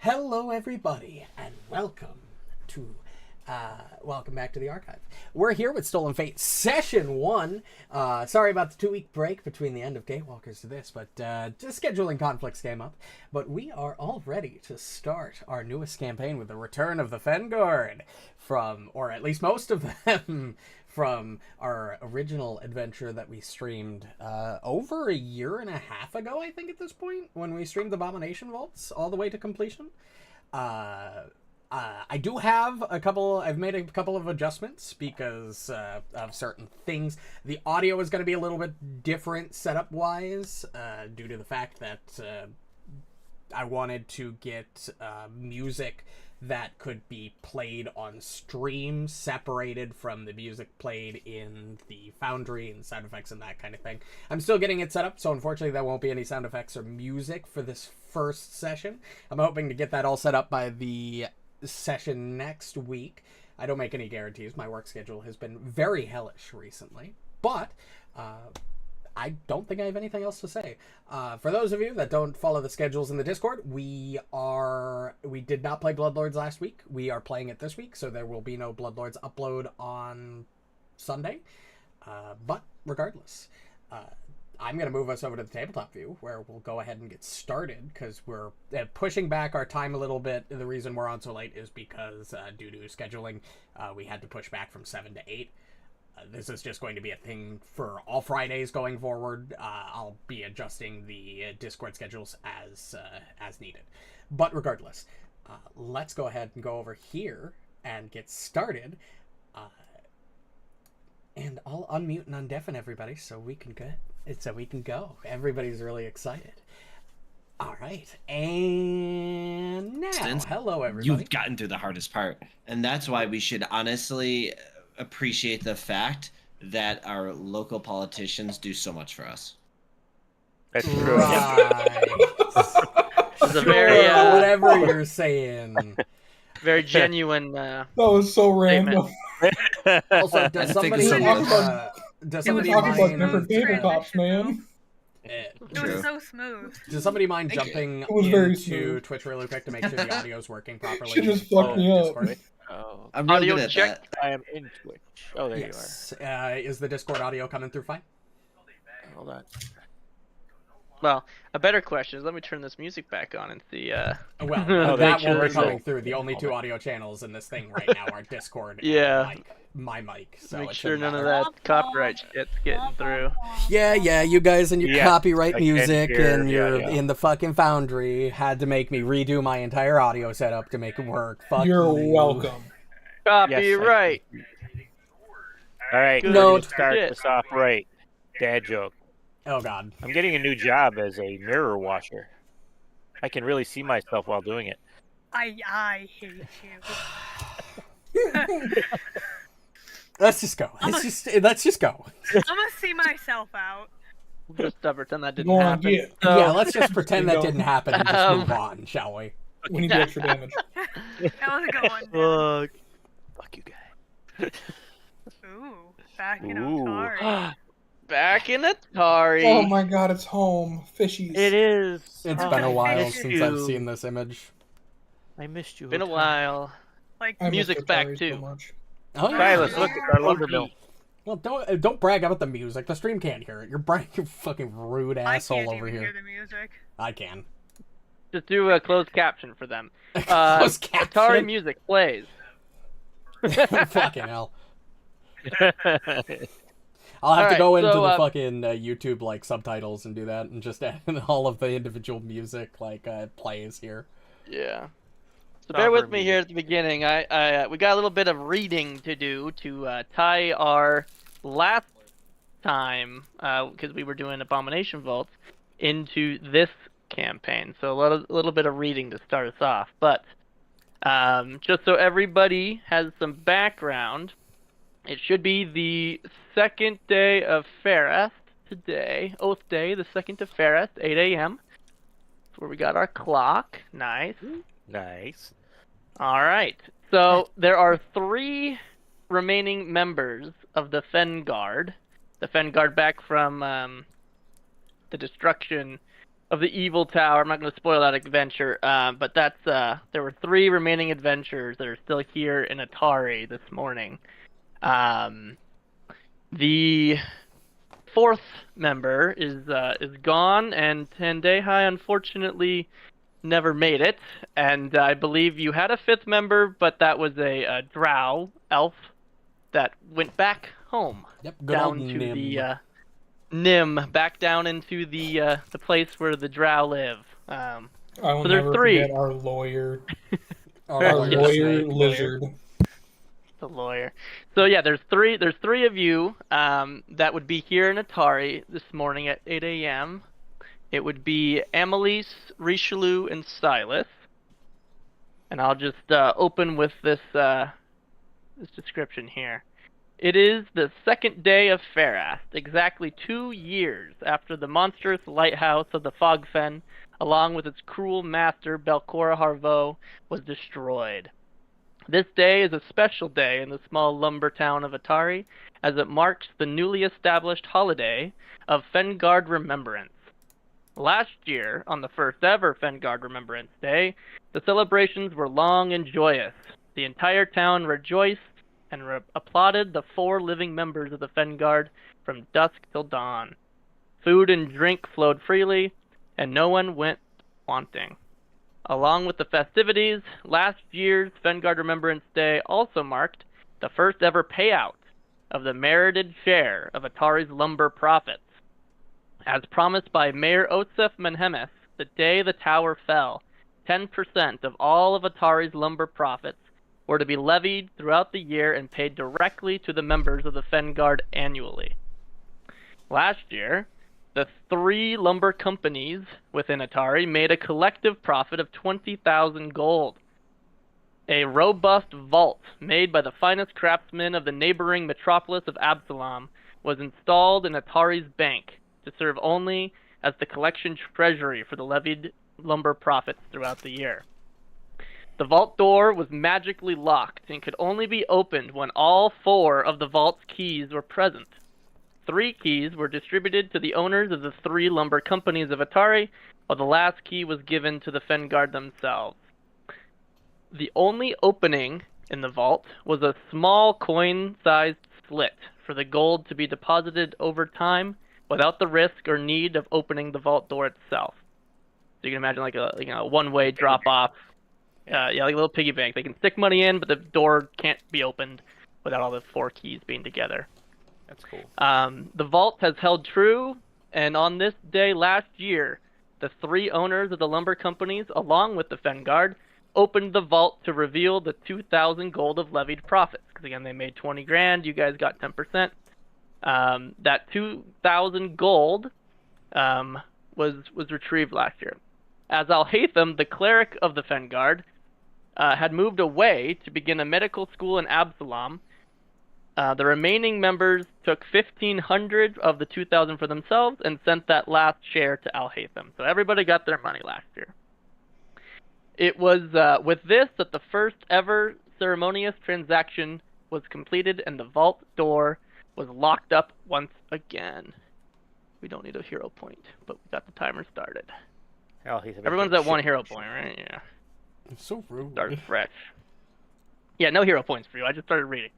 Hello, everybody, and welcome back to the archive. We're here with Stolen Fate Session 1. Sorry about the 2-week break between the end of Gatewalkers to this, but just scheduling conflicts came up. But we are all ready to start our newest campaign with the return of the Fengard from, or at least most of them, from our original adventure that we streamed over a year and a half ago, I think, at this point, when we streamed the Abomination Vaults all the way to completion. I do have I've made a couple of adjustments because of certain things. The audio is going to be a little bit different setup-wise due to the fact that I wanted to get music that could be played on stream, separated from the music played in the Foundry and sound effects and that kind of thing. I'm still getting it set up, so unfortunately there won't be any sound effects or music for this first session. I'm hoping to get that all set up by the session next week. I don't make any guarantees. My work schedule has been very hellish recently, but I don't think I have anything else to say. For those of you that don't follow the schedules in the Discord, we did not play Bloodlords last week. We are playing it this week, so there will be no Bloodlords upload on Sunday. But regardless, I'm going to move us over to the tabletop view, where we'll go ahead and get started, because we're pushing back our time a little bit. The reason we're on so late is because, due to scheduling, we had to push back from 7 to 8. This is just going to be a thing for all Fridays going forward. I'll be adjusting the Discord schedules as needed. But regardless, let's go ahead and go over here and get started. And I'll unmute and undeafen everybody so we can go. Everybody's really excited. All right, and now, hello everybody. You've gotten through the hardest part, and that's why we should honestly appreciate the fact that our local politicians do so much for us. That's true. Right. It's a very whatever you're saying. very genuine. That was so random. Also, does somebody talking mind? about different tabletops, man. It was so smooth. Does somebody mind jumping was very into smooth. Twitch really quick to make sure the audio is working properly? She just fucked me up. Discord? Oh, I'm really Audio good at check. that. I am in Twitch. Oh, there Yes. Is the Discord audio coming through fine? you are. Hold on. Well, a better question is, let me turn this music back on and see. Well, Oh, that they won't be should. coming through. The only two audio channels in this thing right now are Discord Yeah. and my mic. So Make it sure shouldn't none of matter. that copyright shit's getting through. Yeah, you guys and your Yeah, copyright I can music hear- and your yeah. in the fucking Foundry had to make me redo my entire audio setup to make it work. Fuck You're you. welcome. Copyright. All right, Good No, let's start shit. this off right. Dad joke. Oh god. I'm getting a new job as a mirror washer. I can really see myself while doing it. I hate you. Let's just go. Let's just go. I'm gonna see myself out. Just pretend that didn't Go on, happen. get it. So, Yeah, let's just pretend that Go. didn't happen and just move on, shall we? We need the extra damage. That was a good one. Fuck you guys. Ooh, back in Ooh. Atari. back in Atari. Oh my god, it's home. Fishies. It is. It's Oh, been a I while missed since I've you. seen this image. I missed you. Been a Atari. while. Like, I miss music's back, Atari too. So much. Oh, Silas, look at our lumber mill. Well, don't brag about the music. The stream can't hear it. You're bragging, fucking rude I asshole can't over even here. hear the music. I can. Just do a closed caption for them. Closed caption? Atari music plays. Fucking hell. I'll have to Alright, go into so, the fucking YouTube like subtitles and do that, and just add all of the individual music like plays here. Yeah. So Stop bear with her me here at the beginning. We got a little bit of reading to do to tie our last time, because we were doing Abomination Vaults, into this campaign. So a little bit of reading to start us off. But just so everybody has some background, it should be the second day of Fereth today. Oath Day, the 2nd of Fereth, 8 a.m. That's where we got our clock. Nice. Nice. All right. So there are 3 remaining members of the Fengard. The Fengard back from the destruction of the Evil Tower. I'm not going to spoil that adventure, but that's there were 3 remaining adventurers that are still here in Atari this morning. The 4th member is gone, and Tandehai unfortunately never made it. And I believe you had a 5th member, but that was a drow elf that went back home. Yep, good old down to Nim. the Nim, back down into the place where the drow live. I will So there's never 3. forget our lawyer. Our Our lawyer lawyer snake. lizard. The lawyer. So yeah, there's 3 of you that would be here in Atari this morning at 8 a.m. It would be Amalisce, Rishalou, and Sylas. And I'll just open with this description here. It is the 2nd day of Farast, exactly 2 years after the monstrous lighthouse of the Fogfen, along with its cruel master Belcora Harvo, was destroyed. This day is a special day in the small lumber town of Atari, as it marks the newly established holiday of Fengard Remembrance. Last year, on the first ever Fengard Remembrance Day, the celebrations were long and joyous. The entire town rejoiced and applauded the 4 living members of the Fengard from dusk till dawn. Food and drink flowed freely, and no one went wanting. Along with the festivities, last year's Fengard Remembrance Day also marked the first ever payout of the merited share of Atari's lumber profits. As promised by Mayor Osef Menhemes, the day the tower fell, 10% of all of Atari's lumber profits were to be levied throughout the year and paid directly to the members of the Fengard annually. Last year, the 3 lumber companies within Atari made a collective profit of 20,000 gold. A robust vault made by the finest craftsmen of the neighboring metropolis of Absalom was installed in Atari's bank to serve only as the collection treasury for the levied lumber profits throughout the year. The vault door was magically locked and could only be opened when all 4 of the vault's keys were present. 3 keys were distributed to the owners of the 3 lumber companies of Atari, while the last key was given to the Fengard themselves. The only opening in the vault was a small coin-sized slit for the gold to be deposited over time without the risk or need of opening the vault door itself. So you can imagine like a one-way drop-off. Like a little piggy bank. They can stick money in, but the door can't be opened without all the 4 keys being together. That's cool. The vault has held true, and on this day last year, the 3 owners of the lumber companies, along with the Fengard, opened the vault to reveal the 2,000 gold of levied profits. Because again, they made 20 grand. You guys got 10%. That 2,000 gold was retrieved last year. As Alhatham, the cleric of the Fengard, had moved away to begin a medical school in Absalom, the remaining members took 1,500 of the 2,000 for themselves and sent that last share to Alhatham. So everybody got their money last year. It was with this that the first ever ceremonious transaction was completed and the vault door was locked up once again. We don't need a hero point, but we got the timer started. Everyone's at 1 hero point, right? Yeah. It's so rude. Started fresh. Yeah, no hero points for you. I just started reading.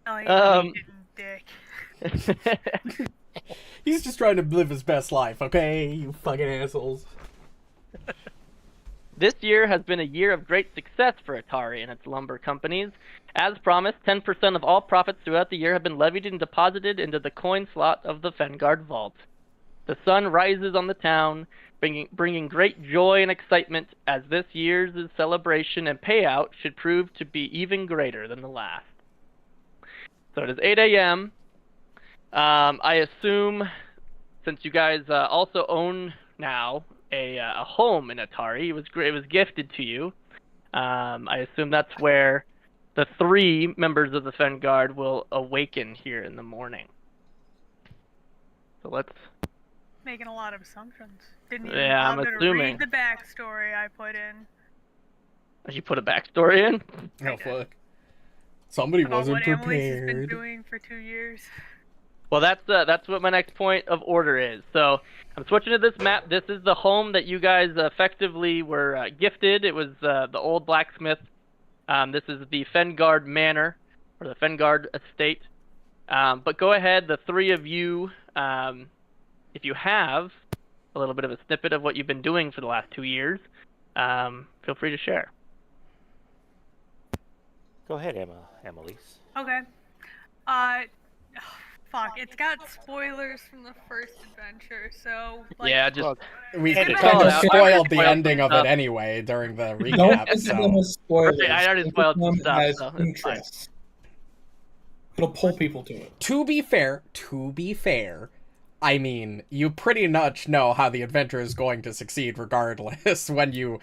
Oh, yeah, you didn't, dick. He's just trying to live his best life, okay? You fucking assholes. This year has been a year of great success for Atari and its lumber companies. As promised, 10% of all profits throughout the year have been levied and deposited into the coin slot of the Fengard vault. The sun rises on the town, bringing great joy and excitement as this year's celebration and payout should prove to be even greater than the last. So it is 8 a.m. I assume, since you guys also own now a home in Atari, it was gifted to you. I assume that's where the 3 members of the Fengard will awaken here in the morning. So let's... Making a lot of assumptions. Didn't even I'm bother to assuming. read the backstory I put in. Did you put a backstory in? Oh, fuck. Somebody About wasn't what Amalisce has been prepared. doing for 2 years. Well, that's what my next point of order is. So I'm switching to this map. This is the home that you guys effectively were gifted. It was the old blacksmith. This is the Fengard Manor, or the Fengard Estate. But go ahead, the three of you, if you have a little bit of a snippet of what you've been doing for the last 2 years, feel free to share. Go ahead, Amalisce. Okay. Fuck. It's got spoilers from the first adventure, so like. Yeah, just Well, We Edit kind it of out. spoiled the Spoiled ending of stuff. it anyway during the Don't recap. consider So them as spoilers. Right, I already Think spoiled of some them stuff, as so it's fine. interests. It'll pull people to it. to be fair, I mean, you pretty much know how the adventure is going to succeed regardless when you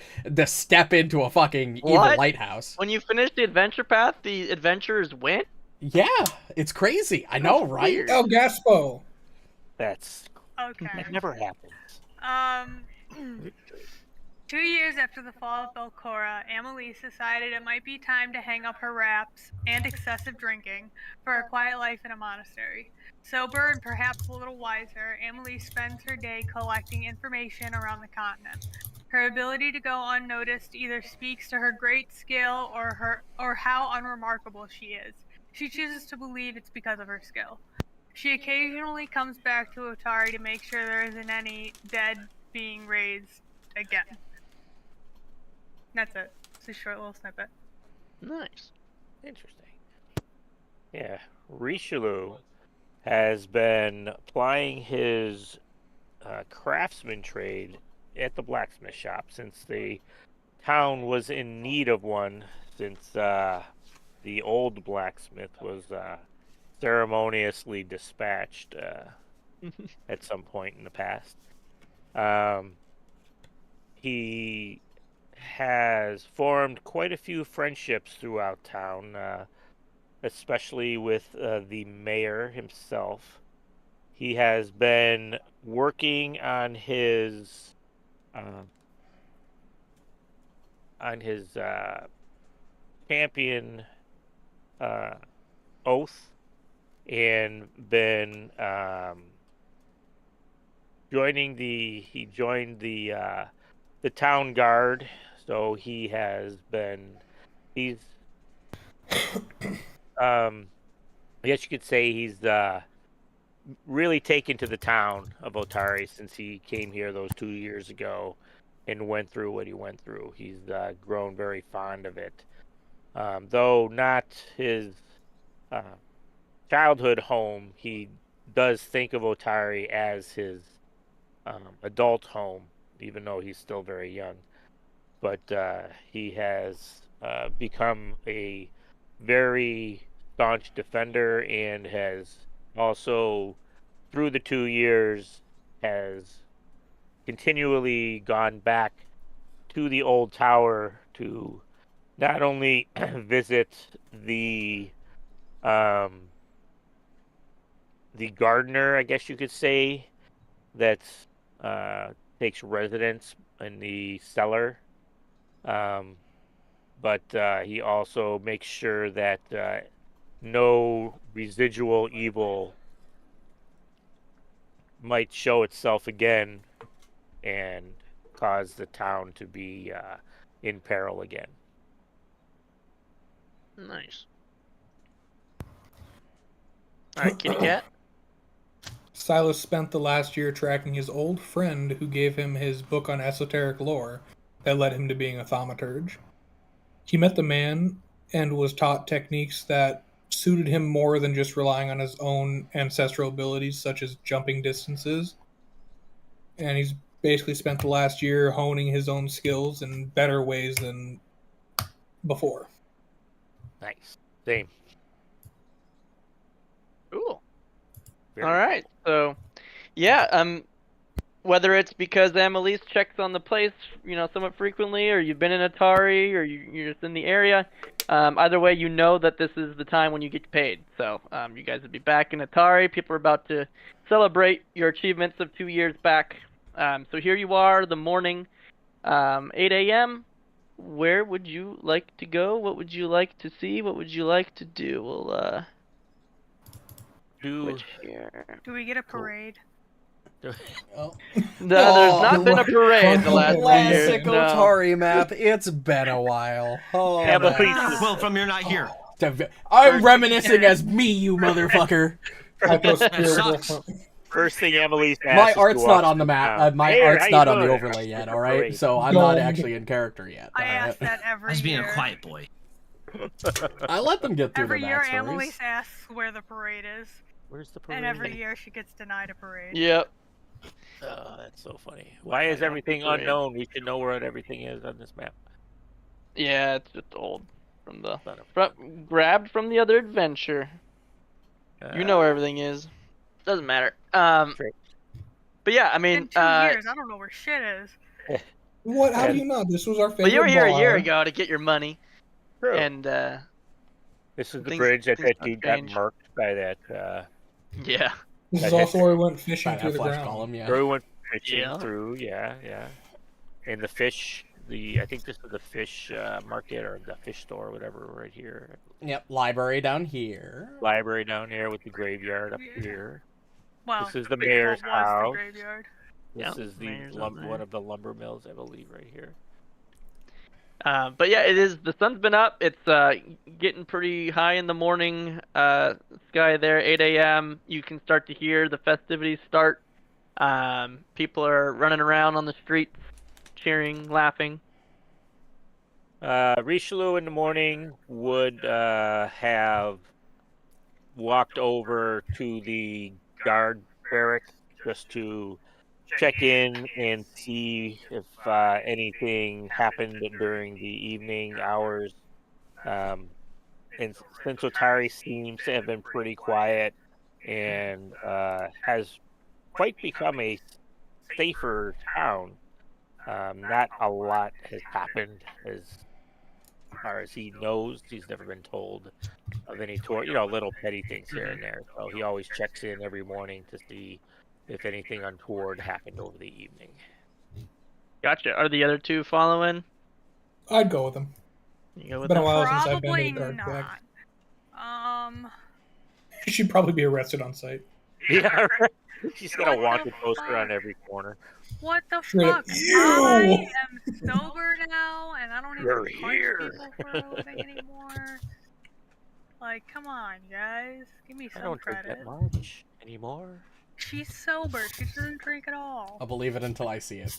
step into a fucking evil What? lighthouse. when you finish the adventure path, the adventurers win. Yeah, it's crazy. I know, right? weird. El Gaspo. That Okay. never happens. 2 years after the fall of Belcora, Amalisce decided it might be time to hang up her wraps and excessive drinking for a quiet life in a monastery. Sober and perhaps a little wiser, Amalisce spends her day collecting information around the continent. Her ability to go unnoticed either speaks to her great skill or how unremarkable she is. She chooses to believe it's because of her skill. She occasionally comes back to Otari to make sure there isn't any dead being raised again. That's it. It's a short little snippet. Nice. Interesting. Yeah, Rishalou has been plying his craftsman trade at the blacksmith shop since the town was in need of one, since the old blacksmith was ceremoniously dispatched at some point in the past. He has formed quite a few friendships throughout town, especially with the mayor himself. He has been working on his champion oath, and been joined the town guard. So he's I guess you could say he's really taken to the town of Otari since he came here those 2 years ago and went through what he went through. He's grown very fond of it. Though not his childhood home, he does think of Otari as his adult home, even though he's still very young. But he has become a very staunch defender, and has also, through the 2 years, has continually gone back to the old tower to not only visit the gardener, I guess you could say, that takes residence in the cellar, but he also makes sure that no residual evil might show itself again and cause the town to be in peril again. Nice. All right, kitty cat. Sylas spent the last year tracking his old friend who gave him his book on esoteric lore that led him to being a thaumaturge. He met the man and was taught techniques that suited him more than just relying on his own ancestral abilities, such as jumping distances. And he's basically spent the last year honing his own skills in better ways than before. Nice. Same. Cool. Very All right. So, yeah. Whether it's because Amalisce checks on the place, somewhat frequently, or you've been in Atari, or you're just in the area, either way, you know that this is the time when you get paid. So, you guys will be back in Atari. People are about to celebrate your achievements of 2 years back. So here you are, the morning, 8 a.m. Where would you like to go? What would you like to see? What would you like to do? We'll Do Do we get a parade? Oh. No, there's not Oh, been a parade the last 2 years. Classic No. Otari map. It's been a while. Oh, Amalisce that's- is- Well, from you're not here. I'm reminiscing as me, you motherfucker. I throw Spirit sucks. Wolf. First thing Amalisce asks My is art's to not walk on the map. down. My Hey, art's how not you on the doing? overlay yet. Skip All the right, parade. so I'm not Gong. actually in character yet. I all ask right? that I every was being year. a quiet boy. I let them get through Every their year, backstories. Amalisce asks where the parade is, Where's the parade? and every year she gets denied a parade. Yep. Oh, that's so funny. Why is I know, everything parade. unknown? We should know where everything is on this map. Yeah, it's just old from the Son of- grabbed from the other adventure. You know where everything is. Doesn't matter. Sure. But yeah, I In mean, 2 years, I don't know where shit is. What? How do And- you know? This was our favorite but you were here a year bar. ago to get your money, True. and This is the things- bridge that things dude don't got change. murked by that. yeah. This is That also where we went fishing Trying to through have the flash ground. column, yeah. Drew went fishing Yeah. through, yeah. And the fish, I think this is the fish market or the fish store, whatever, right here. Yep, library down here. Library down here with the graveyard up Yeah. here. Well, This is the well, mayor's was house. the graveyard. This Yeah, is the mayor's up there. one of the lumber mills, I believe, right here. But yeah, it is. The sun's been up. It's getting pretty high in the morning. Sky there, 8 a.m. You can start to hear the festivities start. People are running around on the streets, cheering, laughing. Rishalou in the morning would have walked over to the guard barracks just to check in and see if anything happened during the evening hours. And since Otari seems to have been pretty quiet and has quite become a safer town, not a lot has happened as far as he knows. He's never been told of any little petty things here and there. So he always checks in every morning to see if anything untoward happened over the evening. Gotcha. Are the other two following? I'd go with him. You go with It's been a them? while since I've been Probably to the guard not. back. Um, You should probably be arrested on site. Yeah, right. She's got a What the wanted poster fuck? on every corner. what the Straight up, fuck? "You!" I am sober now, and I don't even You're punch here. people for a living anymore. Like, come on, guys, give me I some don't drink credit. that much anymore. She's sober. She doesn't drink at all. I'll believe it until I see it.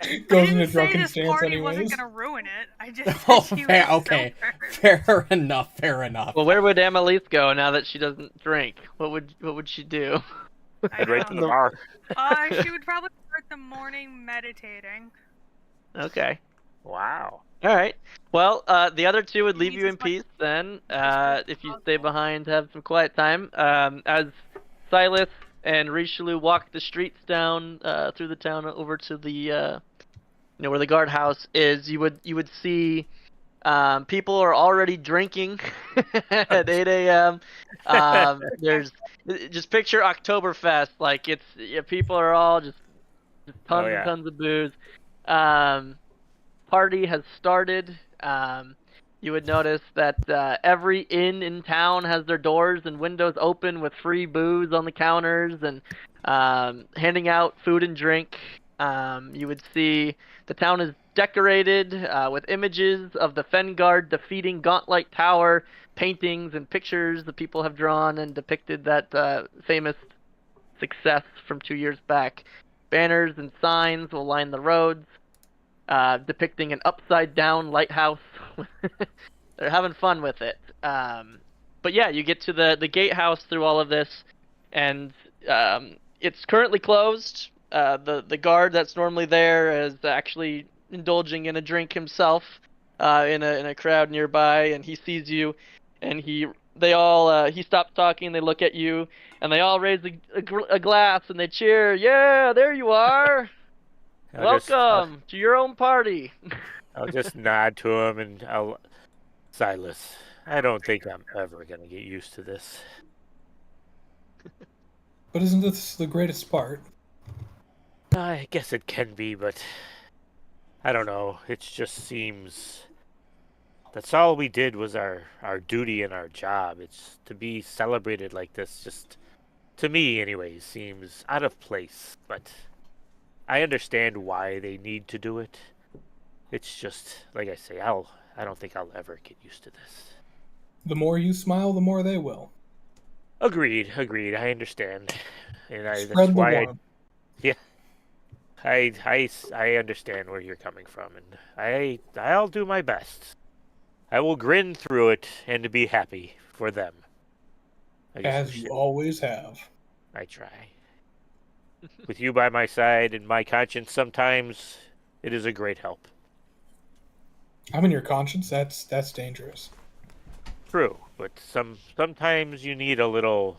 I Goes into didn't say drunken this stance party anyways. wasn't gonna ruin it. I just Oh, said she fair, was okay. sober. Fair enough. Fair enough. Well, where would Amalisce go now that she doesn't drink? What would she do? I Head right to know. the bar. She would probably start the morning meditating. Okay. Wow. All right. Well, the other two would leave He you in just peace then. If you stay behind, have some quiet time. As Sylas and Rishalou walk the streets down through the town over to the where the guardhouse is, you would see people are already drinking at 8 a.m. There's just picture Oktoberfest, like people are all just tons yeah. and tons of booze. Party has started. You would notice that every inn in town has their doors and windows open with free booze on the counters and handing out food and drink. You would see the town is decorated with images of the Fengard defeating Gauntlet Tower, paintings and pictures the people have drawn and depicted that famous success from 2 years back. Banners and signs will line the roads, depicting an upside-down lighthouse. They're having fun with it. But yeah, you get to the gatehouse through all of this, and it's currently closed. The guard that's normally there is actually indulging in a drink himself in a crowd nearby, and he sees you, and he stops talking, they look at you, and they all raise a glass and they cheer. Yeah, there you are. Welcome to your own party. I'll just nod to him and Sylas, I don't think I'm ever gonna get used to this. But isn't this the greatest part? I guess it can be, but I don't know. It just seems That's all we did was our duty and our job. It's to be celebrated like this, just to me anyway, seems out of place. But I understand why they need to do it. It's just, like I say, I don't think I'll ever get used to this. The more you smile, the more they will. Agreed. I understand, and that's Spread the why warmth. I understand where you're coming from, and I'll do my best. I will grin through it and be happy for them. I guess As you always have. I try. With you by my side and my conscience, sometimes it is a great help. I'm in your conscience. That's dangerous. True, but sometimes you need a little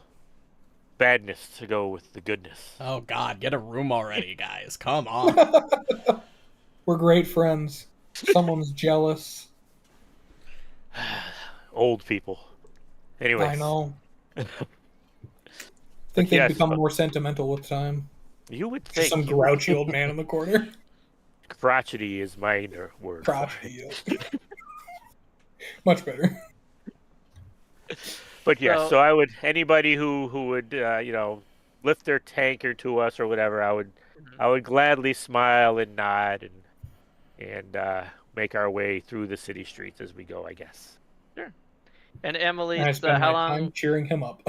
badness to go with the goodness. Oh God, get a room already, guys. Come on. We're great friends. Someone's jealous. Old people. Anyways. I know. I think they've become more sentimental with time. You would Just think some grouchy old man in the corner. Crotchety is my word. Crotchety. Much better. But yeah, so I would, anybody who would lift their tanker to us or whatever, I would gladly smile and nod and make our way through the city streets as we go, I guess. Sure. And Emily, I spend how my long? time cheering him up.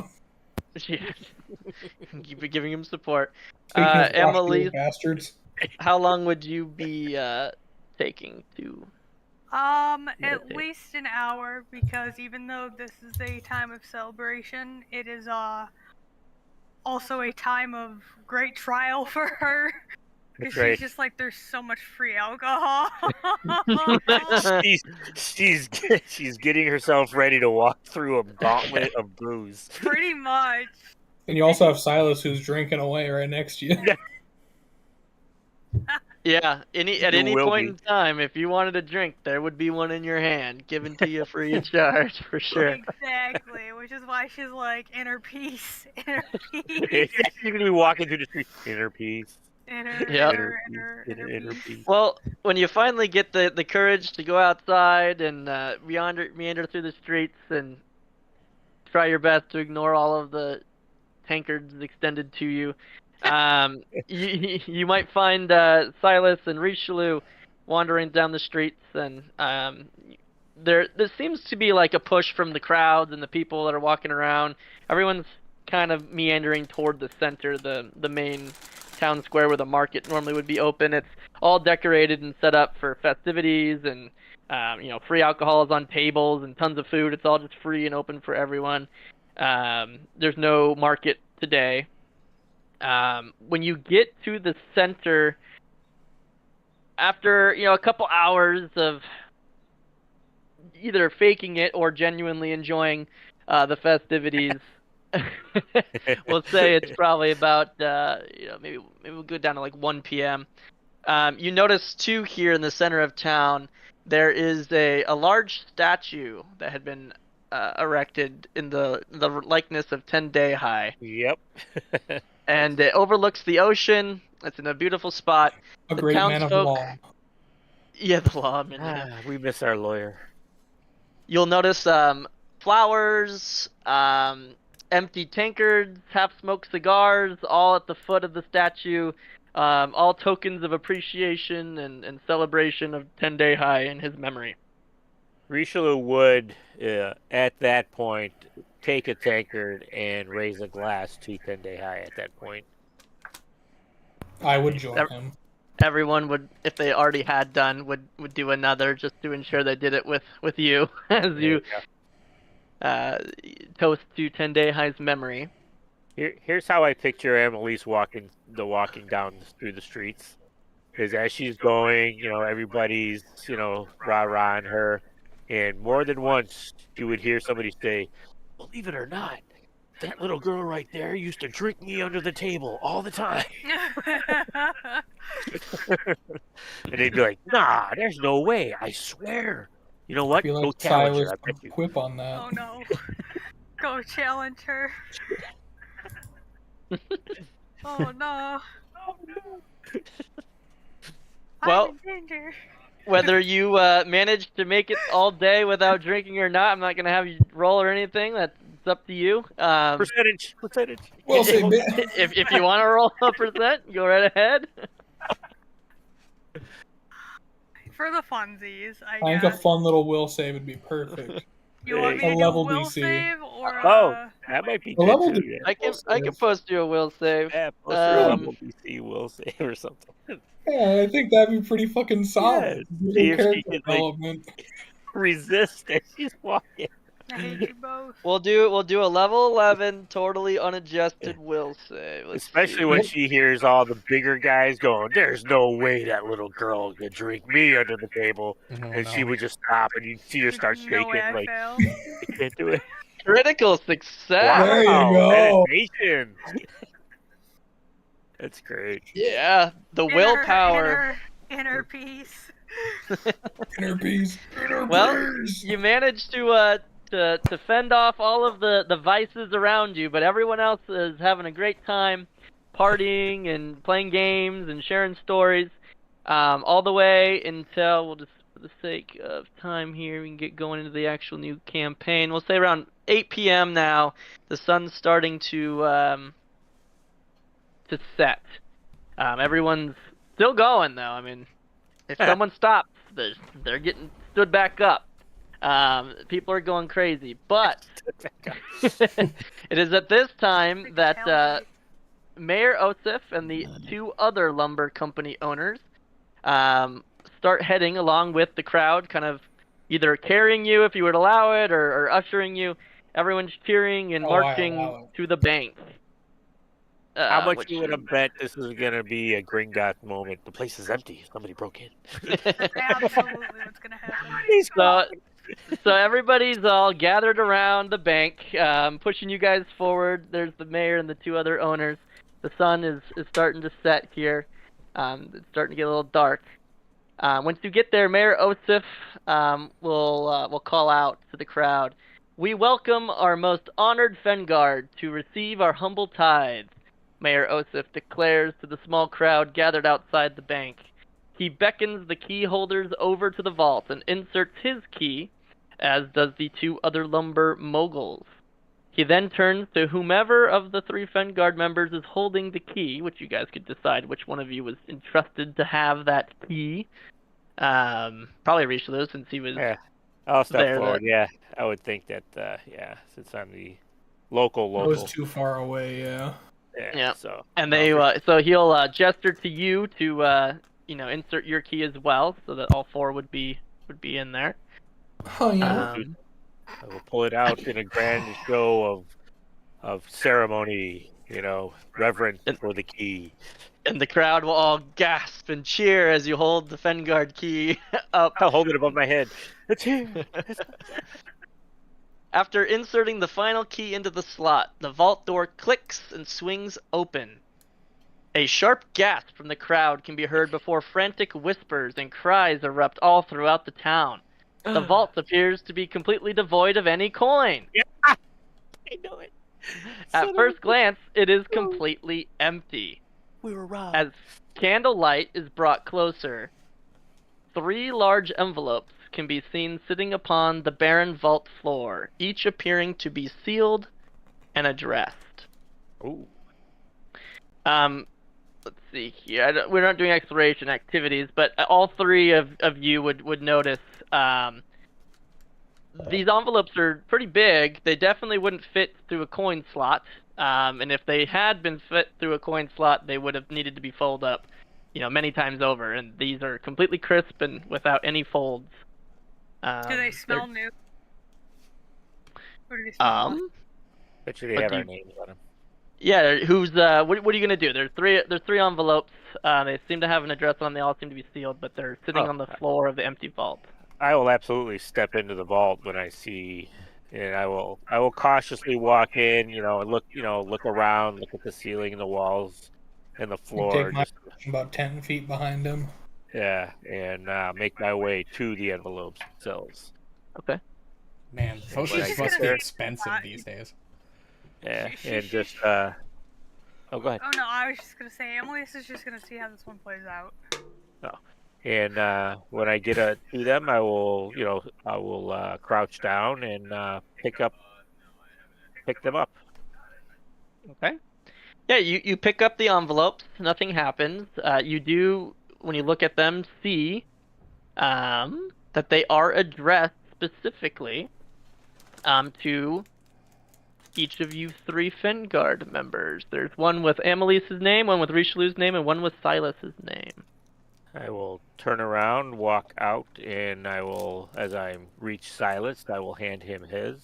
Keep giving him support. Speaking of crotchety Emily, bastards. how long would you be taking to? At least an hour, because even though this is a time of celebration, it is also a time of great trial for her. Because she's just like, there's so much free alcohol. she's getting herself ready to walk through a gauntlet of booze. Pretty much. And you also have Sylas who's drinking away right next to you. Yeah, at any point in time, if you wanted a drink, there would be one in your hand, given to you free of charge, for sure. Exactly, which is why she's like, inner peace, inner peace. You're going to be walking through the street, inner peace. Inner peace. Well, when you finally get the courage to go outside and meander through the streets and try your best to ignore all of the tankards extended to you, you might find Sylas and Rishalou wandering down the streets, and there seems to be like a push from the crowds and the people that are walking around. Everyone's kind of meandering toward the center, the main town square where the market normally would be open. It's all decorated and set up for festivities, and free alcohol is on tables and tons of food. It's all just free and open for everyone. There's no market today. When you get to the center, after a couple hours of either faking it or genuinely enjoying the festivities, we'll say it's probably about maybe we'll go down to like 1 p.m. You notice too here in the center of town there is a large statue that had been erected in the likeness of 10 Day High. Yep. And it overlooks the ocean. It's in a beautiful spot. A great man of law. Yeah, the lawman. We miss our lawyer. You'll notice flowers, empty tankards, half-smoked cigars, all at the foot of the statue. All tokens of appreciation and celebration of 10 Day High in his memory. Rishalou would, at that point, take a tankard and raise a glass to 10 Day High at that point. I would join him. Everyone would, if they already had done, would do another just to ensure they did it with you as you toast to 10 Day High's memory. Here's how I picture Amalisce walking down through the streets. Because as she's going, everybody's, rah-rahing her. And more than once, you would hear somebody say, "Believe it or not, that little girl right there used to drink me under the table all the time." And they'd be like, "Nah, there's no way. I swear." You know what? I feel like Go challenge her. I Sylas bet would you. quip on that. Oh no. Go challenge her. Oh no. Well, I'm in danger. Whether you manage to make it all day without drinking or not, I'm not gonna have you roll or anything. That's up to you. Percentage. Will save bit. If you want to roll a percent, go right ahead. For the funsies, I I think a guess. fun little will save would be perfect. You want me A to do a level will DC. save or Oh, that might be The good level too. D- Yeah, I can post you a will save. post your level DC will save or something. Yeah, I think that'd be pretty fucking solid. Yeah, see Good if she character can, development. Resist as she's walking. I hate you both. We'll do a level 11 totally unadjusted will save. Let's Especially see. when she hears all the bigger guys going, "There's no way that little girl could drink me under the table," and she would just stop, and you'd see her start No shaking, way I like, fail. "I can't do it." Critical success. Wow, There you go. meditation. That's great. Yeah, the willpower. Inner peace. Inner peace. Well, you managed to fend off all of the vices around you, but everyone else is having a great time partying and playing games and sharing stories, all the way until, we'll just, for the sake of time here, we can get going into the actual new campaign. We'll say around 8 p.m. now. The sun's starting to set. Everyone's still going, though. I mean, if someone stops, they're getting stood back up. People are going crazy, but it is at this time that Mayor Osif and the two other lumber company owners start heading along with the crowd, kind of either carrying you if you would allow it, or ushering you. Everyone's cheering and Oh, I allow marching it. to the bank. How much which you would have bet this is gonna be a Gringotts moment? The place is empty. Somebody broke in. Absolutely what's gonna happen. So everybody's all gathered around the bank, pushing you guys forward. There's the mayor and the two other owners. The sun is starting to set here. It's starting to get a little dark. Once you get there, Mayor Osif will call out to the crowd. We welcome our most honored Fengard to receive our humble tithes, Mayor Osif declares to the small crowd gathered outside the bank. He beckons the key holders over to the vault and inserts his key, as does the two other lumber moguls. He then turns to whomever of the three Fengard members is holding the key, which you guys could decide which one of you was entrusted to have that key. Probably Rishalou, since he was I'll step there. forward. Yeah, I would think that. Since I'm the local. I was too far away, yeah. Yeah. So. And so he'll gesture to you to insert your key as well, so that all four would be in there. Oh, yeah. I will pull it out in a grand show of ceremony, reverence for the key. And the crowd will all gasp and cheer as you hold the Fengard key up. I'll hold it above my head. It's here. After inserting the final key into the slot, the vault door clicks and swings open. A sharp gasp from the crowd can be heard before frantic whispers and cries erupt all throughout the town. The vault appears to be completely devoid of any coin. Yeah, I know it. At first glance, it is completely empty. We were robbed. As candlelight is brought closer, 3 large envelopes can be seen sitting upon the barren vault floor, each appearing to be sealed and addressed. Ooh. Let's see here. We're not doing exploration activities, but all 3 of you would notice these envelopes are pretty big. They definitely wouldn't fit through a coin slot. And if they had been fit through a coin slot, they would have needed to be folded up, many times over. And these are completely crisp and without any folds. Do they smell new? Or do they smell Bet you they have our names on them. Yeah, who's what are you gonna do? There's three envelopes. They seem to have an address on them. They all seem to be sealed, but they're sitting on the floor of the empty vault. I will absolutely step into the vault when I see, and I will cautiously walk in, and look around, look at the ceiling and the walls and the floor. Take my about 10 feet behind him. Yeah, and make my way to the envelopes themselves. Okay. Man, postage must be expensive these days. Yeah, and just oh, go ahead. Oh no, I was just gonna say Amalisce is just gonna see how this one plays out. No. And when I get to them, I will, crouch down and pick them up. Okay. Yeah, you pick up the envelopes. Nothing happens. You do, when you look at them, see that they are addressed specifically to each of you 3 Fengard members. There's one with Amalisce's name, one with Richalou's name, and one with Sylas's name. I will turn around, walk out, and as I reach Sylas, I will hand him his.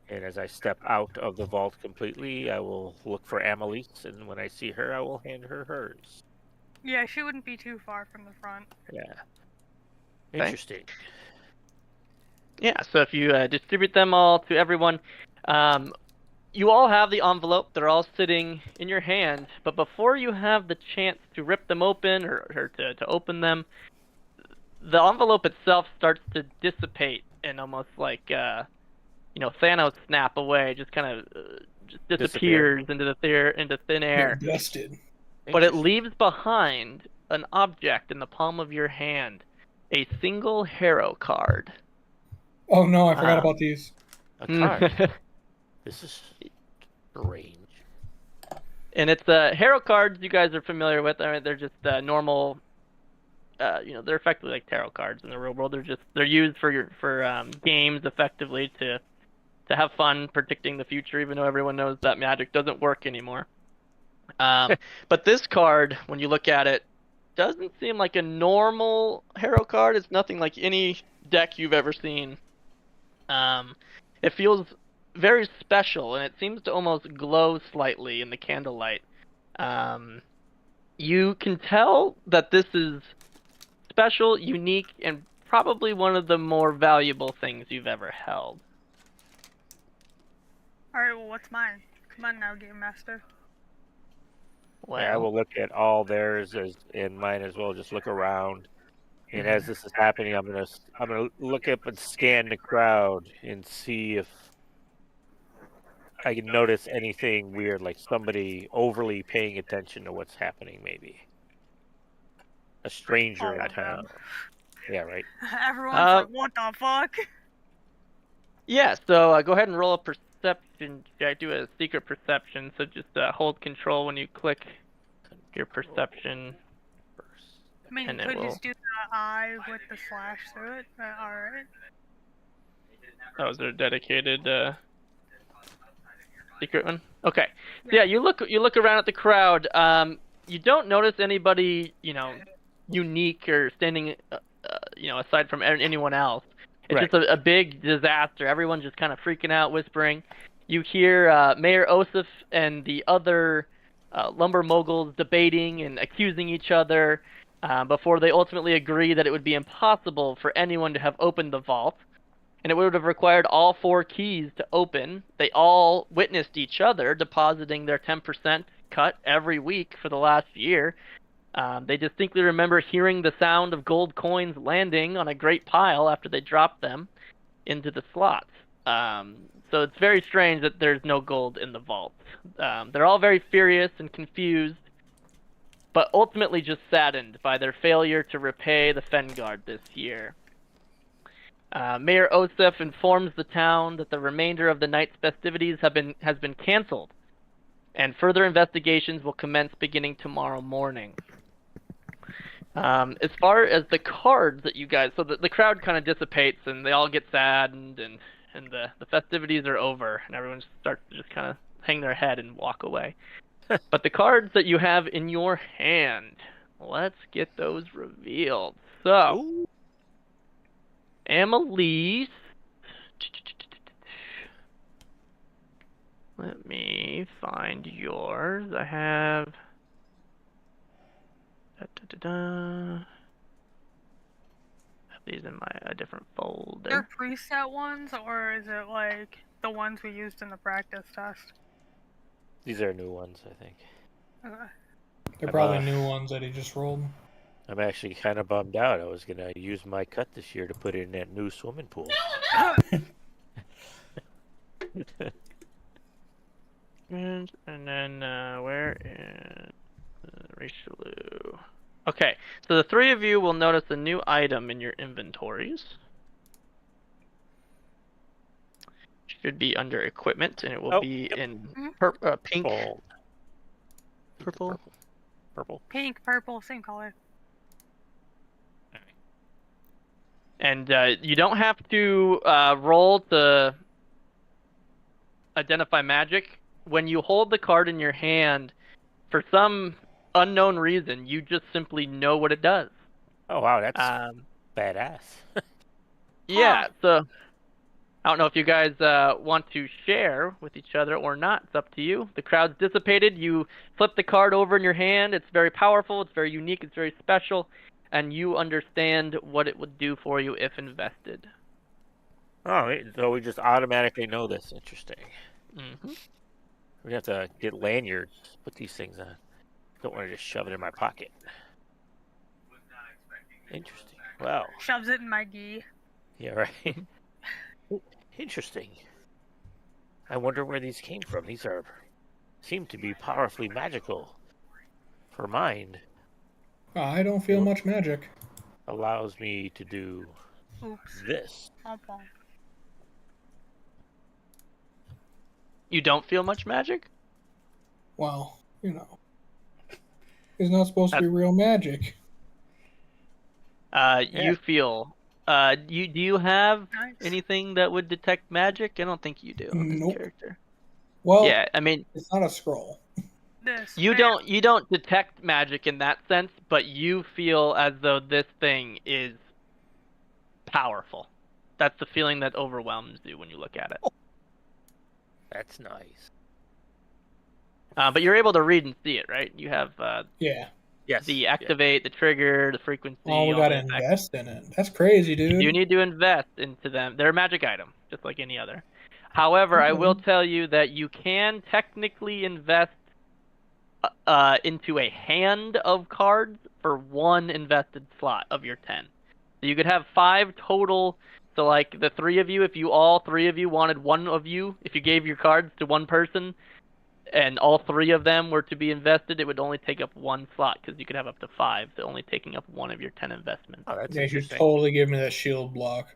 And as I step out of the vault completely, I will look for Amalisce, and when I see her, I will hand her hers. Yeah, she wouldn't be too far from the front. Yeah. Okay. Interesting. Yeah, so if you distribute them all to everyone, you all have the envelope. They're all sitting in your hand. But before you have the chance to rip them open or to open them, the envelope itself starts to dissipate and almost like, Thanos snap away, just kind of just disappears into thin air. Dusted. But it leaves behind an object in the palm of your hand, a single hero card. Oh no, I forgot about these. A card. This is strange. And it's hero cards you guys are familiar with. I mean, they're just normal. They're effectively like tarot cards in the real world. They're used for games effectively to have fun predicting the future, even though everyone knows that magic doesn't work anymore. But this card, when you look at it, doesn't seem like a normal hero card. It's nothing like any deck you've ever seen. It feels very special, and it seems to almost glow slightly in the candlelight. You can tell that this is special, unique, and probably one of the more valuable things you've ever held. Alright, well, what's mine? Come on now, Game Master. Well, I will look at all theirs and mine as well. Just look around, and as this is happening, I'm gonna look up and scan the crowd and see if I can notice anything weird, like somebody overly paying attention to what's happening. Maybe a stranger All in of them. town. Yeah, right. Everyone's like, what the fuck? Yeah, so go ahead and roll a perception. I do a secret perception, so just hold control when you click your perception. I mean, And you it could will- just do the eye with the slash through it. Alright. That was a dedicated secret one. Okay. So yeah, you look around at the crowd. You don't notice anybody, unique or standing, aside from anyone else. It's Right. just a big disaster. Everyone's just kind of freaking out, whispering. You hear Mayor Osif and the other lumber moguls debating and accusing each other before they ultimately agree that it would be impossible for anyone to have opened the vault. And it would have required all 4 keys to open. They all witnessed each other depositing their 10% cut every week for the last year. They distinctly remember hearing the sound of gold coins landing on a great pile after they dropped them into the slots. So it's very strange that there's no gold in the vault. They're all very furious and confused, but ultimately just saddened by their failure to repay the Fengard this year. Mayor Osef informs the town that the remainder of the night's festivities has been canceled, and further investigations will commence beginning tomorrow morning. As far as the cards that you guys, so the crowd kind of dissipates and they all get saddened and the festivities are over and everyone starts to just kind of hang their head and walk away. But the cards that you have in your hand, let's get those revealed. So, Ooh. Amalisce. Let me find yours. I have. I have these in a different folder. They're preset ones, or is it like the ones we used in the practice test? These are new ones, I think. Okay. They're probably new ones that he just rolled. I'm actually kind of bummed out. I was going to use my cut this year to put in that new swimming pool. And then, where is Rishalou? Okay, so the three of you will notice a new item in your inventories. Should be under equipment, and it will be in pink, Purple. purple. Pink, purple, same color. And you don't have to roll to identify magic. When you hold the card in your hand, for some unknown reason, you just simply know what it does. Oh wow, that's badass. Yeah, so I don't know if you guys want to share with each other or not. It's up to you. The crowd's dissipated. You flip the card over in your hand. It's very powerful. It's very unique. It's very special. And you understand what it would do for you if invested. Oh, so we just automatically know this. Interesting. Mm-hmm. We have to get lanyards, put these things on. Don't want to just shove it in my pocket. Interesting. Wow. Shoves it in my gi. Yeah, right. Interesting. I wonder where these came from. These seem to be powerfully magical. For mind. I don't feel much magic. Allows me to do Oops. this. Pom-pom. You don't feel much magic? Well, you know. It's not supposed to be real magic. You feel. Do you have Nice. anything that would detect magic? I don't think you do on this Nope. character. Well, Yeah, I mean, it's not a scroll. This. you don't detect magic in that sense, but you feel as though this thing is powerful. That's the feeling that overwhelms you when you look at it. That's nice. But you're able to read and see it, right? You have Yeah. Yes. the activate, the trigger, the frequency. Oh, we all gotta the effects. invest in it. That's crazy, dude. You need to invest into them. They're a magic item, just like any other. However, I will tell you that you can technically invest into a hand of cards for one invested slot of your 10. So you could have 5 total. So like the 3 of you, if you all 3 of you wanted one of you, if you gave your cards to one person, and all 3 of them were to be invested, it would only take up 1 slot because you could have up to 5, so only taking up 1 of your 10 investments. Oh, that's They should interesting. totally give me that shield block.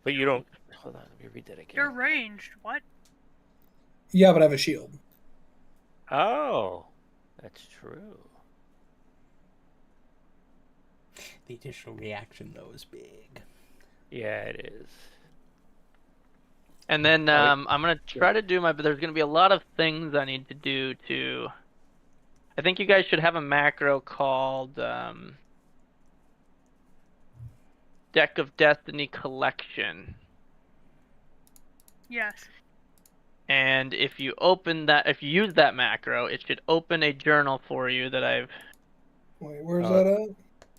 But you don't. Hold on, let me read that again. You're ranged. What? Yeah, but I have a shield. Oh, that's true. The additional reaction, though, is big. Yeah, it is. And then I'm going to try to do but there's going to be a lot of things I need to do to... I think you guys should have a macro called Deck of Destiny Collection. Yes. And if you use that macro, it should open a journal for you that I've... Wait, where's that at?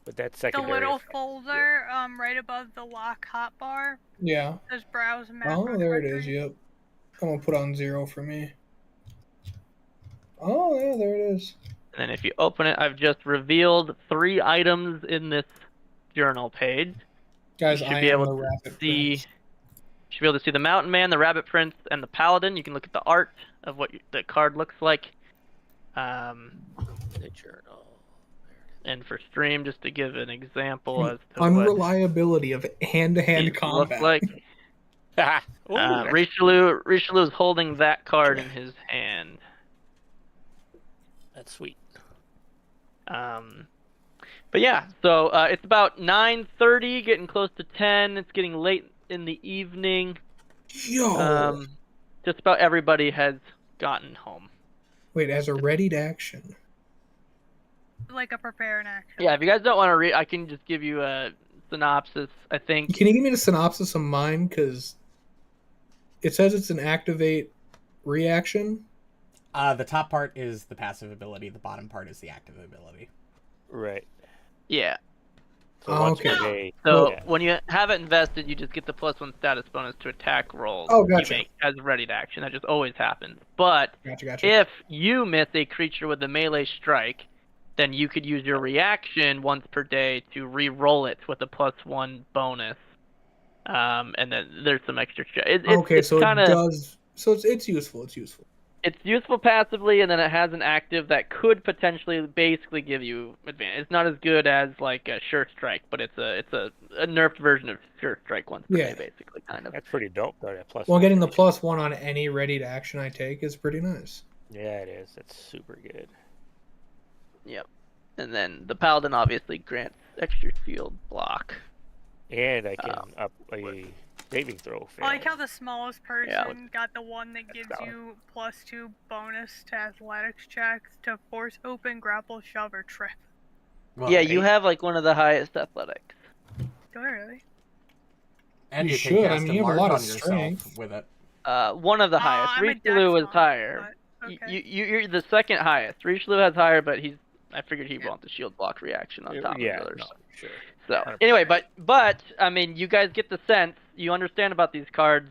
But that's The secondary. little folder, right above the lock hotbar. Yeah. Says browse map. Oh, there it is. Yep. I'm gonna put on 0 for me. Oh, yeah, there it is. And then if you open it, I've just revealed 3 items in this journal page. Guys, You I should be am able the to rapid see... prince. You should be able to see the Mountain Man, the Rabbit Prince, and the Paladin. You can look at the art of what the card looks like. The journal. And for stream, just to give an example as to Unreliability of what hand-to-hand these look combat. like. Ooh, Richelieu is holding that card in his hand. that's sweet. But yeah, so it's about 9:30, getting close to 10. It's getting late in the evening. Yo! Just about everybody has gotten home. Wait, as a readied action. Like a prepare in action. Yeah, if you guys don't want to read, I can just give you a synopsis. I think. Can you give me the synopsis of mine? Because it says it's an activate reaction. The top part is the passive ability. The bottom part is the active ability. Right. Yeah. So Oh, once okay. per day. So yeah. when you have it invested, you just get the +1 status bonus to attack rolls. Oh, gotcha. You make as ready action. That just always happens. But Gotcha. if you miss a creature with a melee strike, then you could use your reaction once per day to re-roll it with a +1 bonus. And then there's some extra. Okay, it's so kinda, it does. So it's useful. It's useful. It's useful passively, and then it has an active that could potentially basically give you advantage. It's not as good as like a Sure Strike, but it's a nerfed version of Sure Strike once per day, basically, kind of. That's pretty dope, though. That plus. Well, getting the +1 on any ready to action I take is pretty nice. Yeah, it is. That's super good. Yep. And then the Paladin obviously grants extra shield block. And I can up a saving throw. I like how the smallest person Yeah. got the one that gives you +2 bonus to athletics checks to force open, grapple, shove, or trip. Well, Yeah, you have like one of the highest athletics. Do I really? And You you should, can I cast mean, you have a enlarge lot on of yourself strength. with it. One of the highest. I'm a dex Rishalou is monk, higher. but okay. You're the second highest. Rishalou has higher, but I figured he'd want the shield block reaction on top of the others. No, sure. So 100%. anyway, but I mean, you guys get the sense. You understand about these cards.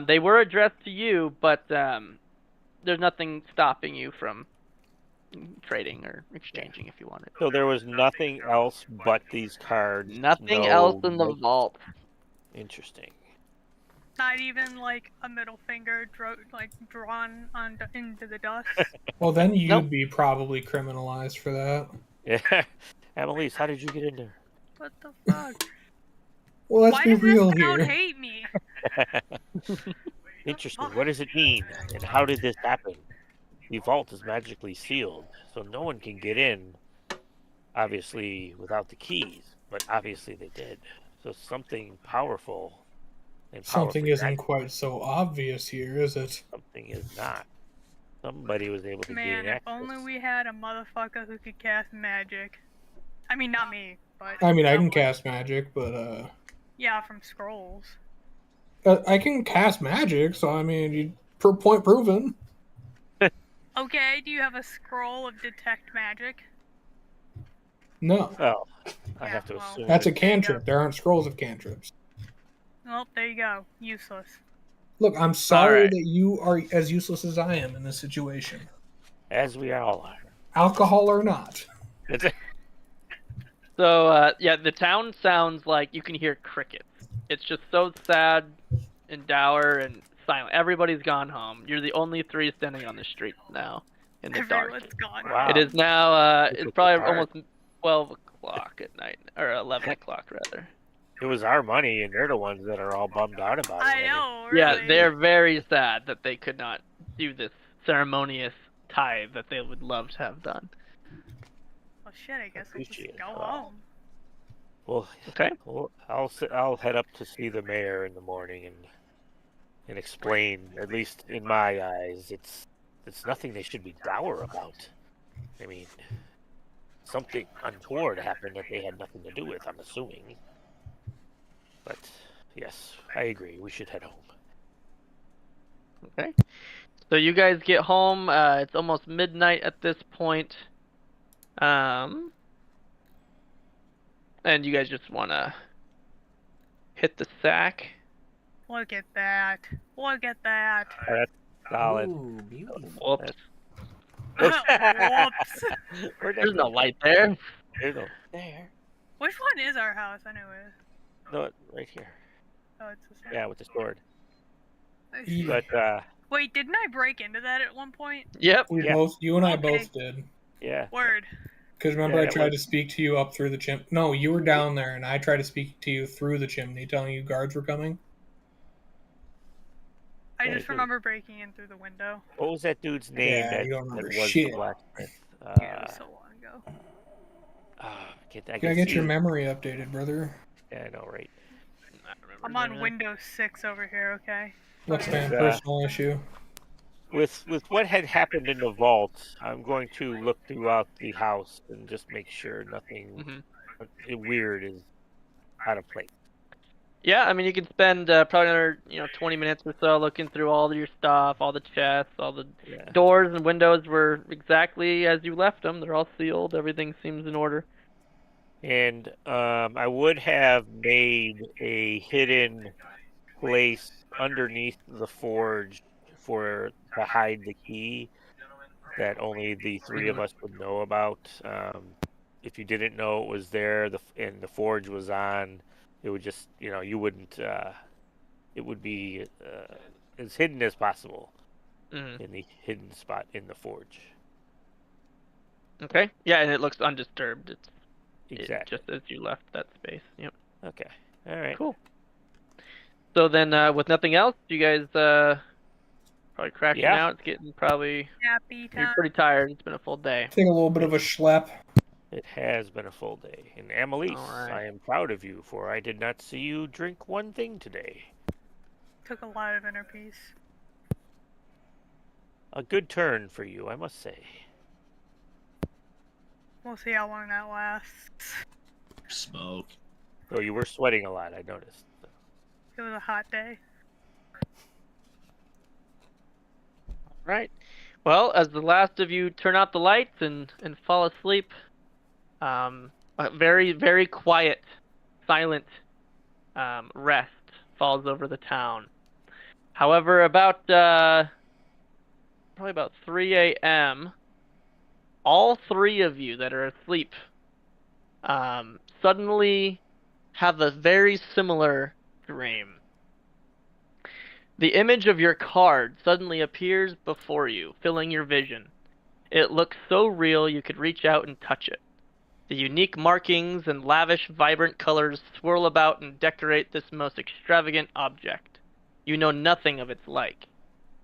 They were addressed to you, but there's nothing stopping you from trading or exchanging if you wanted. So there was nothing else but these cards. Nothing else in the vault. Interesting. Not even like a middle finger drawn into the dust. Well, then you'd Nope. be probably criminalized for that. Yeah. Amalisce, how did you get in there? What the fuck? Well, let's Why be does real this town here. hate me? Interesting. What does it mean? And how did this happen? The vault is magically sealed, so no one can get in, obviously, without the keys. But obviously they did. So something powerful and Something isn't magic. quite so obvious here, is it? Something is not. Somebody was able to Man, gain if access. only we had a motherfucker who could cast magic. I mean, not me, but... I mean, I can someone. cast magic, but Yeah, from scrolls. I can cast magic, so I mean, point proven. Okay, do you have a scroll of detect magic? No, Well, I Yeah, have to well, assume. that's a There you go. cantrip. There aren't scrolls of cantrips. Well, there you go. Useless. Look, I'm sorry Alright. that you are as useless as I am in this situation. As we all are. Alcohol or not. So yeah, the town sounds like you can hear crickets. It's just so sad and dour and silent. Everybody's gone home. You're the only three standing on the street now in the dark. Everyone's gone. Wow. It is now. This It's is probably dark. almost 12 o'clock at night, or 11 o'clock rather. It was our money, and they're the ones that are all bummed out about it. I know, really. Yeah, they're very sad that they could not do this ceremonious tithe that they would love to have done. Well, shit, I guess we'll Appreciate just it. go Wow. home. Well, Okay. well, I'll head up to see the mayor in the morning and explain. At least in my eyes, it's nothing they should be dour about. I mean, something untoward happened that they had nothing to do with. I'm assuming. But yes, I agree. We should head home. Okay. So you guys get home. It's almost midnight at this point. And you guys just want to hit the sack. Look at that. Look at that. That's solid. Ooh, beautiful. Whoops. Whoops. There's no light there. There's no there. Which one is our house, anyway? No, right here. Oh, it's this one. Yeah, with the sword. I see. Yeah. But Wait, didn't I break into that at one point? Yep. We Yeah. both, you and I Okay. both did. yeah, Word. Because remember, Yeah, I that tried was- to speak to you up through the chimney. No, you were down there, and I tried to speak to you through the chimney, telling you guards were coming. I Yeah, just good. remember breaking in through the window. what was that dude's name? Yeah, that, you don't that remember was shit. the blacksmith. Yeah, it was so long ago. I Gotta can get see your it. memory updated, brother. Yeah, I know, right? I'm on Windows 6 over here, okay? Looks man, Yeah. personal issue. With what had happened in the vault, I'm going to look throughout the house and just make sure nothing weird is out of place. Yeah, I mean, you can spend probably another 20 minutes or so looking through all your stuff, all the chests, all the Yeah. doors and windows were exactly as you left them. They're all sealed. Everything seems in order. And I would have made a hidden place underneath the forge to hide the key that only the three of us would know about. If you didn't know it was there, and the forge was on, it would just you wouldn't. It would be as hidden as possible. in the hidden spot in the forge. Okay. Yeah, and it looks undisturbed. It's Exactly. just as you left that space. Yep. Okay. All right. Cool. So then, with nothing else, you guys probably crashing Yeah. out. It's getting probably Happy you're time. pretty tired. It's been a full day. Take a little bit of a schlep. It has been a full day. And Amalisce, All right. I am proud of you, for I did not see you drink one thing today. Took a lot of inner peace. A good turn for you, I must say. We'll see how long that lasts. Smoke. Though you were sweating a lot, I noticed. It was a hot day. Right. Well, as the last of you turn out the lights and fall asleep, a very, very quiet, silent rest falls over the town. However, about probably about 3 a.m., all three of you that are asleep suddenly have a very similar dream. The image of your card suddenly appears before you, filling your vision. It looks so real you could reach out and touch it. The unique markings and lavish, vibrant colors swirl about and decorate this most extravagant object. You know nothing of its like.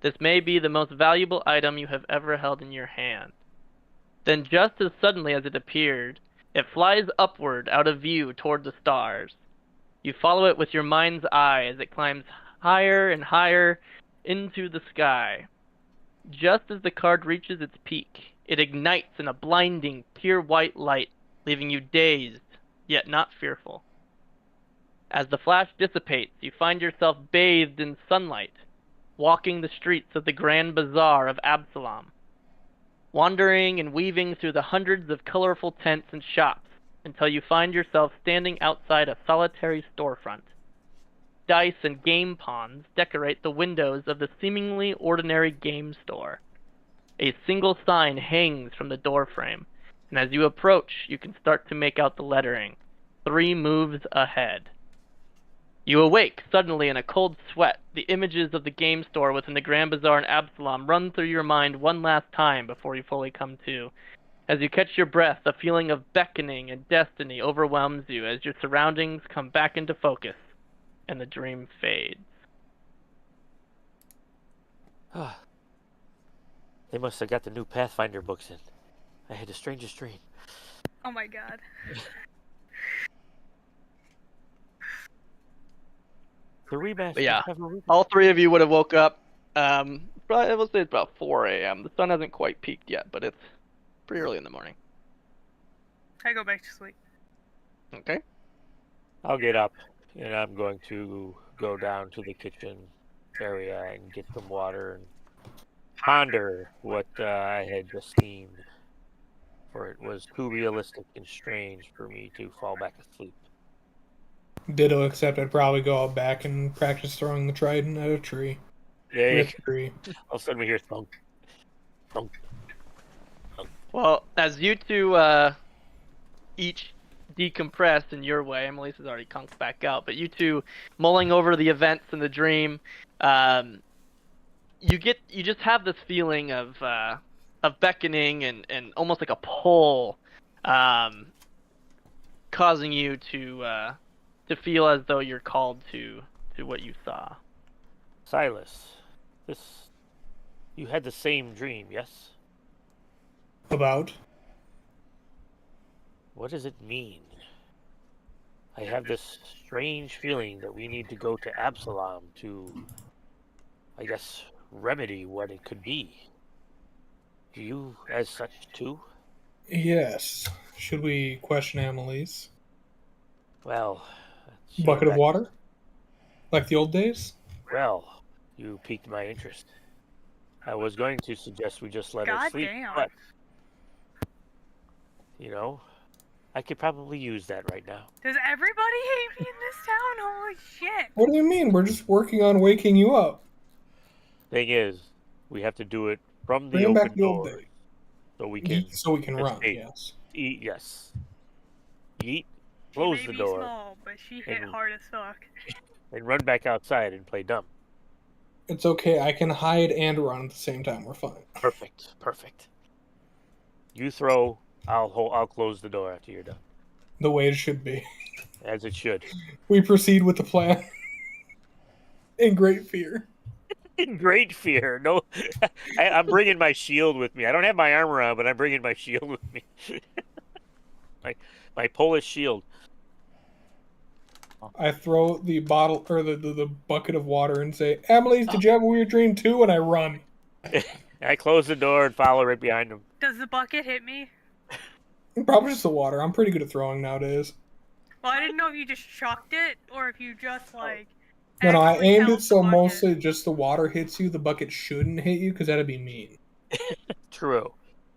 This may be the most valuable item you have ever held in your hand. Then just as suddenly as it appeared, it flies upward out of view toward the stars. You follow it with your mind's eye as it climbs higher and higher into the sky. Just as the card reaches its peak, it ignites in a blinding, pure white light, leaving you dazed, yet not fearful. As the flash dissipates, you find yourself bathed in sunlight, walking the streets of the Grand Bazaar of Absalom, wandering and weaving through the hundreds of colorful tents and shops until you find yourself standing outside a solitary storefront. Dice and game pawns decorate the windows of the seemingly ordinary game store. A single sign hangs from the doorframe, and as you approach, you can start to make out the lettering, 3 moves ahead. You awake suddenly in a cold sweat. The images of the game store within the Grand Bazaar in Absalom run through your mind one last time before you fully come to. As you catch your breath, a feeling of beckoning and destiny overwhelms you as your surroundings come back into focus, and the dream fades. They must have got the new Pathfinder books in. I had the strangest dream. Oh my god. The remaster. Yeah. All three of you would have woke up. Probably, I will say it's about 4 a.m. The sun hasn't quite peaked yet, but it's pretty early in the morning. I go back to sleep. Okay. I'll get up, and I'm going to go down to the kitchen area and get some water and ponder what I had just seen, for it was too realistic and strange for me to fall back asleep. Ditto, except I'd probably go out back and practice throwing the trident at a tree. Hey, With a tree. all of a sudden we hear thunk, thunk. Well, as you two each decompress in your way, Amalisce has already conked back out, but you two mulling over the events in the dream, you just have this feeling of beckoning and almost like a pull, causing you to feel as though you're called to what you saw. Sylas, you had the same dream, yes? About? What does it mean? I have this strange feeling that we need to go to Absalom to, I guess, remedy what it could be. Do you, as such, too? Yes. Should we question Amalisce? Well... Bucket of water? Like the old days? Well, you piqued my interest. I was going to suggest we just let her sleep, Goddamn. but... You know, I could probably use that right now. Does everybody hate me in this town? Holy shit. What do you mean? We're just working on waking you up. Thing is, we have to do it from the Bring back open the old doors, days. so we can So we can run, escape. yes. Eat. Yes, eat. She Close may the be door small, but she hit and- hard as fuck. and run back outside and play dumb. It's okay. I can hide and run at the same time. We're fine. Perfect. Perfect. You throw. I'll close the door after you're done, The way it should be. as it should. We proceed with the plan. In great fear. In great fear. No, I'm bringing my shield with me. I don't have my armor on, but I'm bringing my shield with me. my Polish shield. I throw the bottle or the bucket of water and say, Amalisce, did you have a weird dream too? And I run. I close the door and follow right behind him. Does the bucket hit me? Probably just the water. I'm pretty good at throwing nowadays. Well, I didn't know if you just chucked it or if you just like. No, I actually aimed held it the so bucket. mostly just the water hits you. The bucket shouldn't hit you because that'd be mean. True.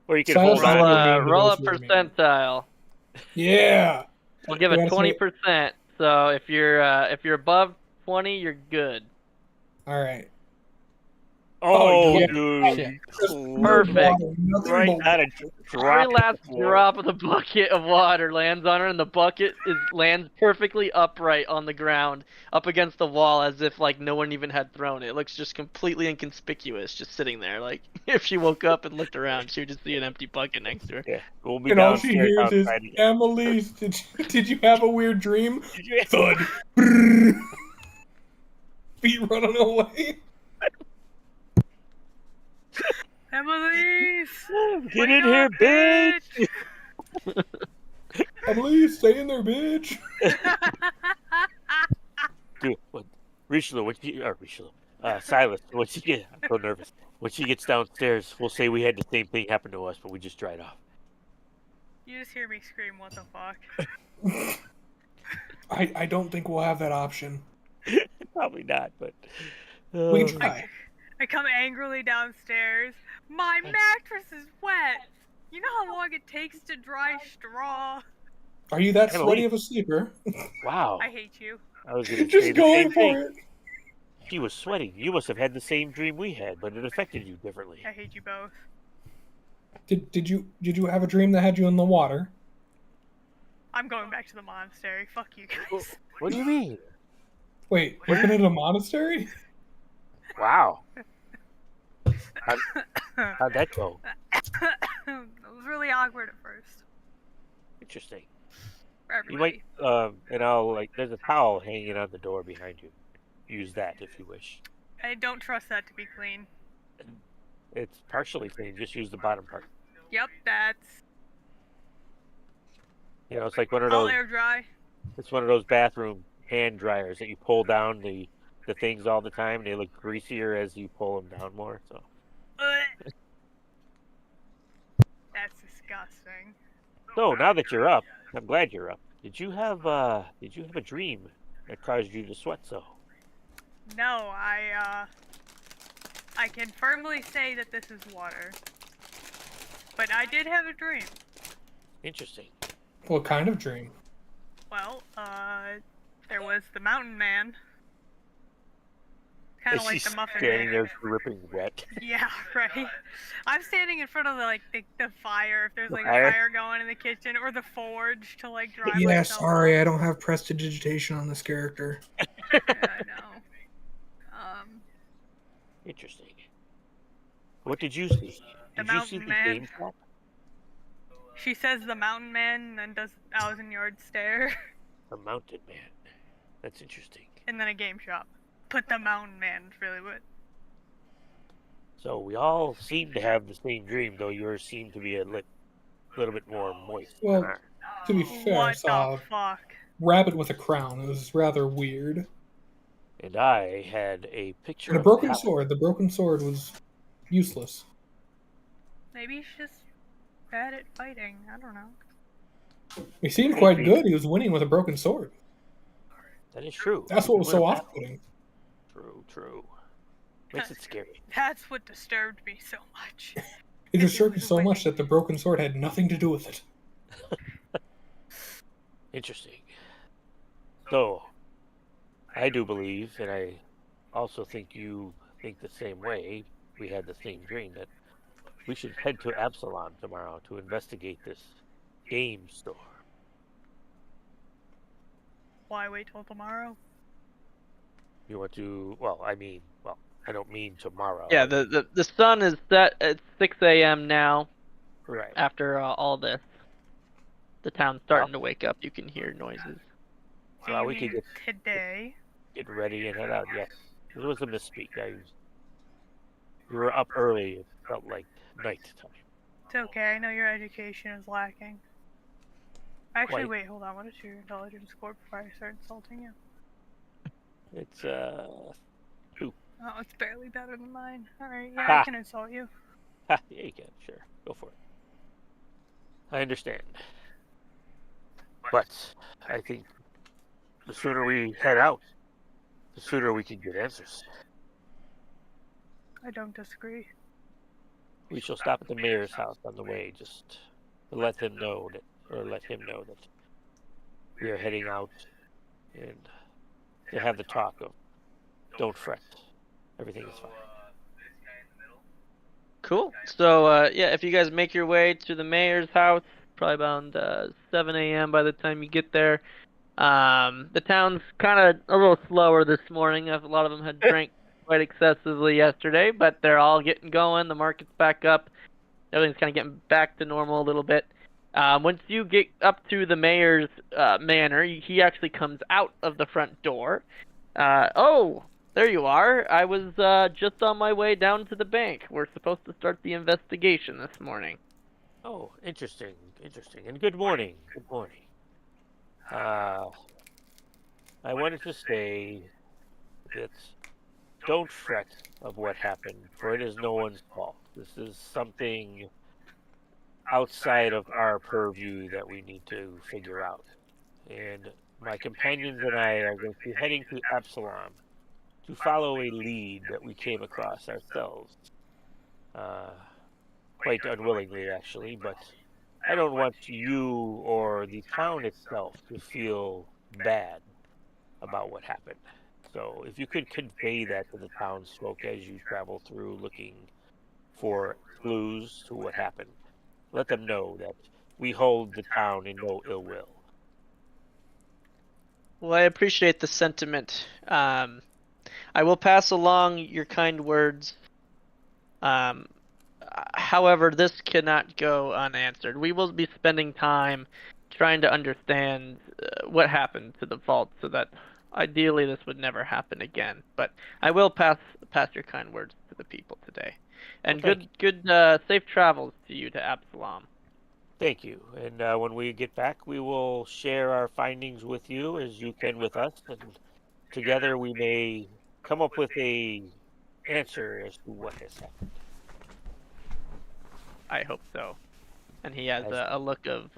Or you can Silas hold roll on. mean to Roll a those who are mean. percentile. Yeah. We'll give You it wanna say- 20%. So if you're above 20, you're good. All right. Oh, yeah. dude. Shit. Perfect. Water, nothing Right but at a Every drop. last drop of the bucket of water lands on her, and the bucket lands perfectly upright on the ground, up against the wall, as if like no one even had thrown it. It looks just completely inconspicuous, just sitting there. Like if she woke up and looked around, she would just see an empty bucket next to her. Yeah, we'll be And all she downstairs hears is, outside again. Amalisce, did you have a weird dream? Did you- Thud. Feet running away. Amalisce! Get Wake in here, up, bitch! Amalisce, stay in there, bitch. Dude, Rishalou, Sylas, when she get, I'm so nervous. When she gets downstairs, we'll say we had the same thing happen to us, but we just dried off. You just hear me scream, what the fuck? I don't think we'll have that option. Probably not, but We can try. I come angrily downstairs. My mattress is wet! You know how long it takes to dry straw? Are you that Emily. sweaty of a sleeper? wow. I hate you. I was going to say Just the going same thing. for it. She was sweating. You must have had the same dream we had, but it affected you differently. I hate you both. Did you have a dream that had you in the water? I'm going back to the monastery. Fuck you guys. What do you mean? Wait, you've been in a monastery? Wow. How'd that go? It was really awkward at first. Interesting. For You everybody. might, and I'll, there's a towel hanging on the door behind you. Use that if you wish. I don't trust that to be clean. It's partially clean, just use the bottom part. Yep, that's. You know, it's like one of All those, air dry. it's one of those bathroom hand dryers that you pull down the things all the time. They look greasier as you pull them down more, so. Ugh. That's disgusting. So, now that you're up, I'm glad you're up. Did you have a dream that caused you to sweat so? No, I can firmly say that this is water. But I did have a dream. Interesting. What kind of dream? Well, there was the mountain man. Kind Is of like she the muffin standing maker. there dripping wet? Yeah, right. I'm standing in front of the fire. If there's like Fire? a fire going in the kitchen or the forge to like dry Yeah, myself. sorry, I don't have prestidigitation on this character. Yeah, I know. Interesting. What did you see? The Did you see mountain the man. game shop? She says the mountain man and then does 1,000-yard stare. The mounted man. That's interesting. And then a game shop. Put the mountain man is really what. So we all seem to have the same dream, though yours seem to be a little bit more moist Well, than ours. To be fair, I What saw the fuck? rabbit with a crown. It was rather weird. And I had a picture And a of broken Hal. sword. The broken sword was useless. Maybe he's just bad at fighting. I don't know. He seemed quite good. He was winning with a broken sword. That is true. That's what was so off-putting. True. Makes it scary. That's what disturbed me so much. It disturbed me so much that the broken sword had nothing to do with it. Interesting. So, I do believe, and I also think you think the same way, we had the same dream, that we should head to Absalom tomorrow to investigate this game store. Why wait till tomorrow? You want to, I don't mean tomorrow. Yeah, the sun is set at 6 a.m. now. Right. After all this, the town's starting to wake up. You can hear noises. Well, You we could mean today? get ready and head out. Yes, it was a misspeak. We were up early. It felt like night time. It's okay. I know your education is lacking. Actually, Quite. wait, hold on. What is your intelligence score before I start insulting you? It's 2. Oh, it's barely better than mine. Alright, yeah, Ha. I can insult you. Ha, yeah, you can. Sure, go for it. I understand, but I think the sooner we head out, the sooner we can get answers. I don't disagree. We shall stop at the mayor's house on the way, just to let him know that we are heading out, and to have the talk of, don't fret, everything is fine. Cool. So, yeah, if you guys make your way to the mayor's house, probably around 7 a.m. by the time you get there. The town's kind of a little slower this morning. A lot of them had drank quite excessively yesterday, but they're all getting going. The market's back up. Everything's kind of getting back to normal a little bit. Once you get up to the mayor's manor, he actually comes out of the front door. Oh, there you are. I was just on my way down to the bank. We're supposed to start the investigation this morning. Oh, interesting. And good morning. I wanted to say that don't fret of what happened, for it is no one's fault. This is something outside of our purview that we need to figure out. And my companions and I are going to be heading to Absalom to follow a lead that we came across ourselves. Quite unwillingly, actually, but I don't want you or the town itself to feel bad about what happened. So if you could convey that to the townsfolk as you travel through looking for clues to what happened, let them know that we hold the town in no ill will. Well, I appreciate the sentiment. I will pass along your kind words. However, this cannot go unanswered. We will be spending time trying to understand what happened to the vault so that ideally this would never happen again. But I will pass your kind words to the people today. And Well, good safe travels to you to Absalom. Thank you. And when we get back, we will share our findings with you as you can with us. And together we may come up with a answer as to what has happened. I hope so. And he has As- a look of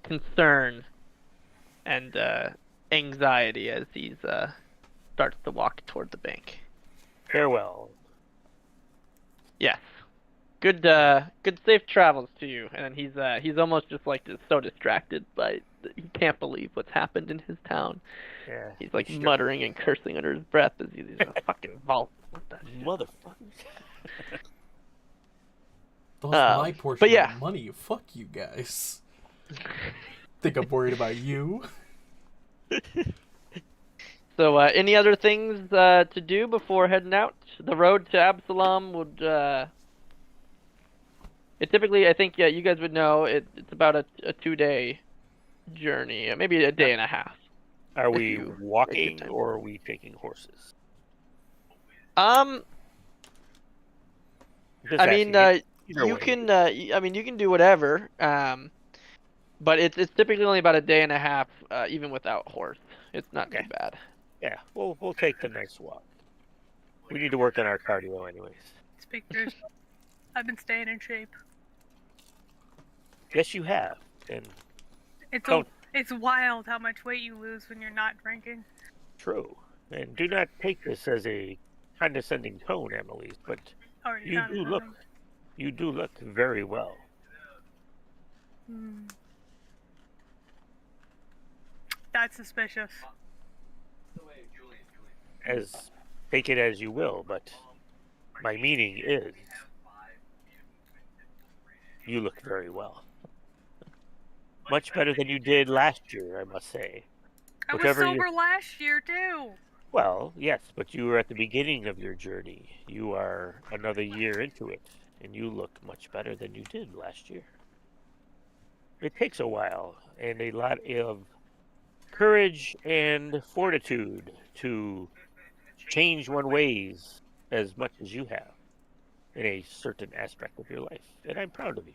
concern and anxiety as he starts to walk toward the bank. Farewell. Yes. Good safe travels to you. And he's almost just like so distracted by he can't believe what's happened in his town. Yeah. He's like sure. muttering and cursing under his breath as he's a fucking vault. What the shit? Motherfuckers. That's my portion but yeah. of money. Fuck you guys. Think I'm worried about you? So, any other things to do before heading out? The road to Absalom would. It typically, I think, yeah, you guys would know it's about a 2-day journey, maybe a day and a half. Are If we you take walking your time. or are we taking horses? Just I mean, asking. Either you way. can. I mean, you can do whatever. But it's typically only about a day and a half, even without horse. It's not too bad. Yeah, we'll take the nice walk. We need to work on our cardio anyways. Speak for yourself. I've been staying in shape. Yes, you have. And It's wild how much weight you lose when you're not drinking. true. And do not take this as a condescending tone, Amalisce, but Already you found do look something. you do look very well. That's suspicious. As take it as you will, but my meaning is you look very well. Much better than you did last year, I must say. I was Whatever you- sober last year too. Well, yes, but you were at the beginning of your journey. You are another year into it, and you look much better than you did last year. It takes a while and a lot of courage and fortitude to change one's ways as much as you have in a certain aspect of your life, and I'm proud of you.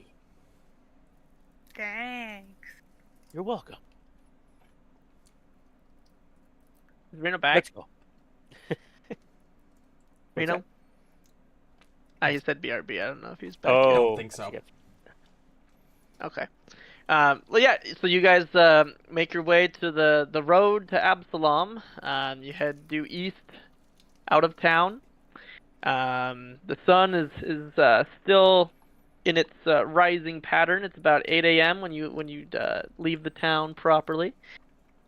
Thanks. You're welcome. Is Reno back? Let's go. What's Reno? that? You said BRB. I don't know if he's back Oh, yet. don't think so. yes. Okay. Well, yeah. So you guys make your way to the road to Absalom. You head due east, out of town. The sun is still in its rising pattern. It's about 8 a.m. when you leave the town properly.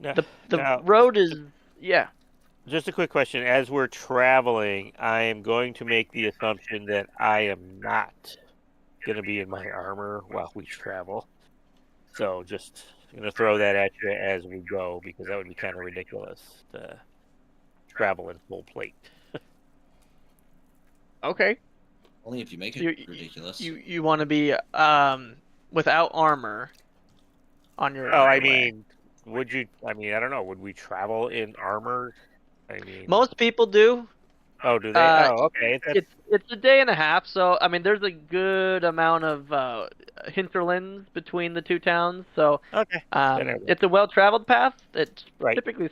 Now, The now, road is just a quick question. As we're traveling, I am going to make the assumption that I am not going to be in my armor while we travel. So just going to throw that at you as we go, because that would be kind of ridiculous to travel in full plate. okay. Only if you make it You- ridiculous. You want to be without armor on your. Oh, I way. mean, would you? I mean, I don't know. Would we travel in armor? I mean, Most people do. oh, do they? Oh, okay. It's a day and a half, so I mean, there's a good amount of hinterlands between the two towns. So Okay. Then I will. it's a well-traveled path. It's Right. typically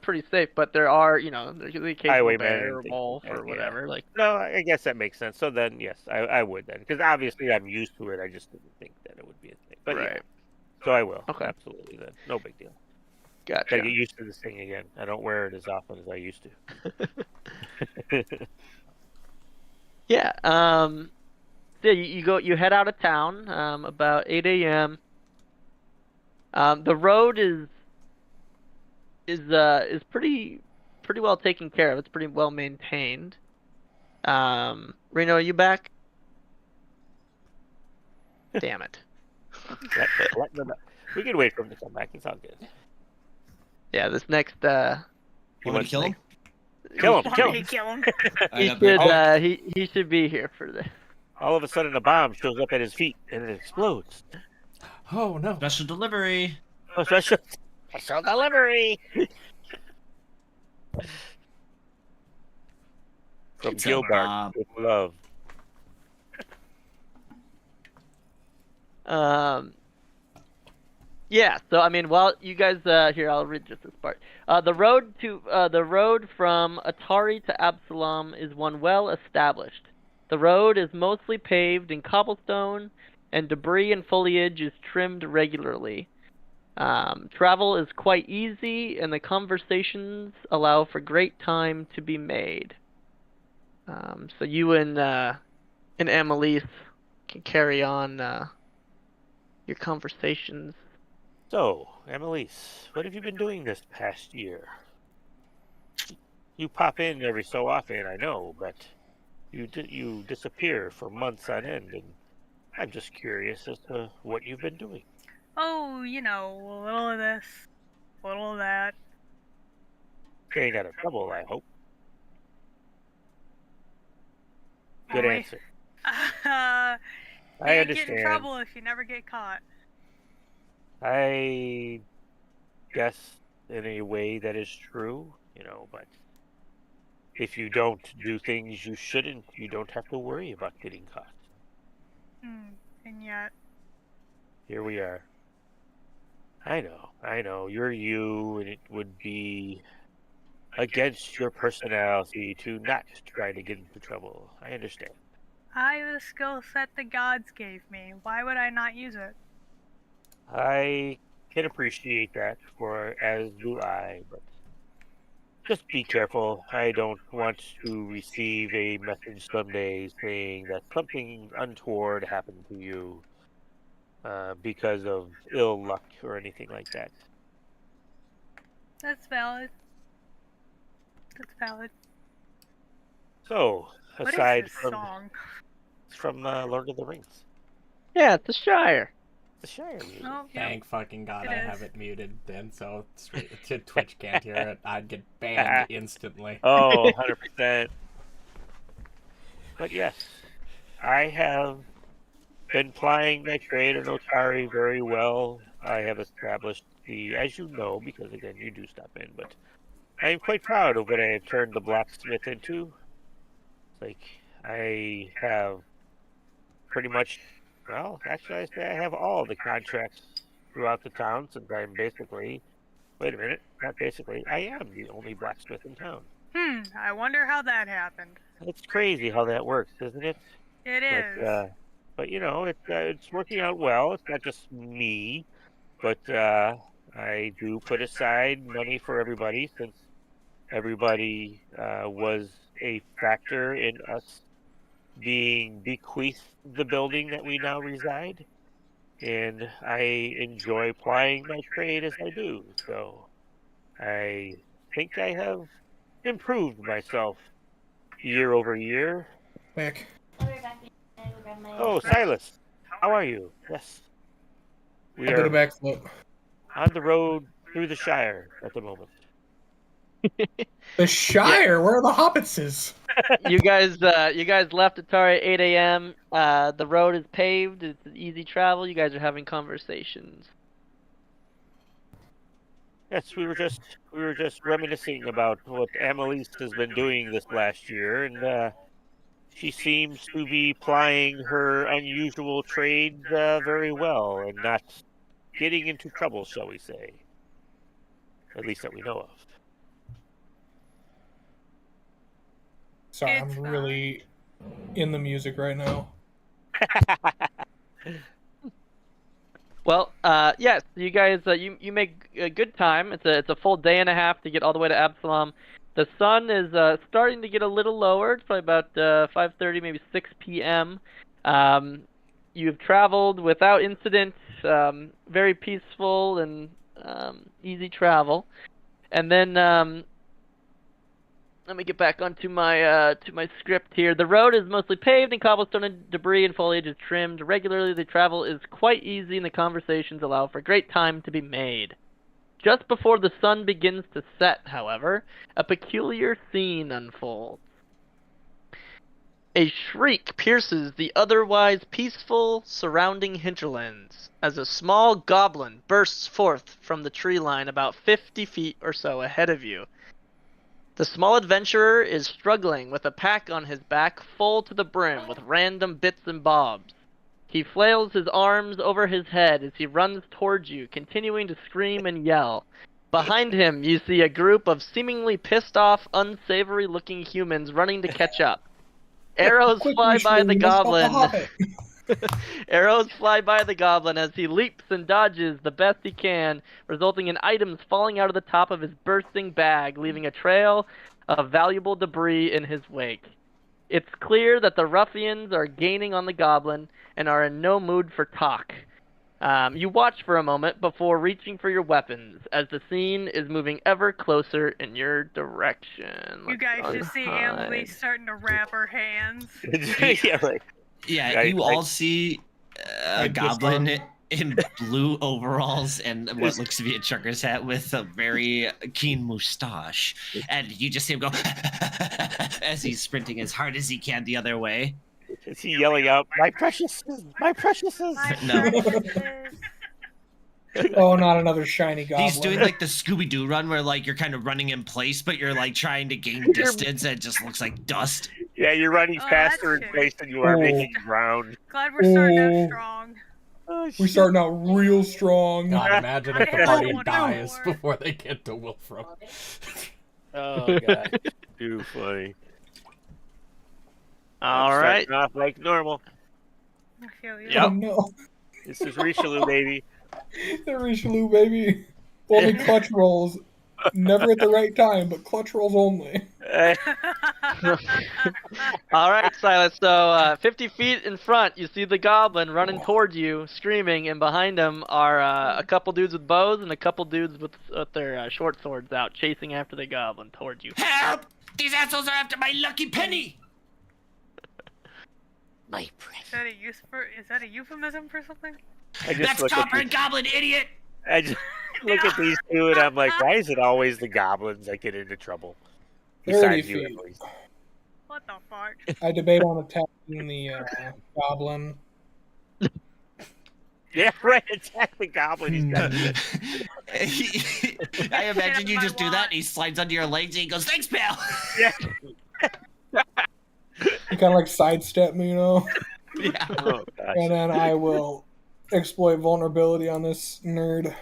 pretty safe, but there are there's the occasional Highwaymen bear and or things wolf like that, or yeah. whatever. Like No, I guess that makes sense. So then, yes, I would then, because obviously I'm used to it. I just didn't think that it would be a thing. But yeah, right. so I will. Okay. Absolutely then. No big deal. Gotcha. Gotta get used to this thing again. I don't wear it as often as I used to. Yeah. So you head out of town about 8 a.m. The road is pretty well taken care of. It's pretty well maintained. Reno, are you back? Damn it. Let them know. We can wait for him to come back. It's all good. Yeah, this next Want me to kill him? Kill him! Want Kill me him! to kill him? he I got should he should be here for this. All of a sudden, a bomb shows up at his feet and it explodes. Oh no. special delivery. Oh, special delivery from It's a Gilbark bomb. with love. Yeah, so I mean, while you guys here, I'll read just this part. The road from Atari to Absalom is one well established. The road is mostly paved in cobblestone, and debris and foliage is trimmed regularly. Travel is quite easy, and the conversations allow for great time to be made. So you and Amalisce can carry on your conversations. So, Amalisce, what have you been doing this past year? You pop in every so often, I know, but you disappear for months on end, and I'm just curious as to what you've been doing. Oh, a little of this, a little of that. Staying out of trouble, I hope. Good Only- answer. You I can't get in understand. trouble if you never get caught. I guess in a way that is true, but if you don't do things you shouldn't, you don't have to worry about getting caught. And yet, Here we are. I know, you're you, and it would be against your personality to not try to get into trouble. I understand. I have a skill set the gods gave me. Why would I not use it? I can appreciate that, as do I, but just be careful. I don't want to receive a message someday saying that something untoward happened to you because of ill luck or anything like that. That's valid. So, What aside is this from song? Lord of the Rings. Yeah, it's the Shire. the Shire music. Oh, yeah. Thank fucking God It I is. have it muted, and so Twitch can't hear it. I'd get banned instantly. Oh, 100%. But yes, I have been plying my trade in Otari very well. I have established as you know, because again, you do stop in, but I am quite proud of what I have turned the blacksmith into. Like, I have pretty much, well, actually, I say I have all the contracts throughout the town since I'm basically, wait a minute, not basically, I am the only blacksmith in town. I wonder how that happened. It's crazy how that works, isn't it? It is. But you know, it's working out well. It's not just me, but I do put aside money for everybody since everybody was a factor in us being bequeathed the building that we now reside, and I enjoy plying my trade as I do. So I think I have improved myself year over year. Back. Oh, Sylas, how are you? Yes. We I did a are backflip. on the road through the Shire at the moment. The Shire? Where are the Hobbitses? You guys left Atari at 8 a.m. The road is paved. It's easy travel. You guys are having conversations. Yes, we were just reminiscing about what Amalisce has been doing this last year, and she seems to be plying her unusual trade very well and not getting into trouble, shall we say? At least that we know of. Sorry, It's I'm really in the music right now. Well, yes, you guys, you make a good time. It's a full day and a half to get all the way to Absalom. The sun is starting to get a little lower. It's probably about 5:30, maybe 6 p.m. You've traveled without incident, very peaceful and easy travel. And then let me get back onto my script here. The road is mostly paved and cobblestone and debris and foliage is trimmed regularly. The travel is quite easy and the conversations allow for great time to be made. Just before the sun begins to set, however, a peculiar scene unfolds. A shriek pierces the otherwise peaceful surrounding hinterlands as a small goblin bursts forth from the tree line about 50 feet or so ahead of you. The small adventurer is struggling with a pack on his back full to the brim with random bits and bobs. He flails his arms over his head as he runs towards you, continuing to scream and yell. Behind him, you see a group of seemingly pissed off, unsavory-looking humans running to catch up. Arrows Quick, fly by Rishalou, the we must stop the goblin. Hobbit. Arrows fly by the goblin as he leaps and dodges the best he can, resulting in items falling out of the top of his bursting bag, leaving a trail of valuable debris in his wake. It's clear that the ruffians are gaining on the goblin and are in no mood for talk. You watch for a moment before reaching for your weapons as the scene is moving ever closer in your direction. You guys should see Amalisce starting to wrap her hands. Yeah, like, Yeah, Right, you like- all see a Like goblin in blue overalls and what looks to be a trucker's hat with a very keen mustache. And you just see him go as he's sprinting as hard as he can the other way. is he yelling out, "My preciouses, my preciouses"? My No. preciouses. Oh, not another shiny goblin. He's doing like the Scooby-Doo run where like you're kind of running in place, but you're like trying to gain distance and it just looks like dust. Yeah, you're running Oh, faster in that's place than you are Oh. making ground. Glad we're starting Oh. out strong. Oh, We're starting out real strong. God, imagine if the I party don't dies know. before they get to Wolfram. Oh god, too funny. All I'm right. starting off like normal. I feel you. Yep. Oh no. This is Rishalou, baby. The Rishalou, baby. Only clutch rolls. Never at the right time, but clutch rolls only. All right, Sylas. So 50 feet in front, you see the goblin running towards you, screaming, and behind him are a couple dudes with bows and a couple dudes with their short swords out, chasing after the goblin towards you. Help! These assholes are after my lucky penny! My Is that a euphemism for something? I just That's look at Copper these, and Goblin, idiot! I just look at these two, and I'm like, why is it always the goblins that get into trouble? 30 Besides you, feet. at least. What the fuck? I debate on attacking the goblin. Yeah, right. Attack the goblin. He's got I imagine you my just do that, wand. and he slides under your legs, and he goes, "Thanks, pal." yeah. You kind of like sidestep me, you know? Yeah. Oh gosh. And then I will exploit vulnerability on this nerd.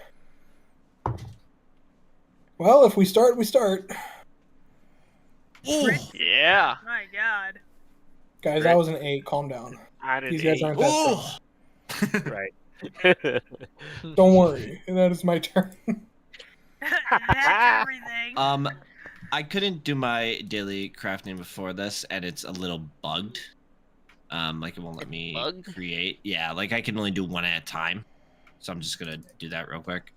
Well, if we start, we start. Ooh. Yeah. My God. Guys, that was an 8. Calm down. On an These guys 8. aren't that strong. Ooh. Right. Don't worry. And that is my turn. That's everything. I couldn't do my daily crafting before this, and it's a little bugged. Like it won't let me bugged? create. Yeah, like I can only do one at a time. So I'm just gonna do that real quick.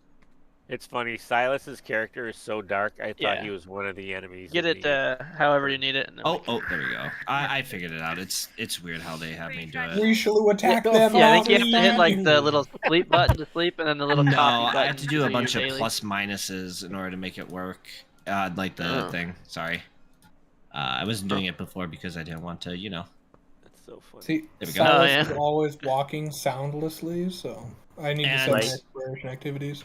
It's funny. Silas's character is so dark. I thought Yeah. he was one of the enemies. Get in it the- however you need it. And then Oh, there we go. I figured it out. It's weird how they have me do it. Rishalou, attack What the them. fuck? Yeah, I think you have to hit please. like the little sleep button to sleep, and then the little No, copy button. I have to do a your bunch of daily. plus minuses in order to make it work. Like the Oh. thing. Sorry. I wasn't doing it before because I didn't want to, you know. That's so funny. See, There we go. Sylas Oh, yeah. is always walking soundlessly, so I need to And- set my Right. exploration activities.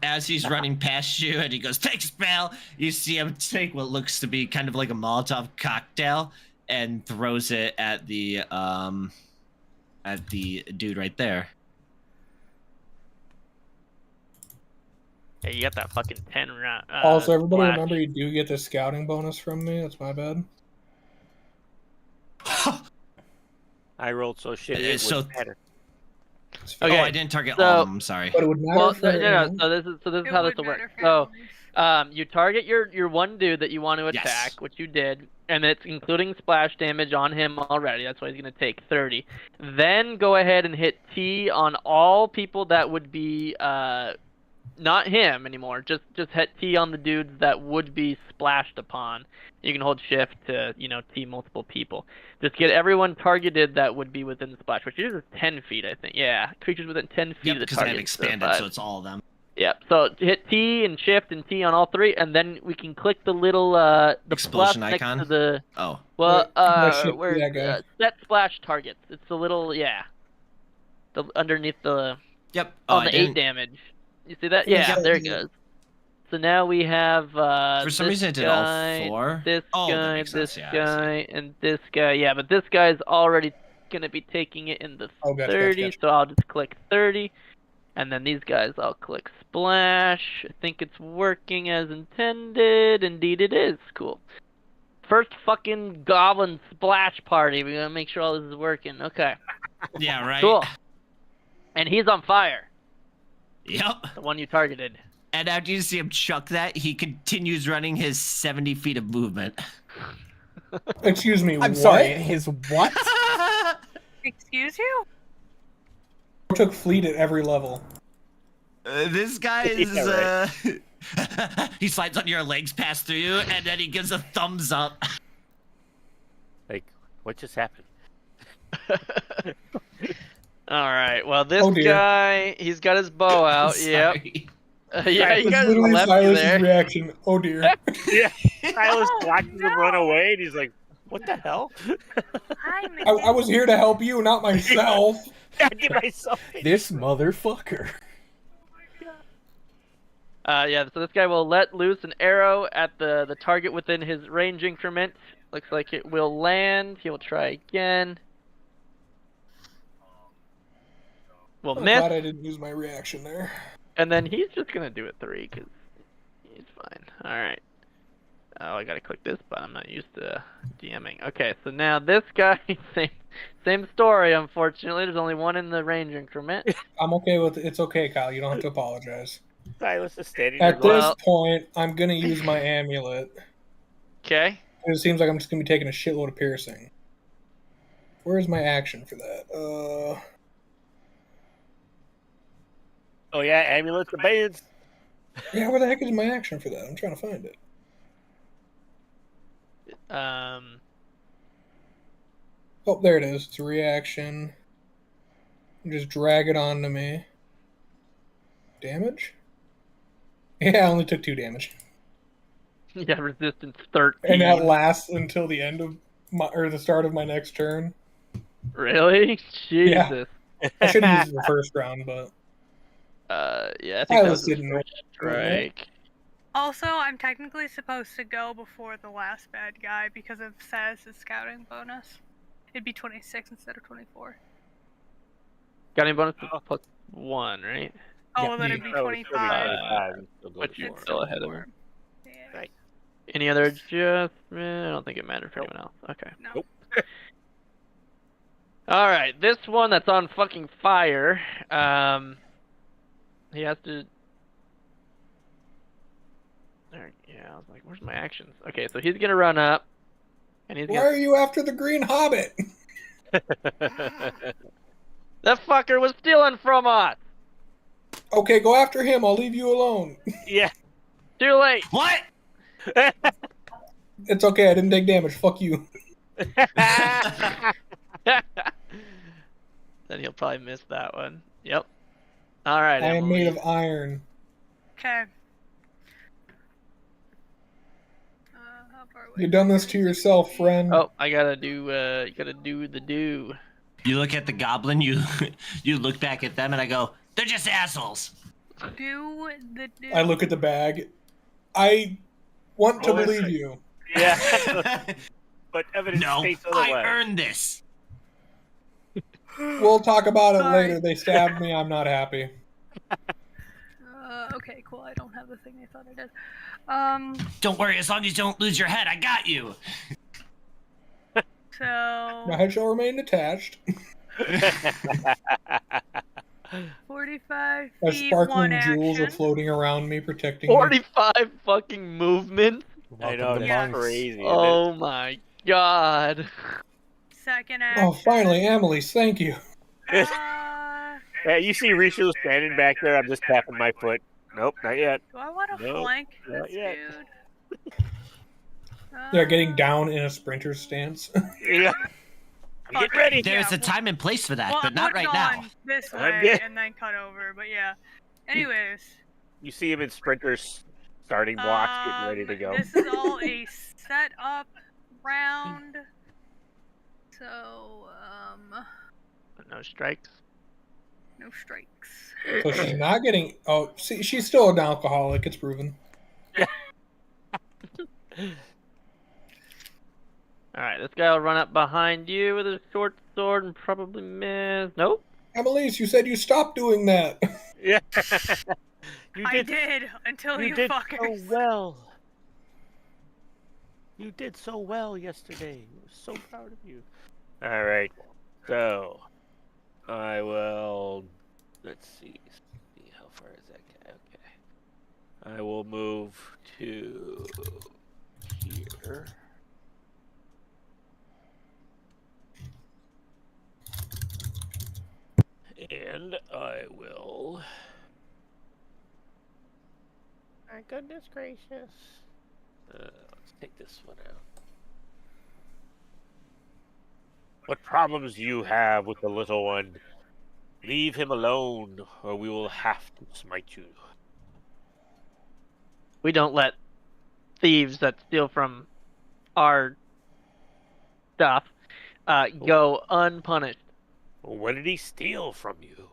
As he's running past you and he goes, "Thanks, pal," you see him take what looks to be kind of like a Molotov cocktail and throws it at the dude right there. Yeah, you got that fucking 10 round. Also, everybody splash. remember you do get the scouting bonus from me. That's my bad. I rolled so shitty. It's It so- wouldn't matter. It's Oh, Okay, I didn't target so- all of them. Sorry. But it would matter Well, for no. So this is It how would this will work. matter for So, enemies. you target your one dude that you want to Yes. attack, which you did, and it's including splash damage on him already. That's why he's going to take 30. Then go ahead and hit T on all people that would be not him anymore. Just hit T on the dudes that would be splashed upon. You can hold shift to T multiple people. Just get everyone targeted that would be within the splash, which is 10 feet, I think. Yeah, creatures within 10 feet Yep, of the because target. I have expanded, so it's all of them. Yep. So hit T and shift and T on all three, and then we can click the little the Explosion plus icon? next to the Oh. well shift where that guy. set splash targets. It's the little the underneath the Yep. Oh, on I the 8 didn't. damage. You see that? Yeah. Yeah, there it goes. So now we have For some this reason, I did guy, all 4. this Oh, that guy, makes this sense. Yeah, I see. guy, and this guy. Yeah, but this guy's already gonna be taking it in the Oh, gotcha, 30, gotcha. so I'll just click 30. And then these guys, I'll click splash. I think it's working as intended. Indeed it is. Cool. First fucking goblin splash party. We gotta make sure all this is working. Okay. Yeah, right. Cool. And he's on fire. Yep. The one you targeted. And after you see him chuck that, he continues running his 70 feet of movement. Excuse me, I'm what? sorry, his what? Excuse you? I took fleet at every level. This guy is, Yeah, he slides on your legs, pass through you, and then he gives a thumbs up. Like, what just happened? All right. Well, this Oh, dear. guy, he's got his bow out. Yep. Sorry. Yeah, he It's got literally left Silas's there. reaction. Oh dear. Yeah. Silas Oh, watches him run away, and he's like, "What the hell?" I was here to help you, not myself. I did myself. This motherfucker. Yeah, so this guy will let loose an arrow at the target within his range increment. Looks like it will land. He will try again. Will I'm miss, glad I didn't use my reaction there. and then he's just gonna do it 3 because he's fine. All right. Oh, I gotta click this button. I'm not used to DMing. Okay, so now this guy, same story. Unfortunately, there's only one in the range increment. I'm okay with it. It's okay, Kyle. You don't have to apologize. Silas is standing At there. this Well- point, I'm gonna use my amulet. Okay. It seems like I'm just gonna be taking a shitload of piercing. Where's my action for that? Oh yeah, amulets and bands. Yeah, where the heck is my action for that? I'm trying to find it. Oh, there it is. It's a reaction. Just drag it onto me. damage. Yeah, I only took 2 damage. You got resistance 13. And that lasts until the end of the start of my next turn. Really? Yeah. Jesus. I should have used it the first round, but Yeah, I think that was his didn't know. first strike. Also, I'm technically supposed to go before the last bad guy because of Sylas' scouting bonus. It'd be 26 instead of 24. Got any bonus plus 1, right? Oh, Yeah, well, then it'd be 25. But you're It's still ahead of 24. him. Yeah. Right. Any other adjustment? I don't think it mattered for anyone else. Okay. No. Nope. Alright, this one that's on fucking fire. He has to... Yeah, I was like, where's my actions? Okay, so he's gonna run up. And he's Why gonna... are you after the Green Hobbit? That fucker was stealing from us! Okay, go after him. I'll leave you alone. Yeah. Too late! What? It's okay. I didn't take damage. Fuck you. Then he'll probably miss that one. Yep. Alright, I am Emily. made of iron. Okay. How far away? You've done this to yourself, friend. Oh, I gotta do, you gotta do the do. You look at the goblin, you look back at them, and I go, they're just assholes. Do the do. I look at the bag. I want to Oh, is believe it? you. Yeah. But evidence No, states I otherwise. earned this. We'll talk about it Sorry. later. They stabbed me. I'm not happy. Okay, cool. I don't have the thing I thought I did. Don't worry, as long as you don't lose your head, I got you. So My head shall remain attached. 45 As feet, sparkling 1 jewels are action. floating around me, protecting me. 45 fucking movements? I know, Welcome to that's Yeah. monks. crazy. Oh my god. Second action. Oh, finally, Amalisce, thank you. Uh, Yeah, you see Rishalou standing back there. I'm just tapping my foot. Nope, not yet. do I want to Nope, flank not this yet. dude? They're getting down in a sprinter stance. Yeah. I'm getting ready. There's Yeah, a time and place for that, well, but not right now. This I'm way good. and then cut over, but yeah. Anyways, You see him in sprinters starting blocks, getting ready to go. This is all a set up round. So, No strikes. no strikes. So she's not getting. Oh, see, she's still an alcoholic. It's proven. Alright, this guy will run up behind you with a short sword and probably miss. Nope. Amalisce, you said you stopped doing that. Yeah. You I did until you, did fuckers. so well. You did so well yesterday. I was so proud of you. All right. So, I will. Let's see. How far is that guy? Okay. I will move to here. And I will. My goodness gracious. Let's take this one out. What problems do you have with the little one? Leave him alone, or we will have to smite you. We don't let thieves that steal from our stuff go unpunished. Well, what did he steal from you?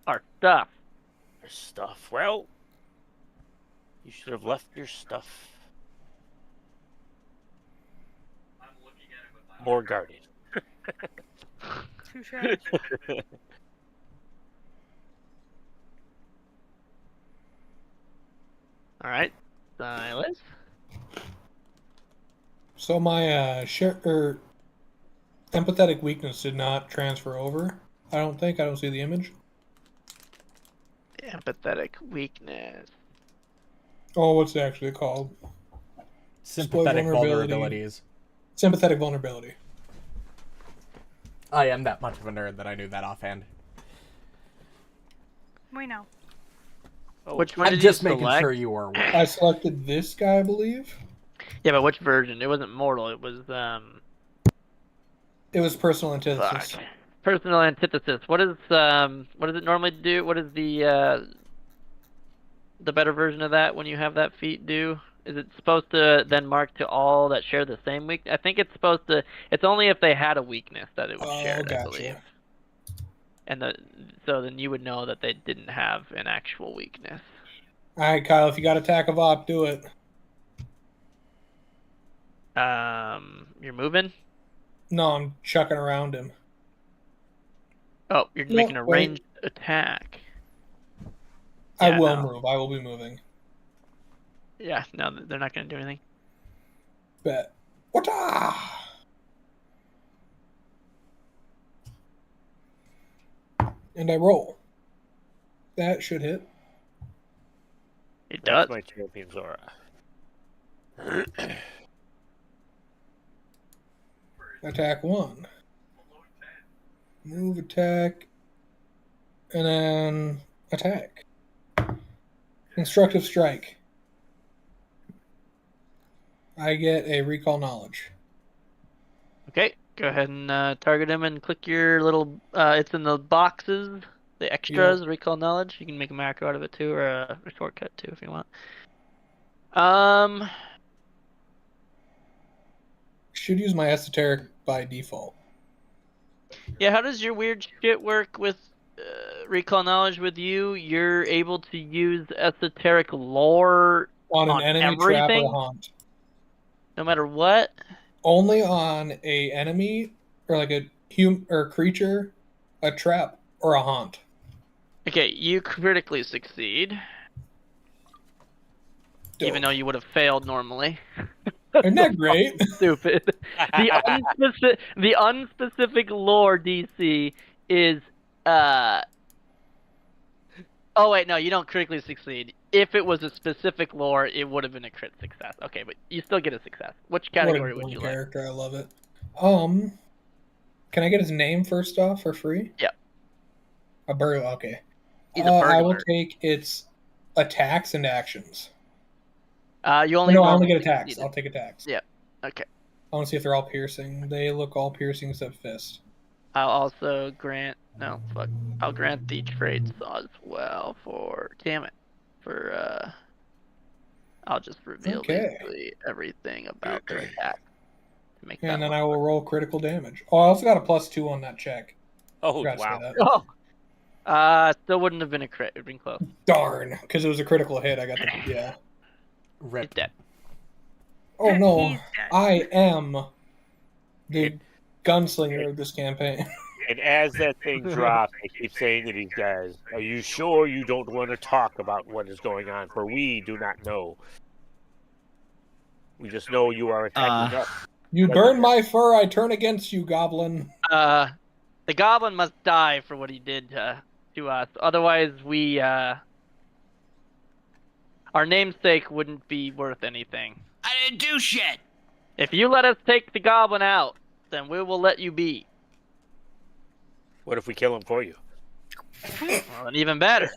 Our stuff. Your stuff. Well, you should have left your stuff more guarded. Touche. Alright. Sylas. So my empathetic weakness did not transfer over. I don't think. I don't see the image. Empathetic weakness. Oh, what's it actually called? Sympathetic vulnerability. vulnerabilities. Sympathetic vulnerability. I am that much of a nerd that I knew that offhand. We know. Oh, Which one I'm did just you making select? sure you were aware. I selected this guy, I believe. Yeah, but which version? It wasn't mortal. It was It was personal antithesis. fuck. personal antithesis. What does it normally do? What is the better version of that when you have that feat do? Is it supposed to then mark to all that share the same weakness? I think it's supposed to. It's only if they had a weakness that it would share it, I believe. And so then you would know that they didn't have an actual weakness. All right, Kyle. If you got attack of op, do it. You're moving. No, I'm chucking around him. Oh, you're making a ranged attack. I will move. I will be moving. Yeah, no, they're not going to do anything. Bet. What? And I roll. That should hit. It does. That's my champion's aura. Attack 1. Move, attack. And then attack. Constructive strike. I get a recall knowledge. Okay, go ahead and target him and click your little. It's in the boxes, the extras, recall knowledge. You can make a macro out of it too, or a shortcut too if you want. Should use my esoteric by default. Yeah, how does your weird shit work with recall knowledge with you? You're able to use esoteric lore On an enemy, trap, or haunt. No matter what? Only on a enemy, or like a or creature, a trap, or a haunt. Okay, you critically succeed. Dope. Even though you would have failed normally. Isn't that great? Stupid. The unspecific lore DC is Oh wait, no, you don't critically succeed. If it was a specific lore, it would have been a crit success. Okay, but you still get a success. Which category would you like? Character, I love it. Can I get his name first off for free? Yeah. A burglar. Okay. He's a burglar. I will take its attacks and actions. You only. No, I only get attacks. I'll take attacks. Yeah. Okay. I want to see if they're all piercing. They look all piercing except fist. I'll also grant. No, fuck. I'll grant the trade saw as well for. Damn it. For I'll just reveal basically everything about their attack to make that. And then I will roll critical damage. Oh, I also got a +2 on that check. Oh wow! Oh. Still wouldn't have been a crit. It'd been close. Darn, because it was a critical hit. I got the He's dead. Oh no, I am the gunslinger of this campaign. And as that thing drops, I keep saying to these guys, "Are you sure you don't want to talk about what is going on? For we do not know. We just know you are attacking us." You burn my fur, I turn against you, goblin. The goblin must die for what he did to us. Otherwise, we our namesake wouldn't be worth anything. I didn't do shit. If you let us take the goblin out, then we will let you be. What if we kill him for you? Well, then even better.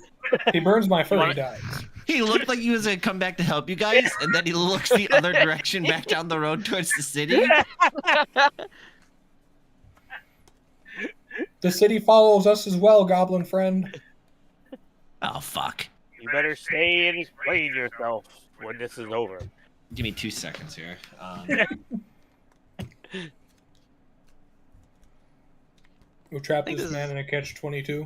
He burns my fur, he dies. He looked like he was gonna come back to help you guys, and then he looks the other direction back down the road towards the city. The city follows us as well, goblin friend. Oh, fuck. You better stay and explain yourself when this is over. Give me 2 seconds here. We'll trap this man in a catch-22.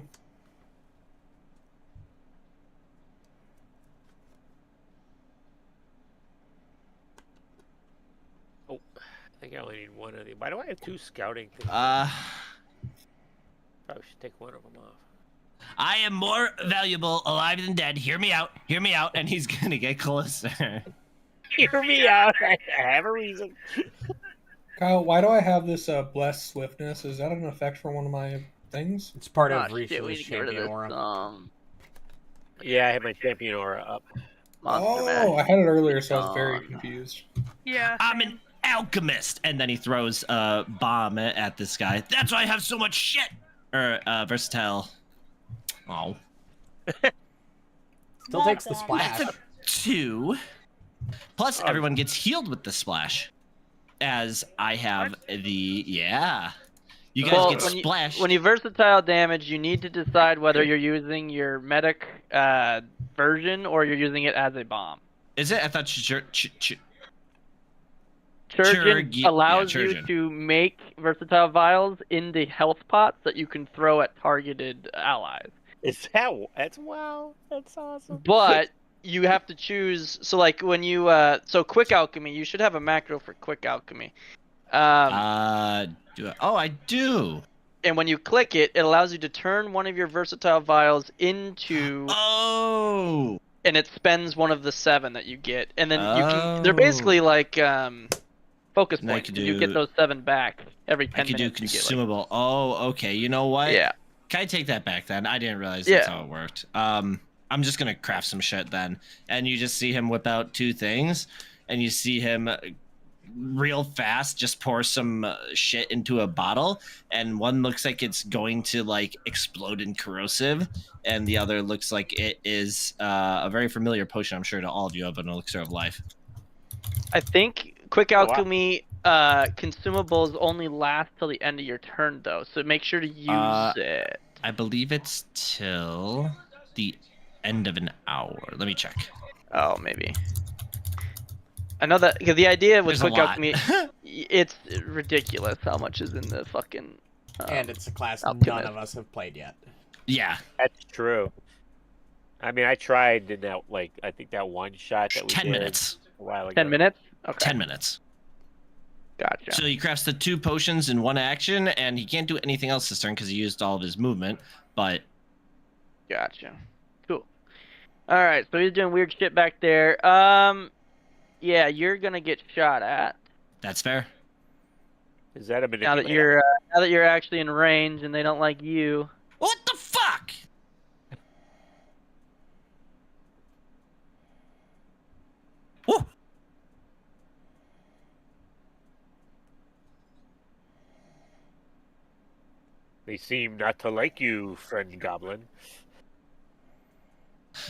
Oh, I think I only need one of these. Why do I have 2 scouting things? I Probably should take one of them off. am more valuable alive than dead. Hear me out. Hear me out. And he's gonna get closer. Hear me out. I have a reason. Kyle, why do I have this blessed swiftness? Is that an effect for one of my things? It's part of Rishalou's champion aura. Yeah, I have my champion aura up. I had it earlier, so I was very confused. Yeah. I'm an alchemist. And then he throws a bomb at this guy. That's why I have so much shit. Or versatile. Oh. Still takes the splash. That's a 2. Plus, everyone gets healed with the splash. As I have You guys Well, get splashed. when you versatile damage, you need to decide whether you're using your medic version or you're using it as a bomb. Is it? I thought Chirurgeon yeah, allows you Chirurgeon. to make versatile vials in the health pots that you can throw at targeted allies. That's wow. That's awesome. But you have to choose. So like when you so quick alchemy, you should have a macro for quick alchemy. Do I? Oh, I do. And when you click it, it allows you to turn one of your versatile vials into. Oh. And it spends one of the 7 that you get, and then you can. They're basically like focus And I points. could And you get do- those 7 back every 10 I could do minutes. consumable. Oh, okay. You know what? Yeah. Can I take that back then? I didn't realize that's how it worked. I'm just gonna craft some shit then, and you just see him whip out 2 things, and you see him real fast just pour some shit into a bottle, and one looks like it's going to like explode in corrosive, and the other looks like it is a very familiar potion, I'm sure to all of you, of an elixir of life. I think quick alchemy consumables only last till the end of your turn though, so make sure to use it. I believe it's till the end of an hour. Let me check. Oh, maybe. I know that because the idea with There's a quick lot. alchemy, it's ridiculous how much is in the fucking. And it's a class none alchemist. of us have played yet. Yeah. That's true. I mean, I tried in that I think that one shot that we 10 did minutes. a while ago. 10 minutes. Okay. 10 minutes. Gotcha. So he crafts the 2 potions in 1 action, and he can't do anything else this turn because he used all of his movement. But Gotcha. Cool. All right, so he's doing weird shit back there. Yeah, you're gonna get shot at that's fair. Is that a now manipulator? that you're actually in range and they don't like you. What the fuck? Woo! They seem not to like you, friend Goblin.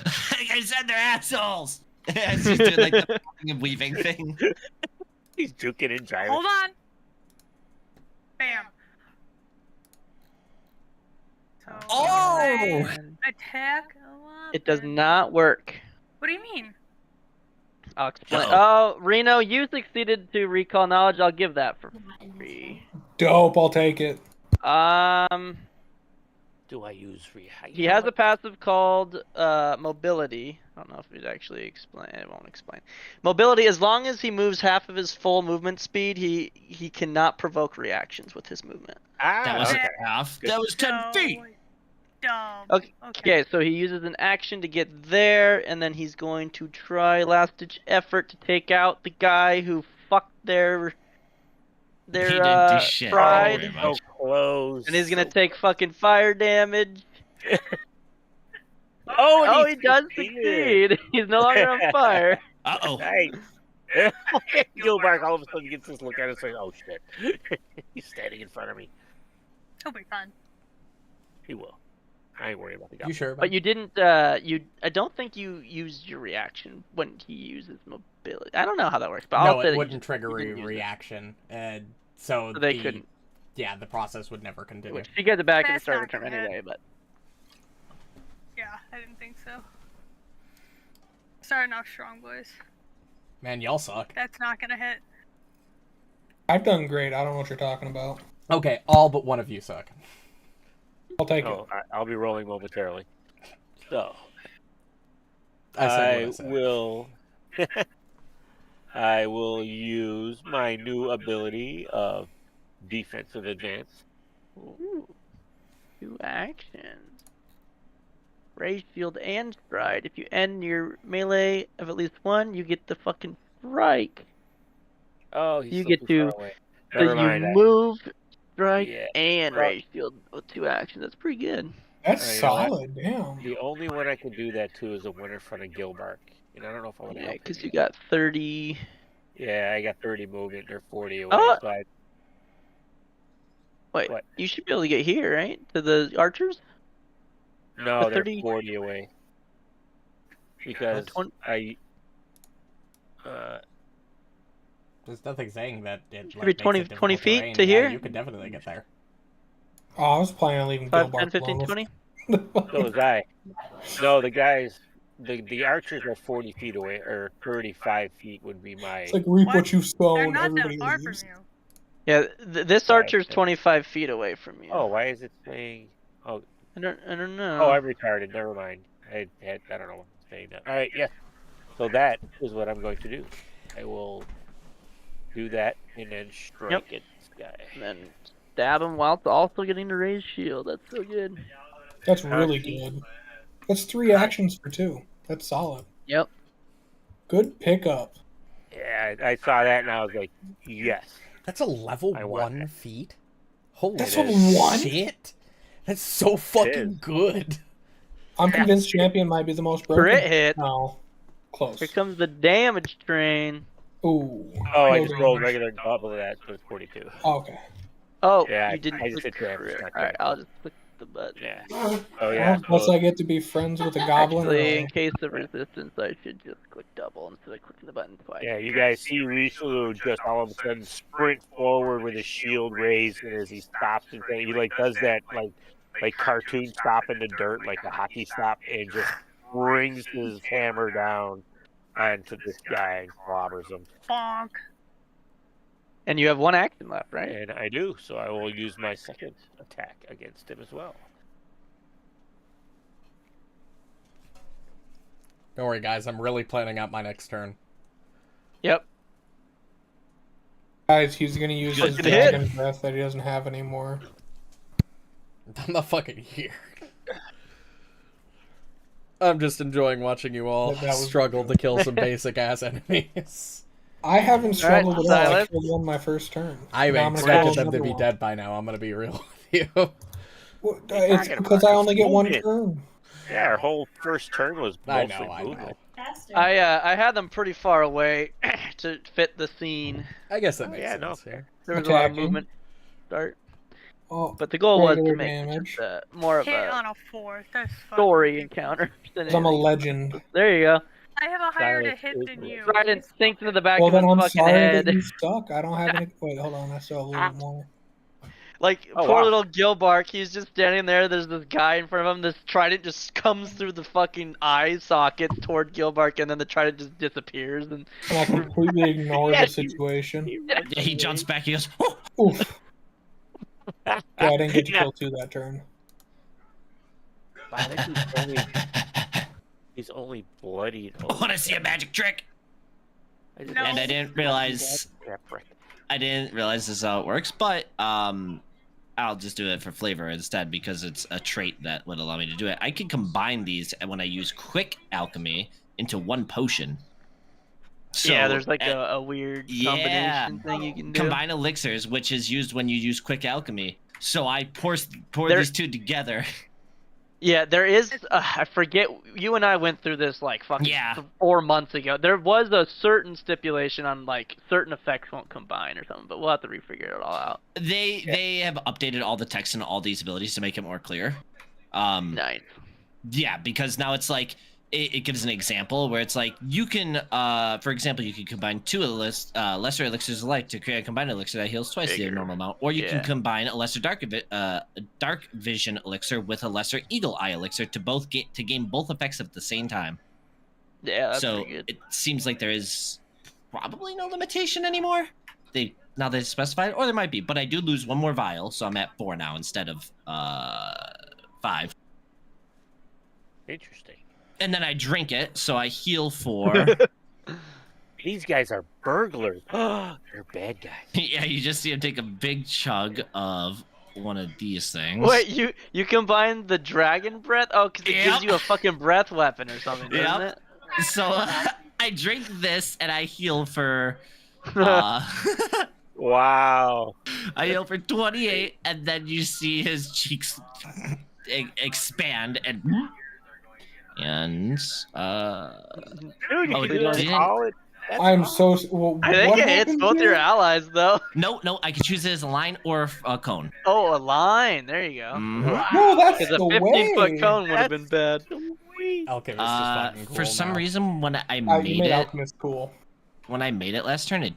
Like I said, they're assholes. As he's doing like the fucking weaving thing. He's juking and driving. Hold on. Bam. So Oh! say attack. It does not work. What do you mean? I'll explain. Uh-oh. Oh, Reno, you succeeded to recall knowledge. I'll give that for free. Dope, I'll take it. Do I use He has a passive called mobility. I don't know if it actually explain. It won't explain. Mobility. As long as he moves half of his full movement speed, he cannot provoke reactions with his movement. That was okay. half. That was 10 feet. Dumb. Okay, so he uses an action to get there, and then he's going to try last-ditch effort to take out the guy who fucked their He didn't do shit. pride. Don't worry So about it. close. And he's gonna take fucking fire damage. Oh, and Oh, he does succeed. He's no longer on fire. Uh-oh. Hey. Gilbark all of a sudden gets this look at us like, oh shit. He's standing in front of me. He'll be fine. He will. I ain't worried about the guy. You sure? But you didn't. I don't think you used your reaction when he uses mobility. I don't know how that works, but no, I'll say it that wouldn't trigger you a didn't use it. reaction. So They couldn't. Yeah, the process would never continue. Which you get it back at the That's start of the not turn gonna anyway. But Yeah, I didn't think so. Starting off strong, boys. Man, y'all suck. That's not gonna hit. I've done great. I don't know what you're talking about. Okay, all but one of you suck. I'll take Oh, I'll be rolling momentarily. So, I said I what I said. will. I will use my new ability of defensive advance. ooh, 2 actions. Rage shield and stride. If you end your melee of at least 1, you get the fucking strike. Oh, he's You still get too to- far away. So Never you mind. move, strike, Yeah. and Right. rage shield with 2 actions. That's pretty good. That's You know what? solid. Damn. The only one I can do that to is a winner in front of Gilbark. And I don't know if I want to Yeah, help because him. you got 30. Yeah, I got 30 movement or 40 away. Oh! So I, Wait, What? you should be able to get here, right? To the archers? no, they're 30 40 away. Because 20 I. There's nothing saying that it Should like, be makes 20 it difficult 20 feet terrain. to Yeah, here? you could definitely get there. Oh, I was planning on leaving 5, Gilbark 10, 15, alone. 20? So was I. No, the guys, the archers are 40 feet away, or 35 feet would be my. It's like reap What? what you They're sown. not that Everybody far from leaves. you. Yeah, this Right, archer's okay. 25 feet away from you. Oh, why is it saying? Oh, I don't know. oh, I'm retarded. Never mind. I don't know what I'm saying now. All right, yes. So that is what I'm going to do. I will do that and then strike at this guy. And then stab him while also getting to raise shield. That's so good. That's really good. That's 3 actions for 2. That's solid. Yep. Good pickup. Yeah, I saw that and I was like, yes. That's a level I want 1 that. feat. Holy That's It a is. 1? shit! That's so fucking is. good. I'm convinced champion might be the most broken. Crit hit. No. Close. Here comes the damage train. Ooh. Oh, I No just rolled damage. regular double of that, so it's 42. Oh, okay. Oh, Yeah, you didn't I just click hit damage, crit. not Alright, critical. I'll just click the button. Yeah. Oh, yeah. Unless So, I get to be friends with a goblin. Actually, or in case of resistance, I should just click double instead of clicking the button twice. yeah, you guys see Rishalou just all of a sudden sprint forward with his shield raised, and as he stops and things, he like does that like cartoon stop in the dirt, like a hockey stop, and just brings his hammer down onto this guy and clobbers him. Bonk. And you have 1 action left, right? And I do, so I will use my second attack against him as well. Don't worry, guys. I'm really planning out my next turn. Yep. Guys, he's gonna use his Fucking hit. dragon breath that he doesn't have anymore. I'm not fucking here. I'm just enjoying watching you all That was- struggle to kill some basic ass enemies. I haven't struggled at all. I Silas? killed one my first turn. I Now I'm gonna expected kill them to another be one. dead by now. I'm gonna be real with you. Well, You're it's talking because about I only get 1 movement. turn. Yeah, our whole first turn was I mostly know. movement. I had them pretty far away to fit the scene. I guess that makes Yeah, no, sense. Yeah. There was a lot of Attacking. movement start. Oh, But the goal was to regular make damage. more of Hit a on a 4th. That's fucking story ridiculous. encounter than 'cause I'm a anything. legend. There you go. I have a higher to Silas hit is than the- you. Trident sinks into the back Well, of his then I'm fucking sorry head. that you suck. I don't have any. Wait, hold on. I still have a little bit more. Like, Oh, poor wow. little Gilbark, he's just standing there, there's this guy in front of him, this trident just comes through the fucking eye socket toward Gilbark, and then the trident just disappears, and And I completely ignore Yeah, the situation. Yeah, he jumps back. He goes, "Oh, Oof. Yeah, I didn't get to kill 2 that turn. I think he's only bloodied. I want to see a magic trick." No. And I didn't realize this is how it works, but I'll just do it for flavor instead because it's a trait that would allow me to do it. I can combine these when I use quick alchemy into 1 potion. So, yeah, there's like and- a weird Yeah. combination thing you can do. combine elixirs, which is used when you use quick alchemy. So I pour There- these 2 together. Yeah, there is. I forget. You and I went through this like fucking Yeah. 4 months ago. There was a certain stipulation on like certain effects won't combine or something, but we'll have to refigure it all out. They have updated all the text and all these abilities to make it more clear. Nice. Yeah, because now it's like it gives an example where it's like you can, for example, you can combine 2 lesser elixirs alike to create a combined elixir that heals twice the Bigger. normal amount, or you Yeah. can combine a lesser dark vision elixir with a lesser eagle eye elixir to gain both effects at the same time. Yeah, that's So pretty good. it seems like there is probably no limitation anymore. Now they specified, or there might be, but I do lose 1 more vial, so I'm at 4 now instead of 5. Interesting. And then I drink it, so I heal for. These guys are burglars. They're bad guys. Yeah, you just see him take a big chug of one of these things. Wait, you combine the dragon breath? Oh, because it Yep. gives you a fucking breath weapon or something, doesn't Yep. So I drink this and I heal for. Wow. I heal for 28, and then you see his cheeks expand and. Dude, you Oh, can it do didn't- solid. That's I'm solid. so. Well, I think what it hits happened both here? your allies, though. No, I can choose it as a line or a cone. Oh, a line. There you go. Mhm. No, that's Because the a 15-foot way. cone would have been bad. Alchemist is fucking cool For some now. reason, when I You made made it, Alchemist cool. last turn,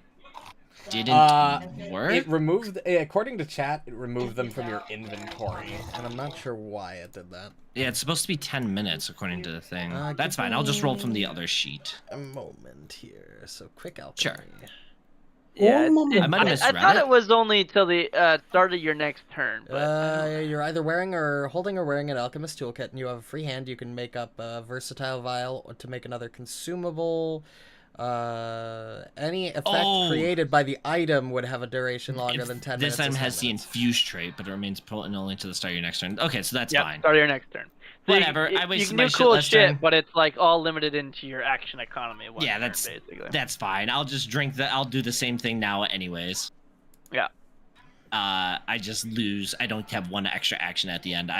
didn't work? It removed, according to chat, it removed them from your inventory, and I'm not sure why it did that. Yeah, it's supposed to be 10 minutes according to the thing. That's give fine. I'll just roll from the me other sheet. a moment here. So quick alchemy. Sure. Yeah, I might have I misread thought it. it was only till the start of your next turn. But You're either wearing or holding or wearing an alchemist toolkit, and you have a free hand. You can make up a versatile vial to make another consumable. Any effect created by the item would have a duration longer than 10 minutes. This item has the the infuse trait, but it remains potent only to the start of your next turn. Okay, so that's fine. Start of your next turn. So Whatever. You I wasted can my do shit cool last shit, turn. but it's like all limited into your action economy. Yeah, turn, basically. that's fine. I'll just drink that. I'll do the same thing now, anyways. Yeah. I just lose. I don't have one extra action at the end.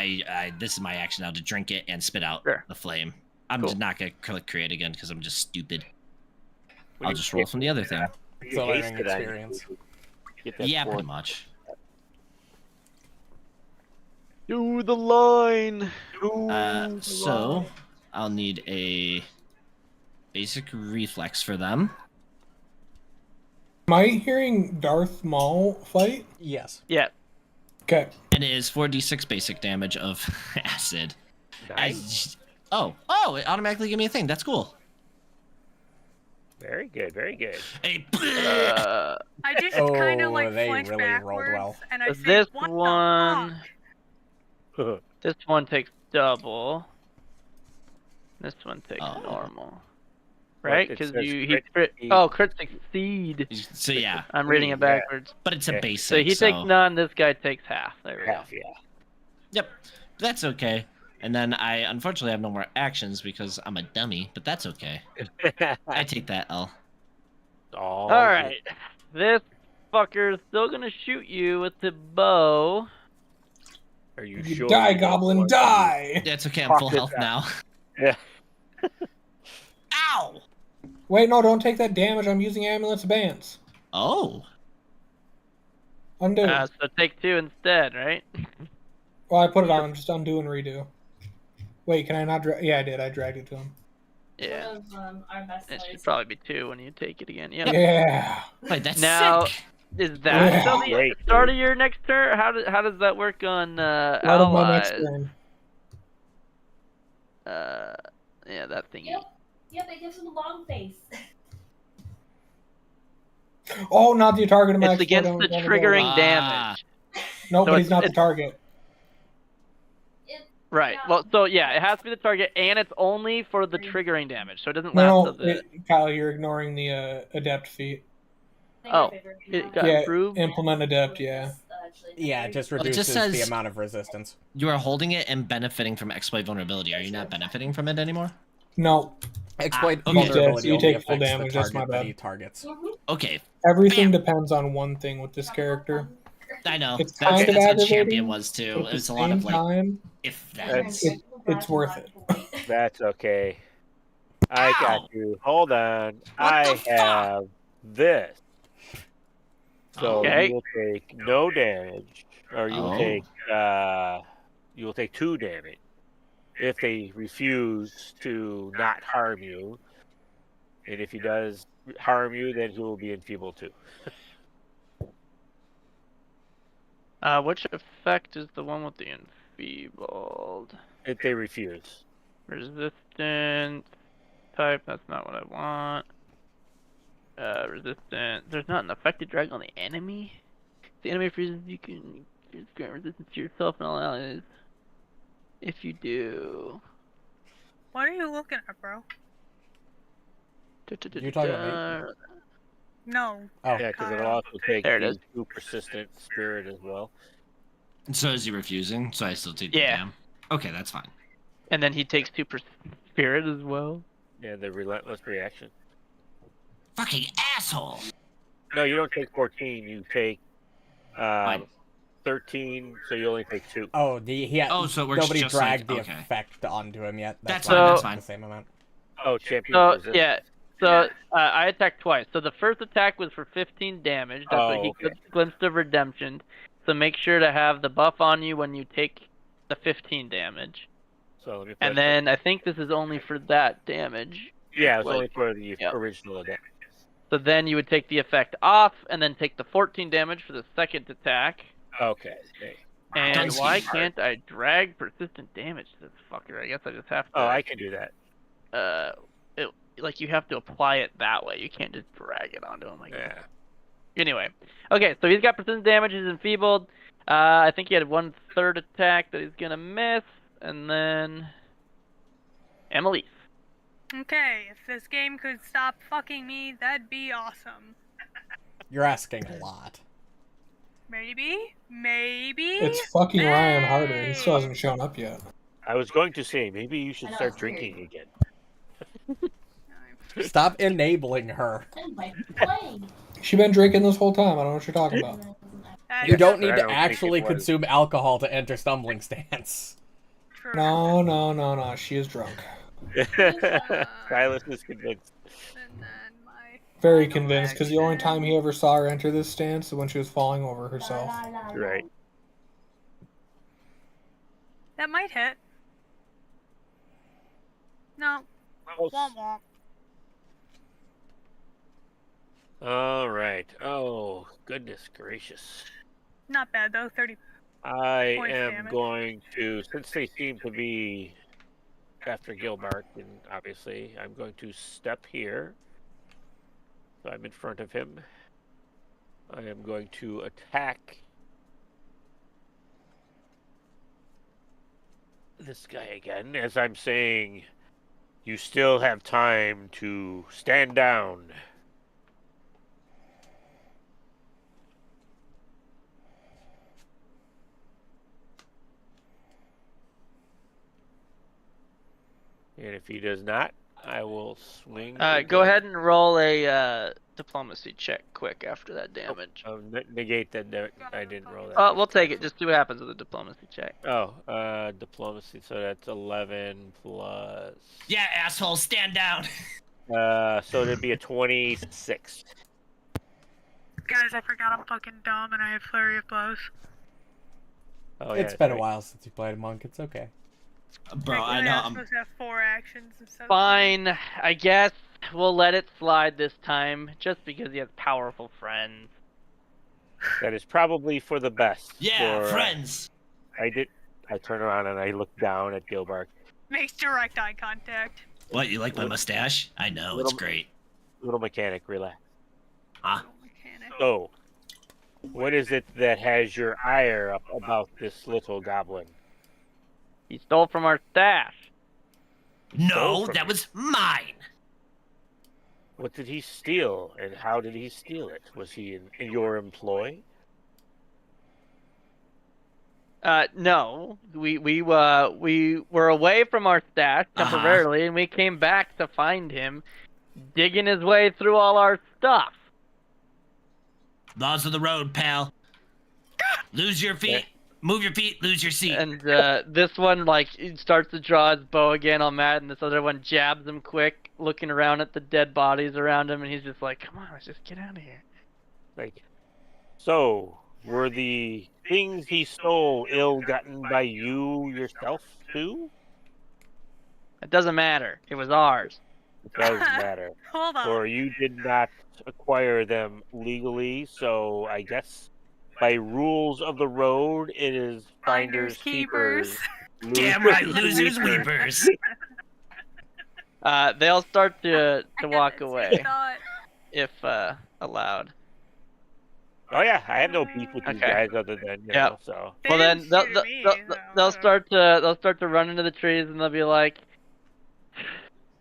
This is my action now to drink it and spit out the flame. I'm just not gonna click create again because I'm just stupid. I'll just roll from the other thing. It's a learning experience. Yeah, pretty much. Do the line. So I'll need a basic reflex for them. Am I hearing Darth Maul fight? Yes. Yeah. Okay. And it is 4d6 basic damage of acid. Nice. Oh, it automatically gave me a thing. That's cool. Very good, very good. Hey, I just kind of like they flinch really rolled backwards, well. and I say, This "What one. the fuck?" This one takes double. This one takes Oh. normal. Right? It Because says he crit crit. succeed. Oh, crit succeed. so yeah, I'm reading it Yeah. backwards. but it's a Okay. basic. So he takes none. This guy takes half. There we go. Half, yeah. Yep, that's okay. And then I unfortunately have no more actions because I'm a dummy, but that's okay. I take that L. All Alright. This fucker is still gonna shoot you with the bow. Are you You sure? die, you don't goblin, want to- die! Yeah, it's okay. I'm full Fuck it health up. now. Yeah. Ow! Wait, no, don't take that damage. I'm using Amulet's Advance. Oh. Undo. So take 2 instead, right? Well, I put it on. Just undo and redo. Wait, can I not drag? Yeah, I did. I dragged it to him. Yeah. One of our best It should sellers. probably be 2 when you take it again. Yep. Yeah. Wait, that's Now- sick. Is that Yeah. still the Great, start dude. of your next turn? How does that work on Right on my next allies? turn. Yeah, that thingy. Yep, it gives him a long face. Oh, not the target of my It's against the explode. triggering Ah. damage. No, so but he's not the it's- target. Right. Yeah. Well, so yeah, it has to be the target, and it's only for the triggering damage, so it doesn't last No, till the. Kyle, you're ignoring the adept feat. Oh, it got Yeah, improved. Implement adept, yeah. Yeah, it just Well, it reduces just the says- amount of resistance. You are holding it and benefiting from exploit vulnerability. Are you not benefiting from it anymore? No, Exploit okay. He's dead, vulnerability so you only take full affects damage, the that's my target that bad. he targets. Okay, everything Bam. depends on one thing with this character. I know. It's That's, kind of that's what aggravating, Champion was too. But It at was the a lot same of like, time, if That's- that. it's worth it. That's okay. I Ow! got you. Hold on. I the fuck? have this. So Okay. you will take no damage, or you will Oh. take you will take 2 damage if they refuse to not harm you, and if he does harm you, then he will be enfeebled too. Which effect is the one with the enfeebled? If they refuse. Resistant type. That's not what I want. Resistant. There's not an affected drag on the enemy. If the enemy freezes, you can grant resistance to yourself and all allies. If you do. What are you looking at, bro? You're talking about No. Oh, Yeah, because it'll Kyle. also take There it the is. 2 persistent spirit as well. So is he refusing? So I still take the Yeah. dam. Okay, that's fine. And then he takes 2 spirit as well. Yeah, the relentless reaction. Fucking asshole. No, you don't take 14. You take Fine. 13, so you only take 2. Oh, So it works nobody just dragged like- the okay. effect onto him yet. That's why fine, it's that's fine. The same amount. Oh, champion So resistance. yeah, so I attacked twice. So the first attack was for 15 damage. That's what he okay. glimpsed of redemption. So make sure to have the buff on you when you take the 15 damage. So let me. And then I think this is only for that damage. yeah, it's like- only for the Yep. original damage. So then you would take the effect off, and then take the 14 damage for the second attack. Okay. And Don't why skip hard. can't I drag persistent damage to this fucker? I guess I just have to. Oh, I can do that. Like you have to apply it that way. You can't just drag it onto him. Yeah. Anyway, okay, so he's got persistent damage. He's enfeebled. I think he had 1/3 attack that he's gonna miss, and then Amalisce. Okay, if this game could stop fucking me, that'd be awesome. You're asking a lot. Maybe? It's fucking Ryan Harder. He still hasn't shown up yet. I was going to say, maybe you should start drinking again. Stop enabling her. She been drinking this whole time. I don't know what you're talking about. You don't need I to don't think actually it was. consume alcohol to enter stumbling stance. True. No. She is drunk. Sylas is convinced. And then my Very final convinced, because the only time he ever saw her enter this stance is when she was falling over herself. Right. That might hit. No. Womp womp. All right. Oh, goodness gracious. Not bad though, 30. I Points am damage. going to, since they seem to be after Gilbark, and obviously I'm going to step here. So I'm in front of him. I am going to attack this guy again, as I'm saying, you still have time to stand down. And if he does not, I will swing. Go again. ahead and roll a diplomacy check quick after that damage. Negate that. I didn't roll that. We'll take it. Just see what happens with the diplomacy check. Oh, diplomacy. So that's 11 plus. Yeah, asshole, stand down. So it'd be a 26. Guys, I forgot I'm fucking dumb and I have flurry of blows. Oh, It's yeah, been a right. while since you played a monk. It's okay. Bro, I Technically, know. I'm supposed to have 4 actions instead of Fine, I guess we'll let it slide this time, just because he has powerful friends. That is probably for the best. Yeah, for, friends. I turn around and I look down at Gilbark. 3. Makes direct eye contact. What, you like my mustache? I know, it's Little- great. Little mechanic, relax. Huh? Mechanic. So, what is it that has your ire up about this little goblin? He stole from our stash. No, from that me. was mine. What did he steal, and how did he steal it? Was he in your employ? No, we were away from our stash temporarily, and we came back to find him digging his way through all our stuff. Laws of the road, pal. Lose your feet. Move your feet, lose your seat. And this one, like, he starts to draw his bow again on Matt, and this other one jabs him quick, looking around at the dead bodies around him, and he's just like, come on, let's just get out of here. Like, so, were the things he stole ill-gotten by you yourself, too? It doesn't matter. It was ours. It does matter. Hold on. Or you did not acquire them legally, so I guess by rules of the road, it is finders, keepers. Damn right, losers, weepers. They'll start to walk I away, thought, if allowed. Oh yeah, I have no beef with these Okay. guys other than you Yep. know, so. they Well, then didn't they'll, shoot they'll, me, they'll, so, they'll whatever. start to run into the trees, and they'll be like,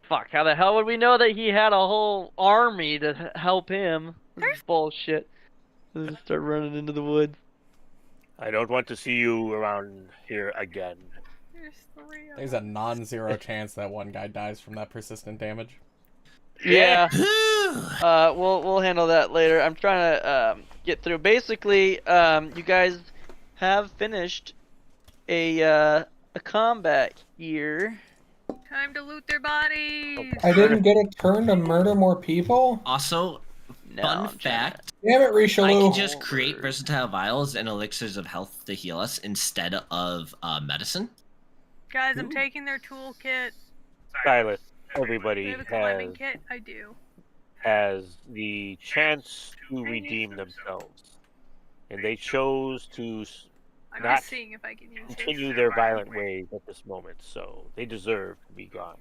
"Fuck! How the hell would we know that he had a whole army to help him? This is bullshit." They'll just start running into the woods. I don't want to see you around here again. There's 3 of There's a non-zero chance that one guy dies from that persistent damage. Yeah. We'll handle that later. I'm trying to get through. Basically, you guys have finished a combat here. Time to loot their bodies. I didn't get a turn to murder more people? Also, No, fun I'm trying fact, Damn it, I Rishalou. can just create versatile vials and elixirs of health to heal us instead of medicine. Guys, I'm taking their toolkit. Sylas, They everybody have a climbing has kit. I do. has the chance to redeem themselves, and they chose to I'm not just seeing if I can use continue haste their or violent wild. ways at this moment, so they deserve to be gone.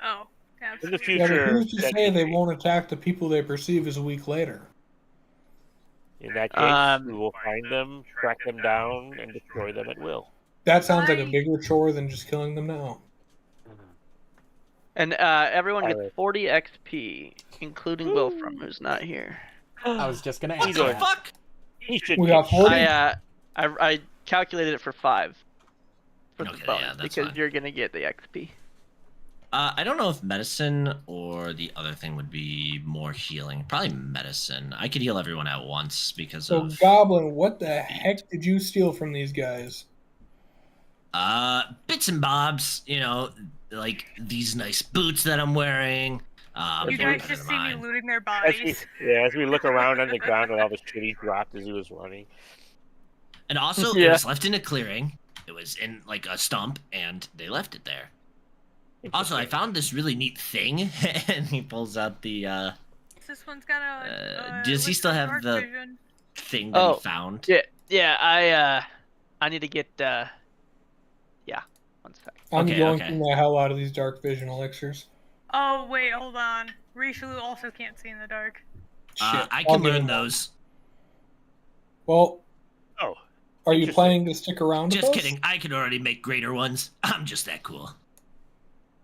Oh, In the absolutely. Yeah, but future, who's to that say may they change. won't attack the people they perceive as weak later? In that case, Um, we will find them, track them down, and destroy them at will. That sounds like a Why- bigger chore than just killing them now. And everyone gets Alright. 40 XP, including Wolfram, who's not here. I was just gonna What ask The doing? that. fuck? He should We get got 40? I calculated it for 5 for the Okay, bonus yeah, that's because fine. you're gonna get the XP. I don't know if medicine or the other thing would be more healing. Probably medicine. I could heal everyone at once because So, of Goblin, what the heck did you steal from these guys? bits and bobs. You know, like these nice boots that I'm wearing. You they were guys better just than see me mine. looting their as we, bodies. as we look around on the ground at all the shit he dropped as he was running. And also, it Yeah. was left in a clearing. It was in like a stump, and they left it there. Also, I found this really neat thing, and he pulls out the This one's got a. does he still have dark the- vision. thing that Oh. he found. Yeah. I need to get. Yeah, 1 sec. I'm Okay, going okay. through the hell out of these dark vision elixirs. Oh wait, hold on. Rishalou also can't see in the dark. Shit. I I'll can give learn him one. those. Well, Oh, are you interesting. planning to stick around Just with us? kidding. I can already make greater ones. I'm just that cool.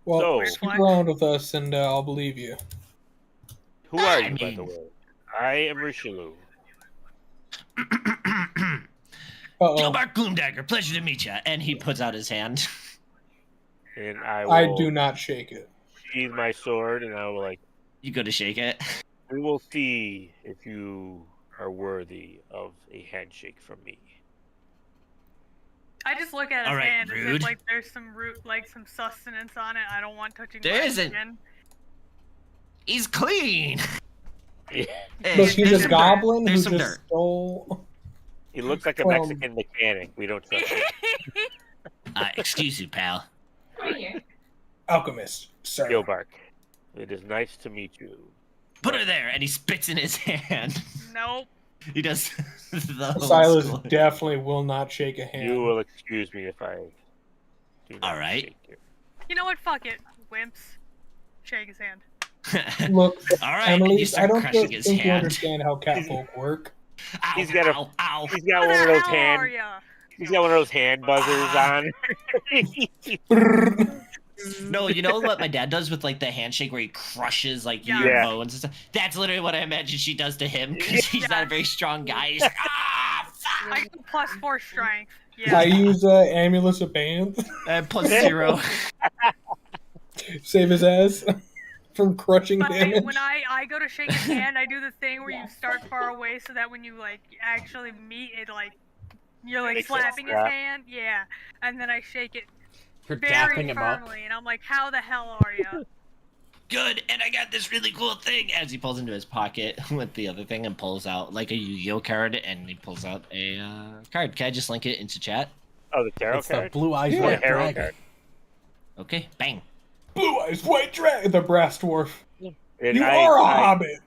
Well, So- stick Flex. around with us and I'll believe you. who are I you, by mean- the way? I am Rishalou. Uh-oh. Gilbark Gloomdagger, pleasure to meet you. And he puts out his hand. And I will I do not shake it. sheathe my sword, and I will You go to shake it. we will see if you are worthy of a handshake from me. I just look at his Alright, hand as rude. if like there's some root, like some sustenance on it. I don't want touching There my isn't. skin. He's clean. Yeah. Hey, Look, he's there's a some goblin dirt. who There's just some dirt. stole. He looks like a From- Mexican mechanic. We don't trust him. Excuse you, pal. Right here. Alchemist, sir. Gilbark, it is nice to meet you. Put her there, and he spits in his hand. Nope. He does the old Silas school. definitely will not shake a hand. You will excuse me if I do not All right. shake you. You know what? Fuck it. Wimps. Shake his hand. Look, All right, and you Emily, I start don't crushing think his you hand. understand how catfolk work. Ow, He's got a- ow, ow. He's got Who one of the those hell hand. are ya? He's got one of those hand buzzers on. No, you know what my dad does with like the handshake where he crushes like Yeah. your Yeah. bones and stuff? That's literally what I imagine she does to him because he's not a very strong guy. He's like, fuck! I got +4 strength. I Yeah. use Amulus of Bands. +0. Save his ass from crushing But damage. when I go to shake his hand, I do the thing where you start far away so that when you like actually meet it, like you're like Makes slapping his sense. hand, yeah, and then I shake it You're very dapping him up. firmly, and I'm like, "How the hell are you?" Good, and I got this really cool thing as he pulls into his pocket with the other thing and pulls out like a Yu-Gi-Oh card, and he pulls out a card. Can I just link it into chat? Oh, the tarot It's the card? blue eyes Yeah. white Arrow dragon. card. Okay, bang. Blue Eyes White Dragon, the brass dwarf. And You are a hobbit.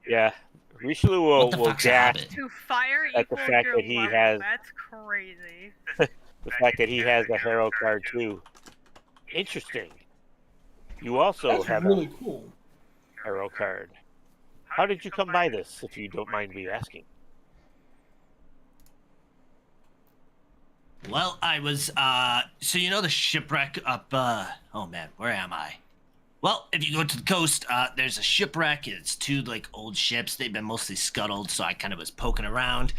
Yeah. Rishalou will, What the will fuck's a gasp hobbit? To fire Like the equals fact your that he level. has- That's crazy. the fact that he has the Harrow card too. Interesting. You also That's have really cool. a Harrow card. How did you come by this, if you don't mind me asking? Well, I was, so you know the shipwreck up, oh man, where am I? Well, if you go to the coast, there's a shipwreck. It's two, like, old ships. They've been mostly scuttled, so I kind of was poking around.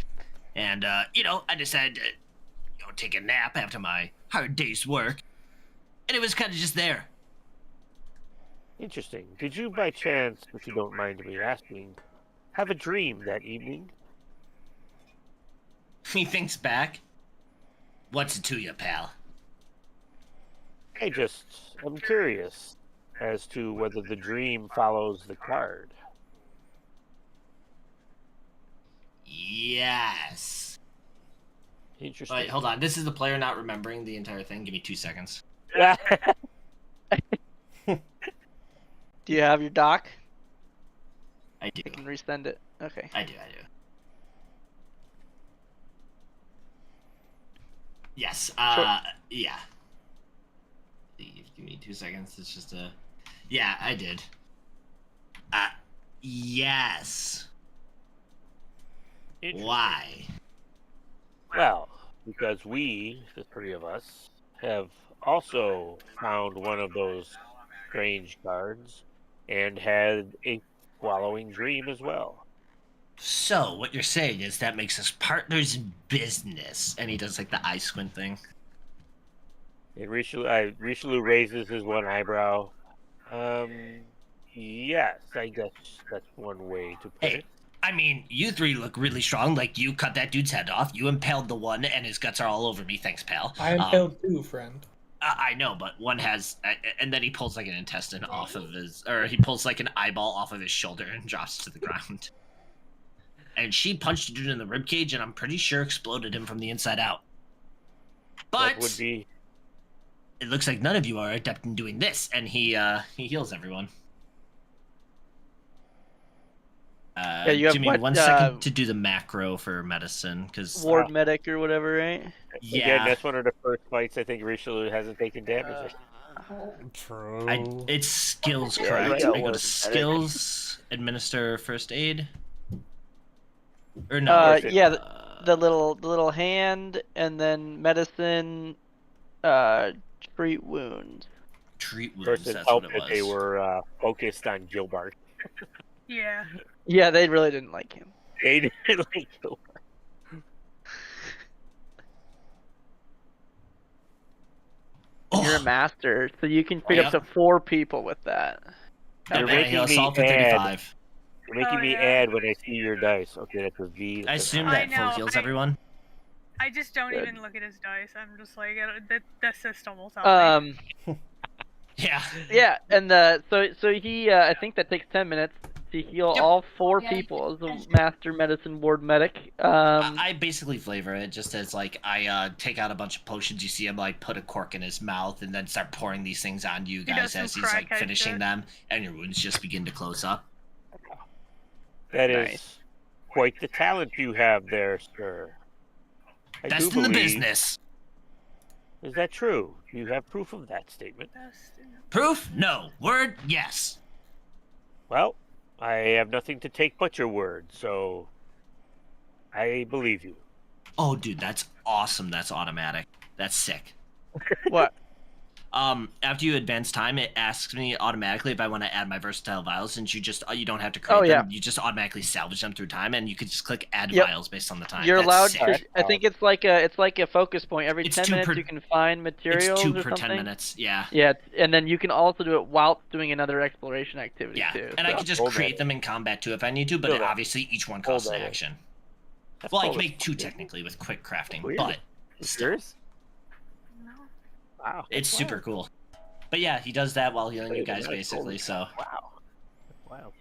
And, you know, I decided to, you know, take a nap after my hard day's work. And it was kind of just there. Interesting. Did you, by chance, if you don't mind me asking, have a dream that evening? He thinks back. What's it to you, pal? I'm curious as to whether the dream follows the card. Yes. Interesting. Wait, hold on. This is the player not remembering the entire thing. Give me 2 seconds. Do you have your doc? I do. I can resend it. Okay. I do. Yes. Sure. Yeah. Give me 2 seconds. It's just a. Yeah, I did. Yes. Interesting. Why? Well, because we, the three of us, have also found one of those strange cards and had a following dream as well. So what you're saying is that makes us partners in business, and he does like the eye squint thing. And Rishalou raises his one eyebrow. Yes, I guess that's one way to put Hey, it. I mean, you three look really strong. Like, you cut that dude's head off. You impaled the one, and his guts are all over me. Thanks, pal. I impaled too, friend. I know, but one has, and then he pulls like an intestine off of his, or he pulls like an eyeball off of his shoulder and drops to the ground. And she punched a dude in the ribcage, and I'm pretty sure exploded him from the inside out. But That would be. it looks like none of you are adept in doing this, and he heals everyone. Yeah, you have give me what, 1 second to do the macro for medicine, because Ward medic or whatever, right? yeah, Again, that's one of the first fights I think Rishalou hasn't taken damage. True. it's skills, Yeah, correct? right. I go to skills, administer first aid, or no? Yeah, the little hand, and then medicine, treat wounds. Treat wounds. First, it That's what helped it that they was. were focused on Gilbark. Yeah. Yeah, they really didn't like him. They didn't like Gilbark. You're a master, so you can pick up to 4 people with that. You're Yeah, making he'll me assault for add. 35. You're making me yeah. add when I see your dice. Okay, that's a V. I assume I that full know, heals I- everyone. I just don't Good. even look at his dice. I'm just like, the system will tell me. Yeah. Yeah, and so he I think that takes 10 minutes to heal Yep. all 4 Yeah, people as a that's- master medicine ward medic. I basically flavor it just as like I take out a bunch of potions. You see him like put a cork in his mouth and then start pouring these things on you He does guys some as he's like crackhead finishing shit. them, and your wounds just begin to close up. That is Nice. quite the talent you have there, sir. I Best do in the believe- business. Is that true? Do you have proof of that statement? Proof? No. Word? Yes. Well, I have nothing to take but your word, so I believe you. Oh, dude, that's awesome. That's automatic. That's sick. What? After you advance time, it asks me automatically if I want to add my versatile vials, since you don't have to create them. yeah. You just automatically salvage them through time, and you could just click add Yep. vials based on the time. You're That's allowed sick. to. I think it's like a focus point. Every It's 10 2 minutes per- you can find materials It's 2 or per something. 10 minutes. Yeah. Yeah, and then you can also do it while doing another exploration activity Yeah, too. and I so. could just Hold create that. them in combat too if I need to, but Hold that. obviously each one Hold costs an that. action. That's Well, I all can this- make 2 technically with quick crafting, Weird. but Serious? No. Wow. it's that's super wild. cool. But yeah, he does that while healing you Wait, guys that's basically, so. Wow. Wow.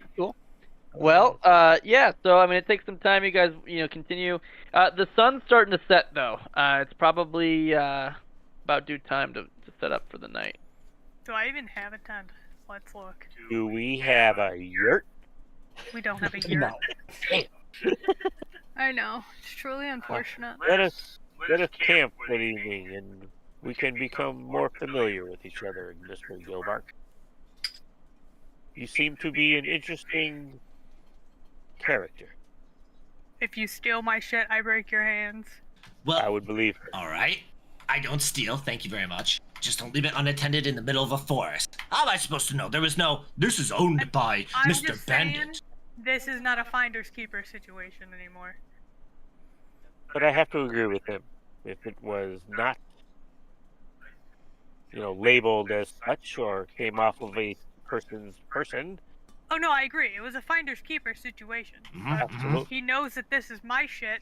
Well, yeah. So I mean, it takes some time. You guys, continue. The sun's starting to set though. It's probably about due time to set up for the night. Do I even have a tent? Let's look. Do we have a yurt? We don't have a yurt. No. I know. It's truly unfortunate. Let us camp that evening, and we can become more familiar with each other, Mr. Gilbark. You seem to be an interesting character. If you steal my shit, I break your hands. I Well, would believe her. alright. I don't steal, thank you very much. Just don't leave it unattended in the middle of a forest. How am I supposed to know? There was no, this is owned by I'm Mr. just saying, Bandit. this is not a finder's keeper situation anymore. But I have to agree with him. If it was not, labeled as such or came off of a person's person, Oh no, I agree. It was a finder's keeper situation. Mhm, But mhm. he knows that this is my shit.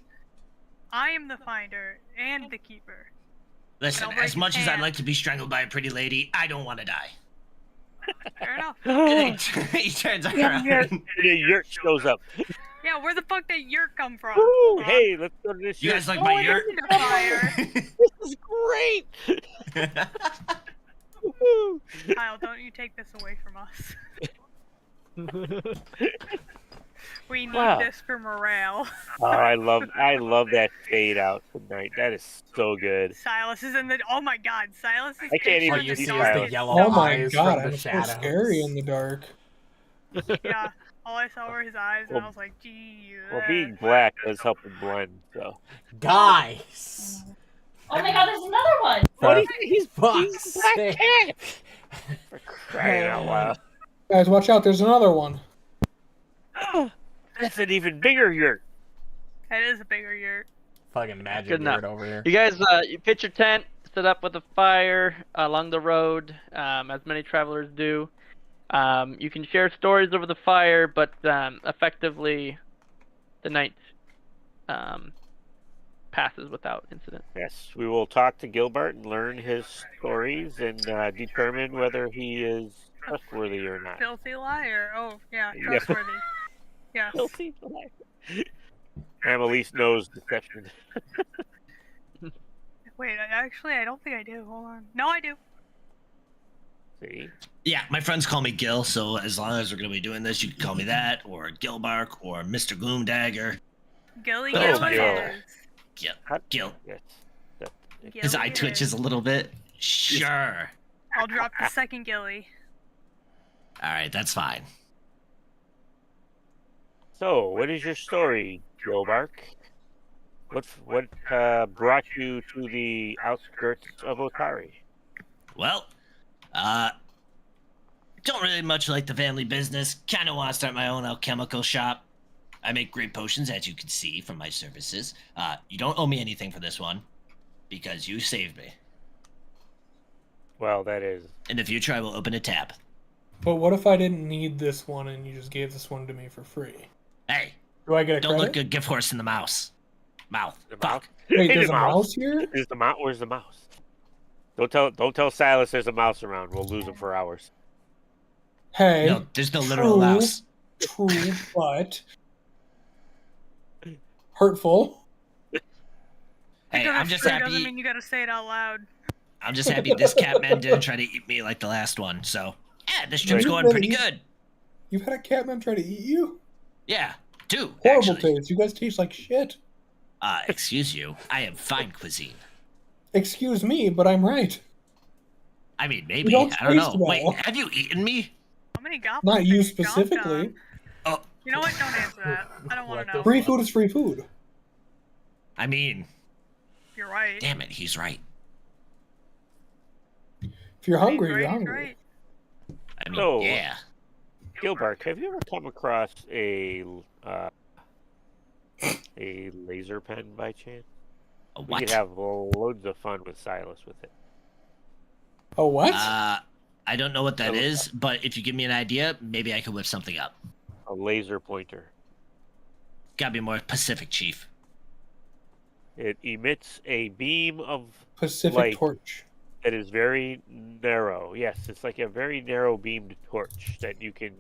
I am the finder and the keeper. Listen, I'll break as much his as I'd hand. like to be strangled by a pretty lady, I don't want to die. Fair enough. And he turns around. the yurt shows up. Yeah, where the fuck did yurt come from? Woo! Hold on. Hey, let's go to this You yurt. guys like Oh, my I yurt? need a fire. This is great. Woo! Kyle, don't you take this away from us. We need Wow. this for morale. Oh, I love that fade out tonight. That is so good. Silas is in the. Oh my God, Silas is. I can't All even you see see is the Silas. yellow Oh my eyes god, from the I'm shadows. so scary in the dark. Yeah, all I saw were his eyes, and Well- I was like, "Gee." Well, being black does help him blend. So. Guys! Oh my god, there's another one! What? For He's fuck's Black sake. Cat. For crying out loud. Guys, watch out, there's another one. Oh, that's an even bigger yurt. That is a bigger yurt. Fucking magic Good enough. yurt over here. You guys, you pitch your tent, set up with a fire along the road, as many travelers do. You can share stories over the fire, but effectively, the night passes without incident. Yes, we will talk to Gilbart and learn his stories and determine whether he is trustworthy or not. Filthy liar. Oh, yeah, Yeah. trustworthy. Yes. Filthy liar. Amalisce knows deception. Wait, I don't think I do. Hold on. No, I do. See? Yeah, my friends call me Gil, so as long as we're gonna be doing this, you can call me that, or Gilbark, or Mr. Gloomdagger. Gilly Oh, Gill my it father. is. Gil. Yes. His Gilly eye it twitches is. a little bit. Sure. I'll drop the second Gilly. All right, that's fine. So, what is your story, Gilbark? What brought you to the outskirts of Otari? Well, don't really much like the family business. Kind of want to start my own alchemical shop. I make great potions, as you can see from my services. You don't owe me anything for this one, because you saved me. Well, that is. In the future, I will open a tab. But what if I didn't need this one and you just gave this one to me for free? Hey, Do I get a don't credit? look a gift horse in the mouth. The Fuck. Wait, Hey, there's the a mouse here? Is the mouse? Where's the mouse? Don't tell Silas there's a mouse around. We'll lose him for hours. Hey, No, there's no literal True. mouse. true, but hurtful. Hey, I'm just Doesn't happy. mean you gotta say it out loud. I'm just happy this Catman didn't try to eat me like the last one. So, yeah, this trip's You've going been pretty eat- good. You've had a catman try to eat you? Yeah, two Horrible actually. taste. You guys taste like shit. Excuse you. I have fine cuisine. Excuse me, but I'm right. I mean, maybe. don't I don't know. taste well. Wait, have you eaten me? How many goblins? Not have you chomped specifically. on? Oh, You know what? Don't answer that. I don't want What to the know. Free food is free food. I mean, You're right. damn it, he's right. If you're He's hungry, right, you're he's hungry. right. I mean, So- yeah. Gilbark, have you ever come across a laser pen by chance? A We what? could have loads of fun with Silas with it. Oh, what? I don't know what that is, but if you give me an idea, maybe I could whip something up. A laser pointer. Gotta be more Pacific, Chief. It emits a beam of Pacific light Torch. that is very narrow. Yes, it's like a very narrow beamed torch that you can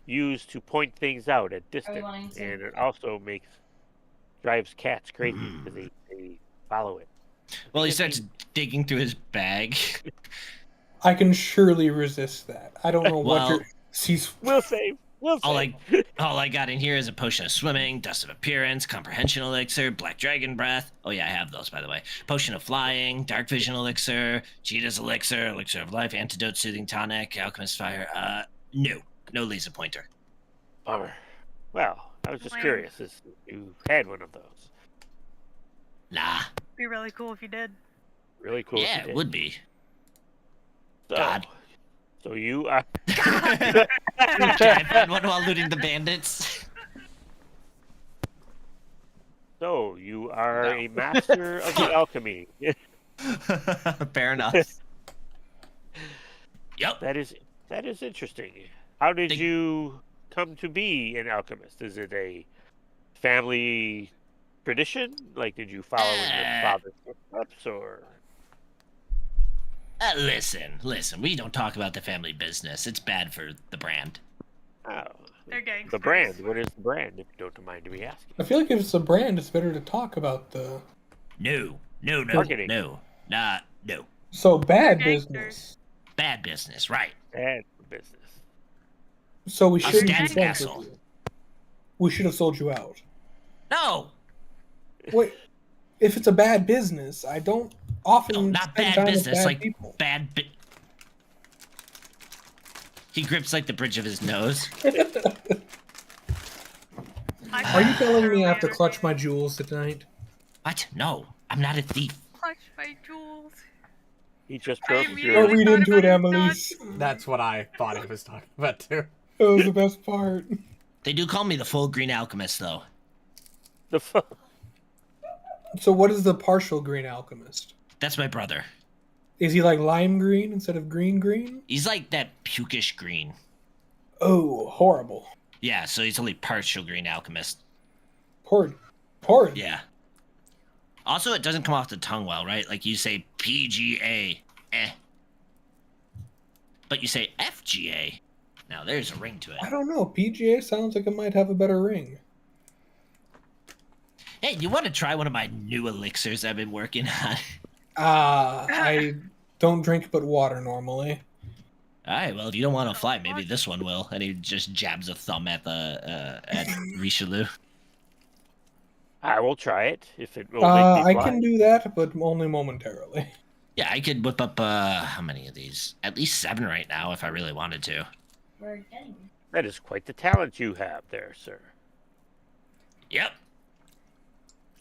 use to point things out at distance, wanting to- and it also drives cats crazy because they follow it. Well, he Because starts digging through his bag. I can surely resist that. I don't know what Well- you're. He's We'll save. We'll save. All I got in here is a potion of swimming, dust of appearance, comprehension elixir, black dragon breath. Oh yeah, I have those, by the way. Potion of flying, dark vision elixir, cheetah's elixir, elixir of life, antidote, soothing tonic, alchemist fire. No laser pointer. Bummer. Well, I was just Lame. curious if you had one of those. Nah. Be really cool if you did. Really cool. if Yeah, you it did. would be. So, God. So you are. One while looting the bandits. So you are a master of the alchemy. Fair enough. Yep. That is interesting. How did Think- you come to be an alchemist? Is it a family tradition? Like, did you follow in your father's footsteps, or? Listen. We don't talk about the family business. It's bad for the brand. Oh, They're gangsters. the brand. What is the brand, if you don't mind me asking? I feel like if it's a brand, it's better to talk about the. No. Marketing. No. No. So bad Gangsters. business. Bad business, right. Bad business. So we A shouldn't be Stan's friends with asshole. you. We should have sold you out. No, Wait, if it's a bad business, I don't often no, not spend bad time with business. bad Like people. bad. He grips like the bridge of his nose. Are you telling me I have to clutch my jewels tonight? What? No, I'm not a thief. Clutch my jewels. He just I broke Don't immediately your. read thought into it, about his Amalisce. That's what I thought he was talking about too. That was the best part. They do call me the full green alchemist, though. The fu- So what is the partial green alchemist? That's my brother. Is he like lime green instead of green? He's like that pukish green. Oh, horrible. Yeah, so he's only partial green alchemist. Horrid. Yeah. Also, it doesn't come off the tongue well, right? Like you say PGA, but you say FGA. Now there's a ring to I it. don't know. PGA sounds like it might have a better ring. Hey, you want to try one of my new elixirs I've been working on? I don't drink but water normally. All right, well, if you don't want to fly, maybe this one will. And he just jabs a thumb at the at Rishalou. I will try it if it will make me I fly. can do that, but only momentarily. Yeah, I could whip up how many of these? At least 7 right now, if I really wanted to. We're getting That is quite the talent you have there, sir. Yep.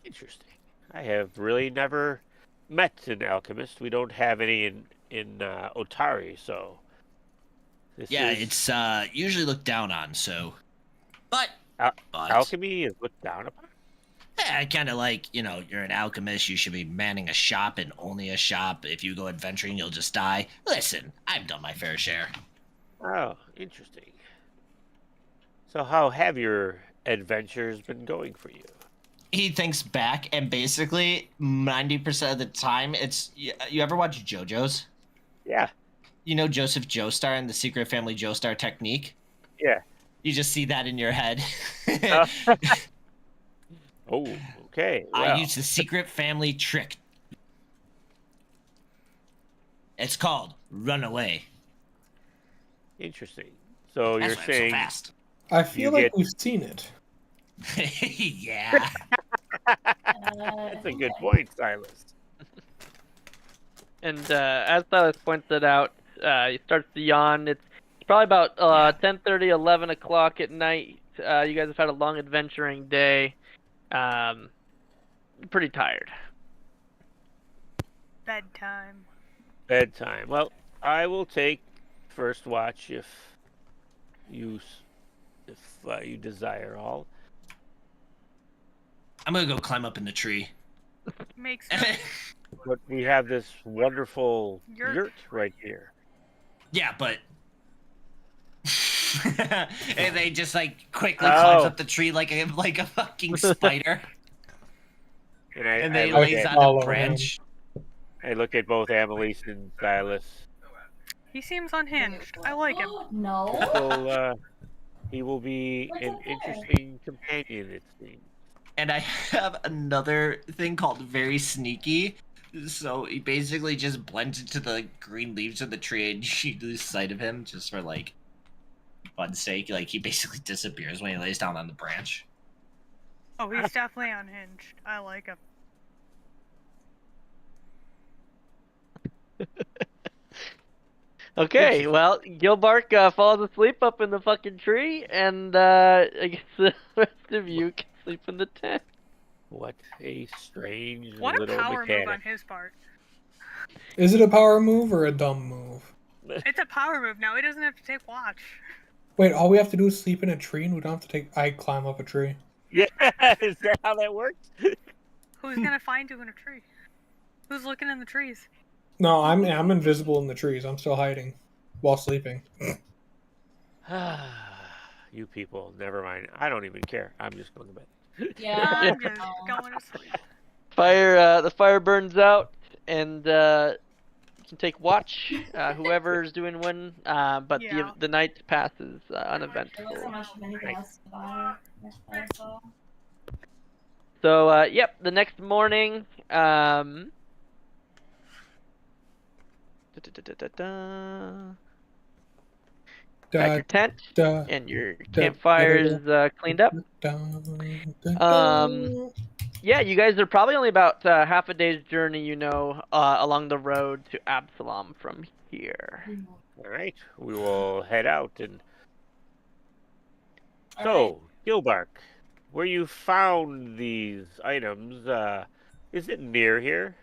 Interesting. I have really never met an alchemist. We don't have any in Otari, so. Yeah, it's usually looked down on. So, but alchemy is looked down upon. Yeah, kind of like, you're an alchemist, you should be manning a shop and only a shop. If you go adventuring, you'll just die. Listen, I've done my fair share. Oh, interesting. So how have your adventures been going for you? He thinks back, and basically 90% of the time, it's... You ever watch JoJo's? Yeah. You know Joseph Joestar and the Secret Family Joestar technique? Yeah. You just see that in your head. Oh, okay. Well. I use the Secret Family trick. It's called Run Away. Interesting. So That's you're why saying I'm so fast. I feel like we've seen it. Yeah. That's a good point, Sylas. And as Sylas pointed out, he starts to yawn. It's probably about 10:30, 11 o'clock at night. You guys have had a long adventuring day. Pretty tired. Bedtime. Bedtime. Well, I will take first watch if you desire all. I'm gonna go climb up in the tree. Makes sense. But we have this wonderful Yurt. yurt right here. Yeah, but and they just like quickly climbs up the tree like a fucking spider, And they look lays at, on follow a branch. I look at both Amalisce and Sylas. He seems unhinged. I like him. No. He will be What's an up there? interesting companion, it seems. And I have another thing called very sneaky. So he basically just blends into the green leaves of the tree, and you lose sight of him just for like fun's sake. Like he basically disappears when he lays down on the branch. Oh, he's definitely unhinged. I like him. Okay, well, Gilbark falls asleep up in the fucking tree, and I guess the rest of you can sleep in the tent. What a strange What a little power move mechanic. on his part. Is it a power move or a dumb move? It's a power move now. He doesn't have to take watch. Wait, all we have to do is sleep in a tree and we don't have to take... I climb up a tree. Yeah, is that how that works? Who's gonna find you in a tree? Who's looking in the trees? No, I'm invisible in the trees. I'm still hiding while sleeping. You people, never mind. I don't even care. I'm just going to bed. Yeah. I'm just going to sleep. The fire burns out, and you can take watch. Whoever's doing one, but Yeah. the night passes There uneventful. wasn't so much of anything else about it. So. So, yep, the next morning, got your tent da, and your da, campfires cleaned up. Yeah, you guys are probably only about half a day's journey, along the road to Absalom from here. All right, we will head out. And so, Gilbark, where you found these items, is it near here?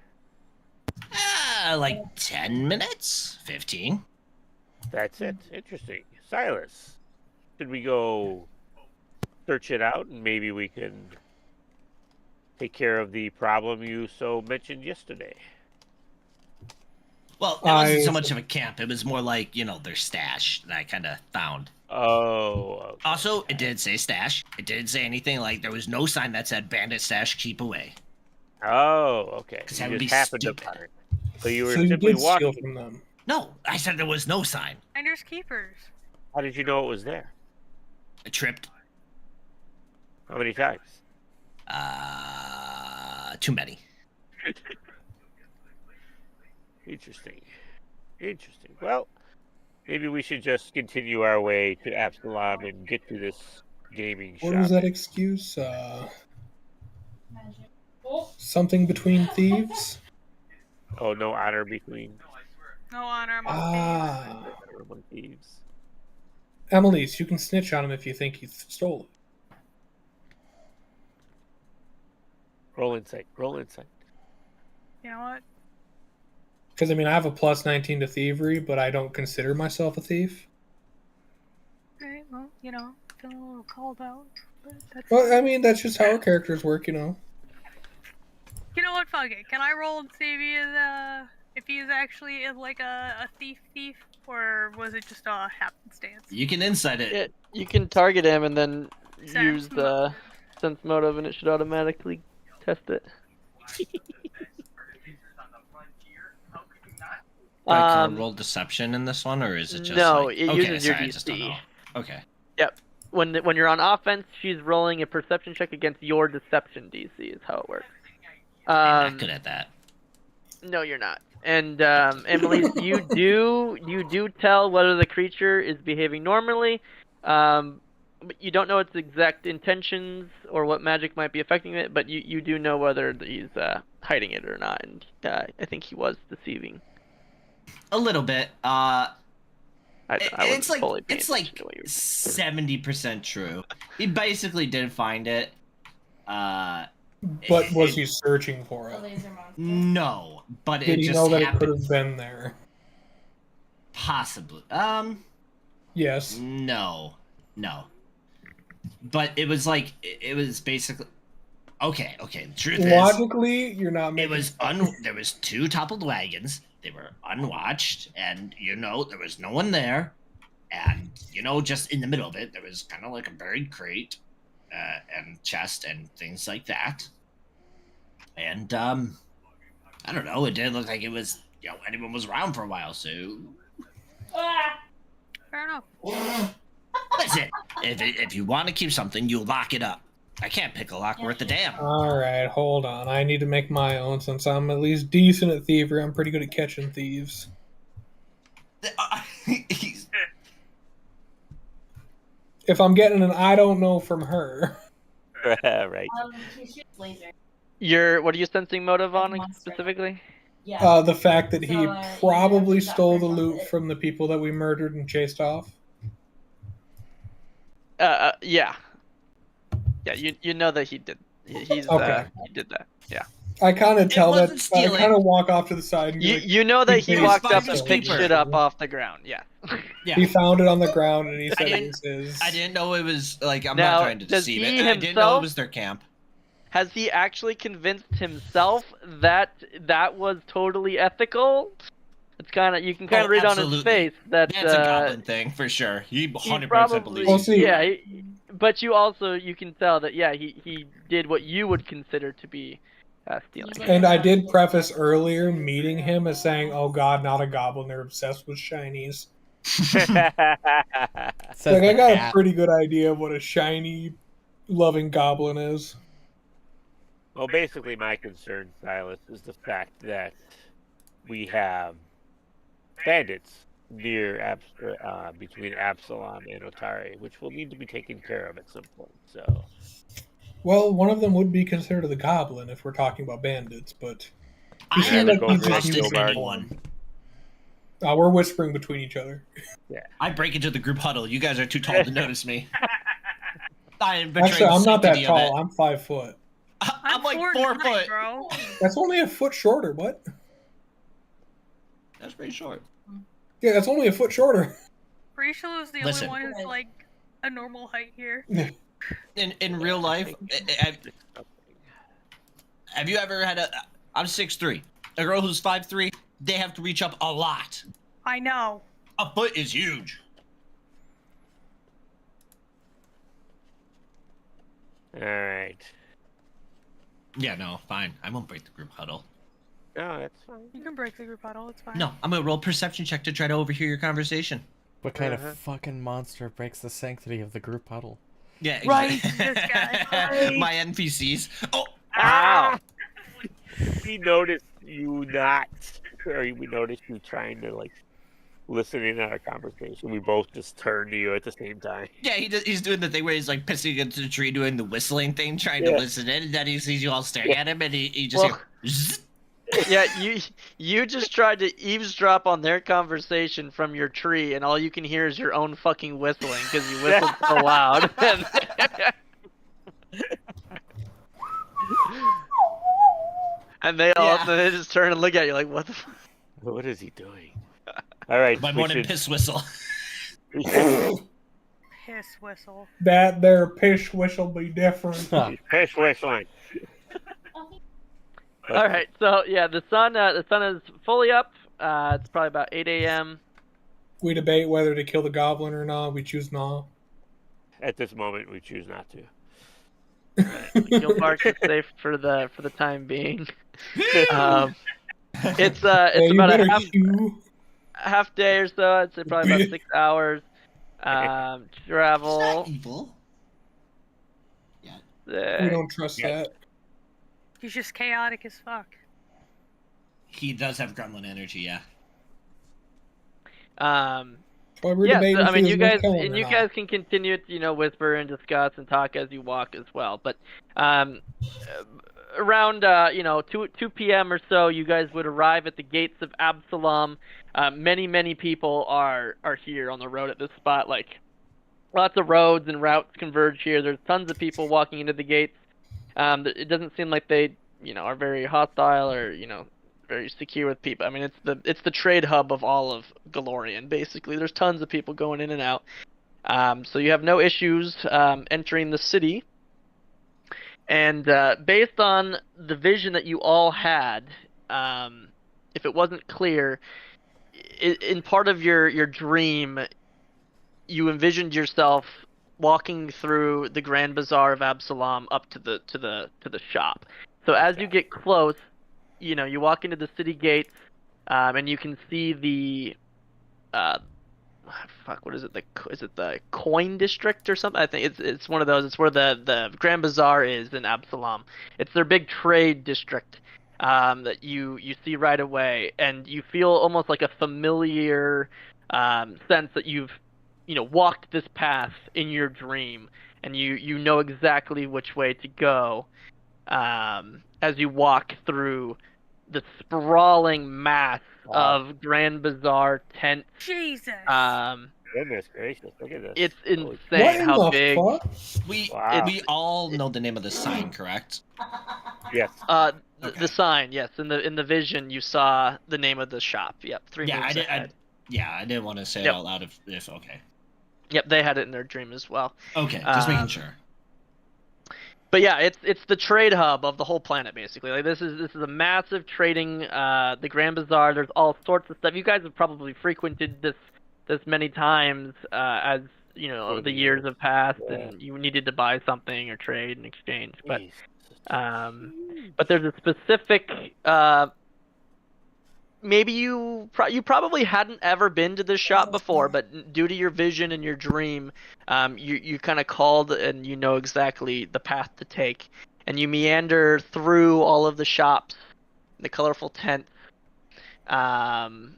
Like 10 minutes? 15? That's it. Interesting. Sylas, should we go search it out and maybe we can take care of the problem you so mentioned yesterday? Well, it wasn't so much of a camp. It was more like, their stash that I kind of found. Oh. Okay. Also, it did say stash. It didn't say anything like there was no sign that said bandit stash, keep away. Oh, okay. Because You that would be just happened stupid. upon it. So you were So you simply did steal walking. from them. No, I said there was no sign. Finders keepers. How did you know it was there? I tripped. How many times? Too many. Interesting. Well, maybe we should just continue our way to Absalom and get to this gaming shop. What was that excuse? Something between thieves? Oh, no honor between No honor among Ah. thieves. Amalisce, you can snitch on him if you think he stole it. Roll insight. You know what? Because, I have a plus 19 to thievery, but I don't consider myself a thief. Alright, well, feeling a little called out. But that's Well, that's just how our characters work, You know what? Fuck it. Can I roll and see if he is actually like a thief, or was it just a happenstance? You can insight it. Yeah, you can target him and then Sense use the sense motive, and it should automatically test it. Can I roll deception in this one, or is it just no? like... It okay, uses your sorry, I just don't DC. know. Okay. Yep. When you're on offense, she's rolling a perception check against your deception DC. Is how it works. I'm not good at that. No, you're not. And Emily, you do tell whether the creature is behaving normally, but you don't know its exact intentions or what magic might be affecting it. But you do know whether he's hiding it or not. And I think he was deceiving. A little bit. It's like 70% true. He basically did find it. But was he searching for it? No, but Did it he just know that happened. it could have been there? Possibly. Yes. No. But it was like it was basically okay. The truth Logically, you're not is, making. there was 2 toppled wagons. They were unwatched, and there was no one there. And just in the middle of it, there was kind of like a buried crate, and chest and things like that. And I don't know. It didn't look like it was anyone was around for a while. So Fair enough. listen, if you want to keep something, you lock it up. I can't pick a lock worth a damn. Alright, hold on. I need to make my own since I'm at least decent at thievery. I'm pretty good at catching thieves. If I'm getting an I don't know from her. Right. He shoots laser. What are you sensing motive on specifically? Yeah. The fact that he So, probably you stole the got loot it. from the people that we murdered and chased off. Yeah. Yeah, you know that he did. He's Okay. he did that. Yeah. I kind of tell that. wasn't I stealing. kind of walk off to the side and be like, You know that he He walked was up and finders picked keepers. shit up off the ground. Yeah. Yeah. he found it on the ground and he said it didn't- was his. I didn't know it was like I'm Now, not trying to does deceive he it. I didn't know himself- it was their camp. Has he actually convinced himself that was totally ethical? It's you can kind of read on his absolutely. face that That's a goblin thing for sure. He 100% probably, believes. Well, see- yeah, but you can tell that he did what you would consider to be stealing. And I did preface earlier meeting him as saying, "Oh God, not a goblin. They're obsessed with shinies." Says Like I the got a cat. pretty good idea of what a shiny, loving goblin is. Well, basically, my concern, Sylas, is the fact that we have bandits near between Absalom and Otari, which will need to be taken care of at some point. So Well, one of them would be considered a goblin if we're talking about bandits, but he I seemed look like he's over just at trusted using Gilbark. anyone. form. We're whispering between each other. I break into the group huddle. You guys are too tall to notice me. I am betraying Actually, I'm not that sanctity of it. tall. I'm 5 foot. I'm like 4 4'9", foot. bro. That's only a foot shorter. What? That's pretty short. Yeah, that's only a foot shorter. Rishalou is the Listen. only one who's like a normal height here. In real life, have you ever had I'm 6'3". A girl who's 5'3", they have to reach up a lot. I know. A foot is huge. all right. Yeah, no, fine. I won't break the group huddle. No, that's fine. You can break the group huddle. It's fine. No, I'm gonna roll perception check to try to overhear your conversation. What kind of fucking monster breaks the sanctity of the group huddle? Yeah, Right, exactly. this guy, right. My NPCs. Oh, Ow! We noticed you not, or we noticed you trying to like listen in on our conversation. We both just turned to you at the same time. yeah, he's doing the thing where he's like pissing into the tree, doing the whistling thing, trying to listen in, and then he sees you all staring at him, and he just Well- hears, Yeah, you just tried to eavesdrop on their conversation from your tree, and all you can hear is your own fucking whistling because you whistled so loud. And they all they just turn and look at you like, what the fuck? What is he doing? All right, my we morning should- piss whistle. Piss whistle. That there pish whistle be different. Piss whistling. All right, so yeah, the sun is fully up. It's probably about 8 a.m. We debate whether to kill the goblin or not. We choose not. At this moment, we choose not to. Gilbark is safe for the time being. It's Hey, you about better a chew. half day or so. I'd say probably about 6 hours. Travel. Evil. We don't trust that. He's just chaotic as fuck. He does have gremlin energy, yeah. Well, we're Yeah, debating so, I if mean, he you was gonna guys, kill him and or you not. guys can continue to, whisper and discuss and talk as you walk as well. But around, 2 p.m. or so, you guys would arrive at the gates of Absalom. Many people are here on the road at this spot. Like, lots of roads and routes converge here. There's tons of people walking into the gates. It doesn't seem like they, are very hostile or, very secure with people. I mean, it's the trade hub of all of Galorian, basically. There's tons of people going in and out. So you have no issues entering the city. And based on the vision that you all had, if it wasn't clear, in part of your dream, you envisioned yourself walking through the Grand Bazaar of Absalom up to the shop. So as you get close, you walk into the city gates, and you can see the what is it? Is it the coin district or something? I think it's one of those. It's where the Grand Bazaar is in Absalom. It's their big trade district that you see right away, and you feel almost like a familiar sense that you've walked this path in your dream, and you know exactly which way to go as you walk through the sprawling mass of Grand Bazaar tents. Jesus. Goodness gracious, look at this. It's Holy insane What in how the big. fuck? We Wow. we all know the name of the sign, correct? Yes. Okay. The sign, yes. In the vision, you saw the name of the shop. Yep, 3 Yeah, moves ahead. I didn't want to say Yep. it out loud if okay. Yep, they had it in their dream as well. Okay, just making sure. But yeah, it's the trade hub of the whole planet, basically. Like this is a massive trading. The Grand Bazaar. There's all sorts of stuff. You guys have probably frequented this many times as the years have passed, and you needed to buy something or trade and exchange. But but there's a specific. Maybe you probably hadn't ever been to this shop before, but due to your vision and your dream, you kind of called and you know exactly the path to take, and you meander through all of the shops, the colorful tents, and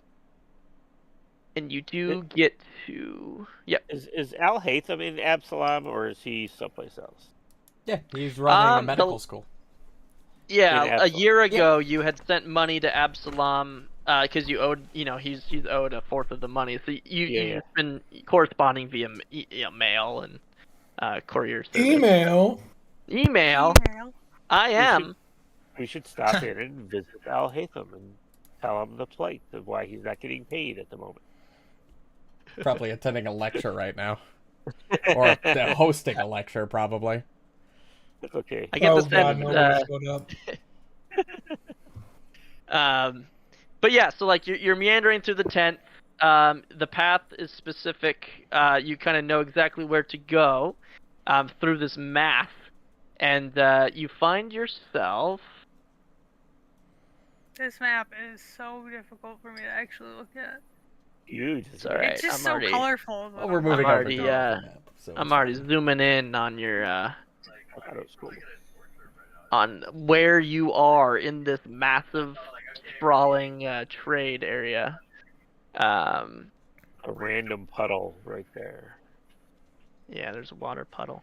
And you do get to... Yep. Is Alhatham in Absalom, or is he someplace else? Yeah, he's running the Um, medical the- school. Yeah, In a Absalom. year ago you had sent money to Absalom because you owed, he's owed a fourth of the money. So you've been corresponding via mail and courier service. Email. Email. I am. We should stop in and visit Alhatham and tell him the plight of why he's not getting paid at the moment. Probably attending a lecture right now. Or hosting a lecture, probably. It's okay. I get the God, sense. nobody showed up. But yeah, so like you're meandering through the tent. The path is specific. You kind of know exactly where to go through this math, and you find yourself. This map is so difficult for me to actually look at. Huge. It's all right. It's just I'm so already, colorful. Well, we're moving over to the already, map, so I'm it's already fine. zooming in on your I thought it was cool. on where you are in this massive, sprawling trade area. A random puddle right there. Yeah, there's a water puddle.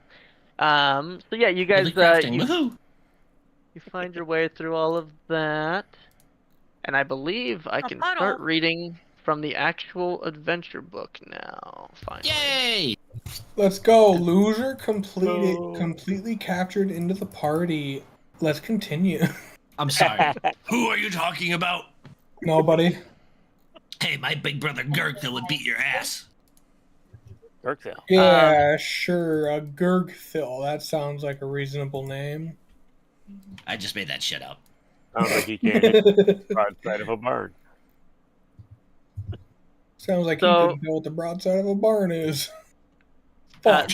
So yeah, you guys, Really crafting. you Woohoo! find your way through all of that, and I believe I can start puddle. reading from the actual adventure book now. Finally. Yay! Let's go. Loser completely captured into the party. Let's continue. I'm sorry. Who are you talking about? Nobody. Hey, my big brother Gurkthil would beat your ass. Burkville. Yeah, sure. A Gurgthil. That sounds like a reasonable name. I just made that shit up. Sounds like he can't hit the broadside of a barn. Sounds like So- you couldn't tell what the broadside of a barn is. The Fuck.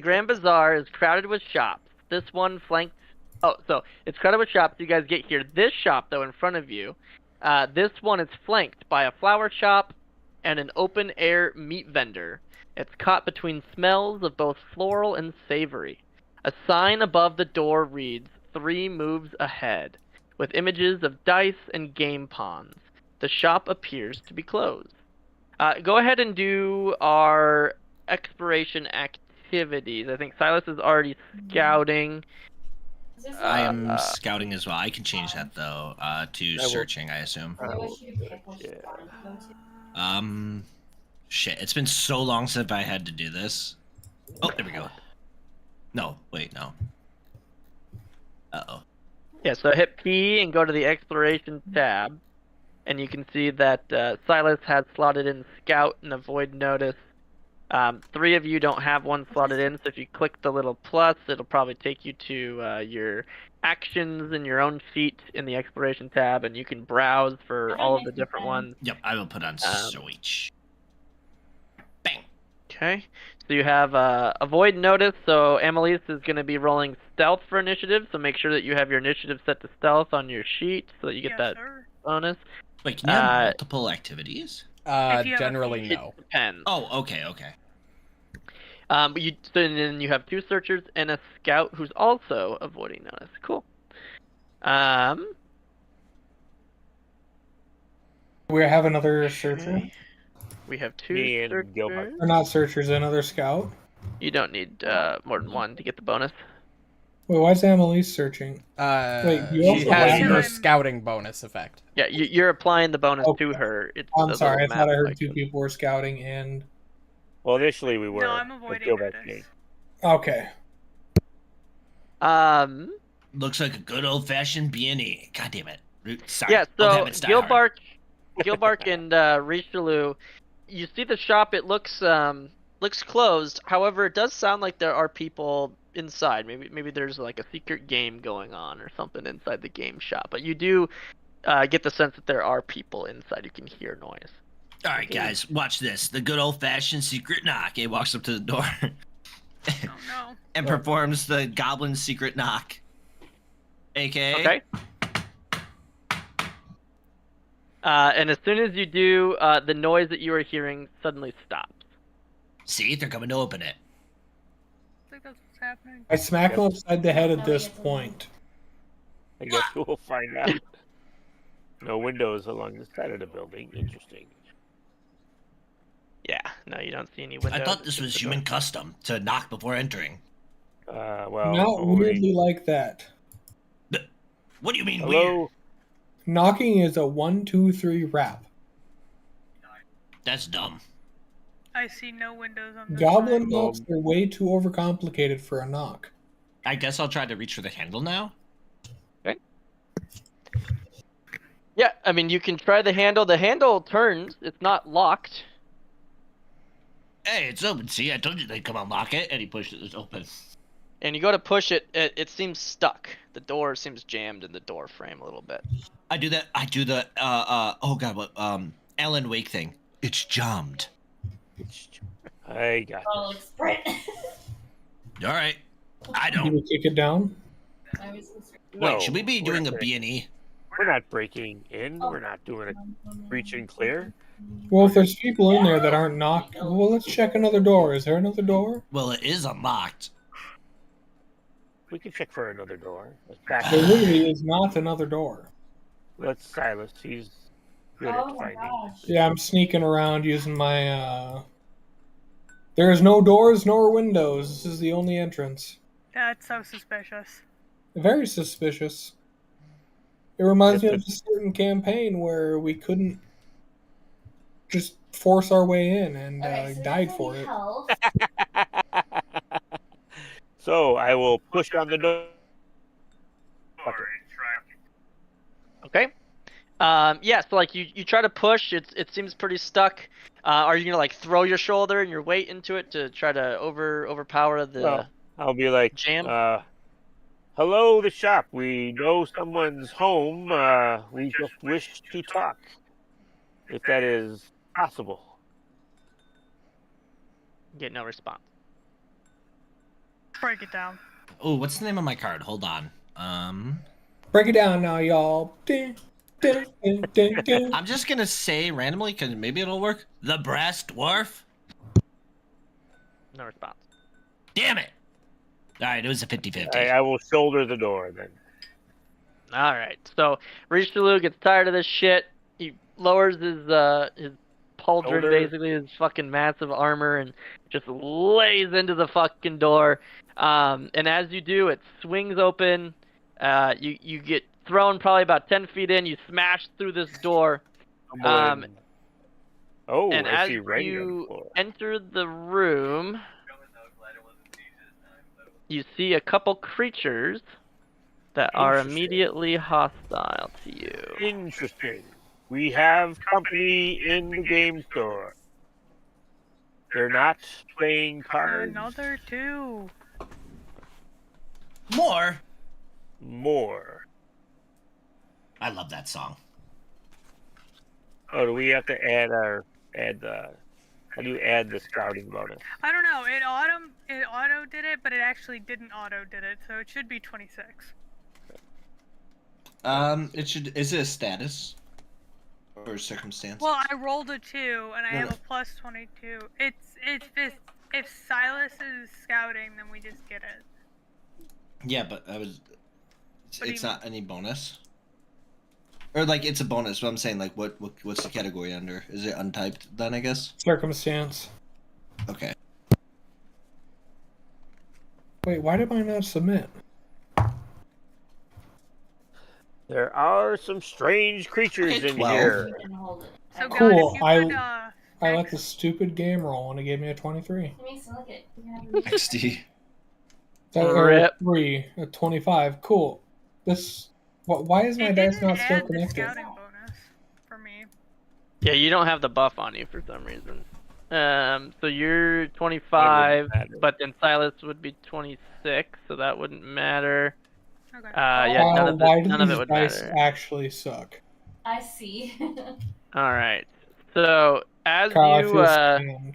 Grand Bazaar is crowded with shops. This one flanked. Oh, so it's crowded with shops. You guys get here. This shop, though, in front of you, this one is flanked by a flower shop and an open-air meat vendor. It's caught between smells of both floral and savory. A sign above the door reads, 3 moves ahead, with images of dice and game pawns. The shop appears to be closed. Go ahead and do our exploration activities. I think Sylas is already scouting. I am scouting as well. I can change that though to searching. I assume. Shit. It's been so long since I had to do this. Oh, there we go. No, wait, no. Uh-oh. Yeah, so hit P and go to the exploration tab, and you can see that Sylas has slotted in Scout and Avoid Notice. 3 of you don't have one slotted in, so if you click the little plus, it'll probably take you to your actions and your own feat in the exploration tab, and you can browse for all of the different ones. Yep, I will put on Switch. Bang. Okay, so you have Avoid Notice, so Amalisce is going to be rolling Stealth for initiative, so make sure that you have your initiative set to Stealth on your sheet so that you get that bonus. Wait, can you have multiple activities? Generally, no. It depends. Oh, okay, okay. But then you have 2 searchers and a scout who's also avoiding notice. Cool. We have another searcher. Okay. We have 2 Me and searchers. Gilbark. Or not searchers, another scout. You don't need more than 1 to get the bonus. Wait, why is Amalisce searching? Wait, you she also has have- her scouting bonus effect. Yeah, you're applying the bonus Okay. to her. It's I'm the sorry, I little thought I map heard icon. 2 people were scouting and... Well, initially we were. No, I'm but avoiding Gilbark's notice. me. Okay. Looks like a good old-fashioned B&E. God damn it. Sorry. Yeah, so Alhatham, die hard. Gilbark and Rishalou, you see the shop. It looks closed. However, it does sound like there are people inside. Maybe there's like a secret game going on or something inside the game shop. But you do get the sense that there are people inside. You can hear noise. All right, guys, watch this. The good old-fashioned secret knock. He walks up to the door Oh no. and performs the goblin secret knock. AKA. Okay. And as soon as you do, the noise that you are hearing suddenly stops. See, they're coming to open it. I think that's what's happening. I smack him upside the head at this point. I guess we'll find out. No windows along the side of the building. Interesting. Yeah, no, you don't see any windows. I thought this It's was just a door. human custom to knock before entering. Well, Not only- weirdly like that. What do you mean weird? Hello. Knocking is a 1, 2, 3 rap. That's dumb. I see no windows on this Goblin side. knocks are way too overcomplicated for a knock. I guess I'll try to reach for the handle now. Yeah, I mean, you can try the handle. The handle turns. It's not locked. Hey, it's open. See, I told you they'd come unlock it, and he pushes it open. And you go to push it, it seems stuck. The door seems jammed in the door frame a little bit. I do that. I do the oh god, what Alan Wake thing. It's jammed. I got Oh, like sprint. All right. I Do don't. we kick it down? I was listening. Wait, should we be we're doing not a gonna- B&E? We're not breaking in. We're not doing a breach and clear. Well, if there's people in there that aren't knocked, well, let's check another door. Is there another door? Well, it is unlocked. We can check for another door. Let's back There up. literally is not another door. Let's Silas. He's good Oh at my finding. gosh. Yeah, I'm sneaking around using my, There is no doors nor windows. This is the only entrance. That's so suspicious. Very suspicious. It reminds me Yep, of a certain campaign where we couldn't just force our way in and Okay, so died there's for any it. health. So I will push on the door. Okay. Yeah, so like you try to push, it seems pretty stuck. Are you gonna like throw your shoulder and your weight into it to try to overpower the Well, I'll be like, jam? hello, the shop. We know someone's home. We just wish to talk. If that is possible. Get no response. Break it down. Oh, what's the name of my card? Hold on. Break it down now, y'all. Ding, ding, ding, ding, ding. I'm just gonna say randomly, because maybe it'll work. The Brass Dwarf. No response. Damn it! All right, it was a 50-50. I will shoulder the door then. All right. So Rishalou gets tired of this shit. He lowers his pauldron, Shoulder. basically his fucking massive armor, and just lays into the fucking door. And as you do, it swings open. You get thrown probably about 10 feet in. You smash through this door. And And I as see writing on the you floor. enter the room, you see a couple creatures that are Interesting. immediately hostile to you. Interesting. We have company in the game store. They're not playing cards. Another two. More. More. I love that song. Oh, do we have to add the? How do you add the scouting bonus? I don't know. It auto did it, but it actually didn't auto did it, so it should be 26. It should. Is it a status or a circumstance? Well, I rolled a 2 and I No, have no. a plus 22. If Sylas is scouting, then we just get it. Yeah, but I was. What do you It's not any bonus. Or like it's a bonus, but I'm saying like what's the category under? Is it untyped then? I guess. Circumstance. Okay. Wait, why did I not submit? There are some strange creatures Okay, in 12. here. You can hold it. So, God, Cool, if you I- could, I let the stupid game roll and it gave me a 23. It makes it look it. You can have it. XD. Rip. 3, a 25. Cool. This. Why is my it dice didn't not still add the connected? scouting bonus for me. Yeah, you don't have the buff on you for some reason. So you're 25, matter. but then Sylas would be 26, so that wouldn't matter. Okay. Yeah, none of why it, do none of these it would dice matter. actually suck? I see. All right. So as Kyle, I you feel scammed.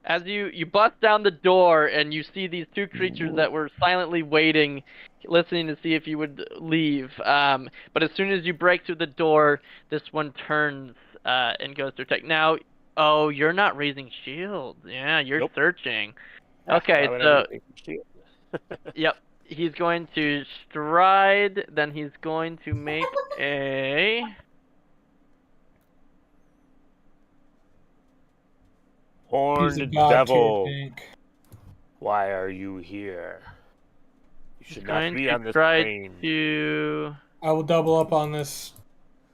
as you bust down the door and you see these two creatures that were silently waiting, listening to see if you would leave. But as soon as you break through the door, this one turns and goes to attack. Now, oh, you're not raising shields. Yeah, you're Nope. searching. Okay, Why would I so make a shield? yep, he's going to stride. Then he's going to make a. Horned He's a god devil, tier tank. why are you here? You should not Going be to on this try plane. to. I will double up on this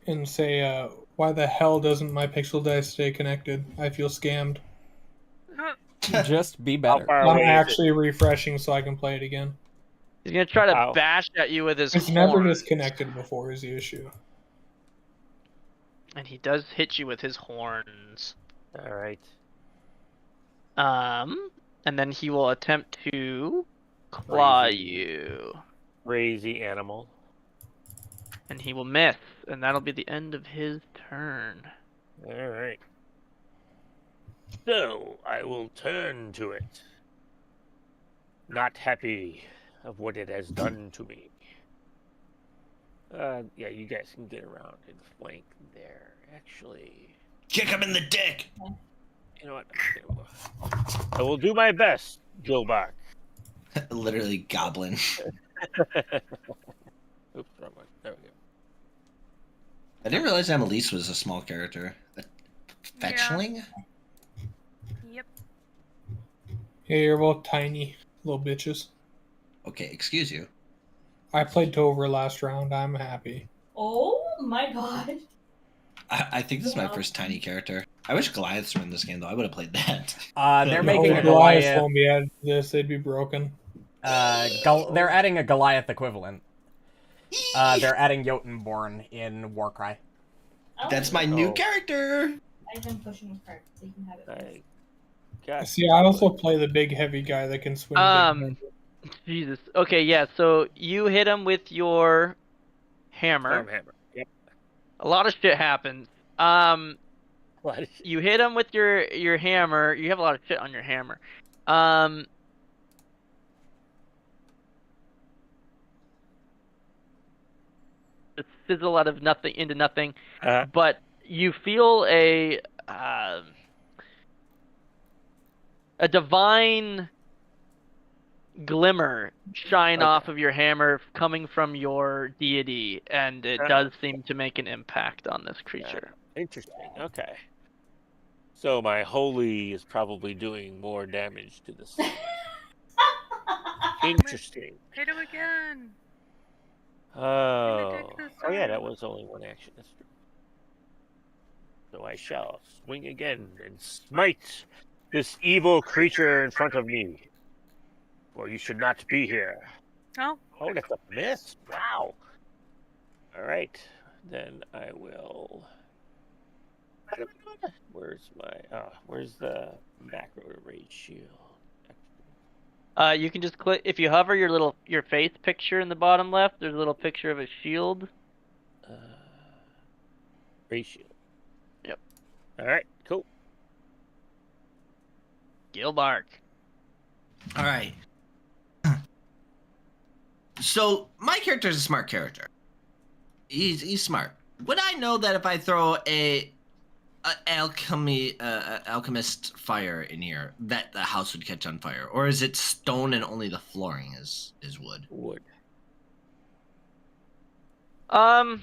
and say, why the hell doesn't my pixel dice stay connected? I feel scammed. Just be How better. far I'm away is it? actually refreshing so I can play it again. He's gonna try to Ow. bash at you with his It's horn, never disconnected before is the issue. and he does hit you with his horns. All right. And then he will attempt to claw Crazy. you, Crazy animal. and he will miss, and that'll be the end of his turn. All right. So I will turn to it. Not happy of what it has done to me. Yeah, you guys can get around and flank there. Actually, Kick him in the dick. you know what? I will do my best, Gilbark. Literally goblin. Oops, wrong one. There we go. I didn't realize Amalisce was a small character. A fetchling? Yep. Yeah, you're both tiny little bitches. Okay, excuse you. I played Tover last round. I'm happy. Oh my god. I think this is my first tiny character. I wish Goliaths were in this game, though. I would have played that. They're No, making a Goliaths Goliath. won't be added to this. They'd be broken. They're adding a Goliath equivalent. They're adding Jotunborn in Warcry. That's my new Oh. character. I've been pushing his card, so you can have it. I got See, I also play the big heavy guy that can swing. big Jesus. Okay, yeah. So you hit him with your hammer. Stormhammer. Yep. A lot of shit happens. What? You hit him with your hammer. You have a lot of shit on your hammer. A sizzle out of nothing into nothing, but you feel a divine glimmer shine off of your hammer coming from your deity, and it does seem to make an impact on this creature. Interesting. Okay. So my holy is probably doing more damage to this. Interesting. Hit him again. Oh. this Oh yeah, time. that was only one action. That's true. So I shall swing again and smite this evil creature in front of me. For you should not be here. Oh, Oh, that's a miss. Wow. All right. Then I will. Where's the macro to rage shield? You can just click if you hover your face picture in the bottom left. There's a little picture of a shield. Rage shield. Yep. All right. Cool. Gilbark. All right. So my character is a smart character. He's smart. Would I know that if I throw a alchemist fire in here, that the house would catch on fire, or is it stone and only the flooring is wood? Wood. I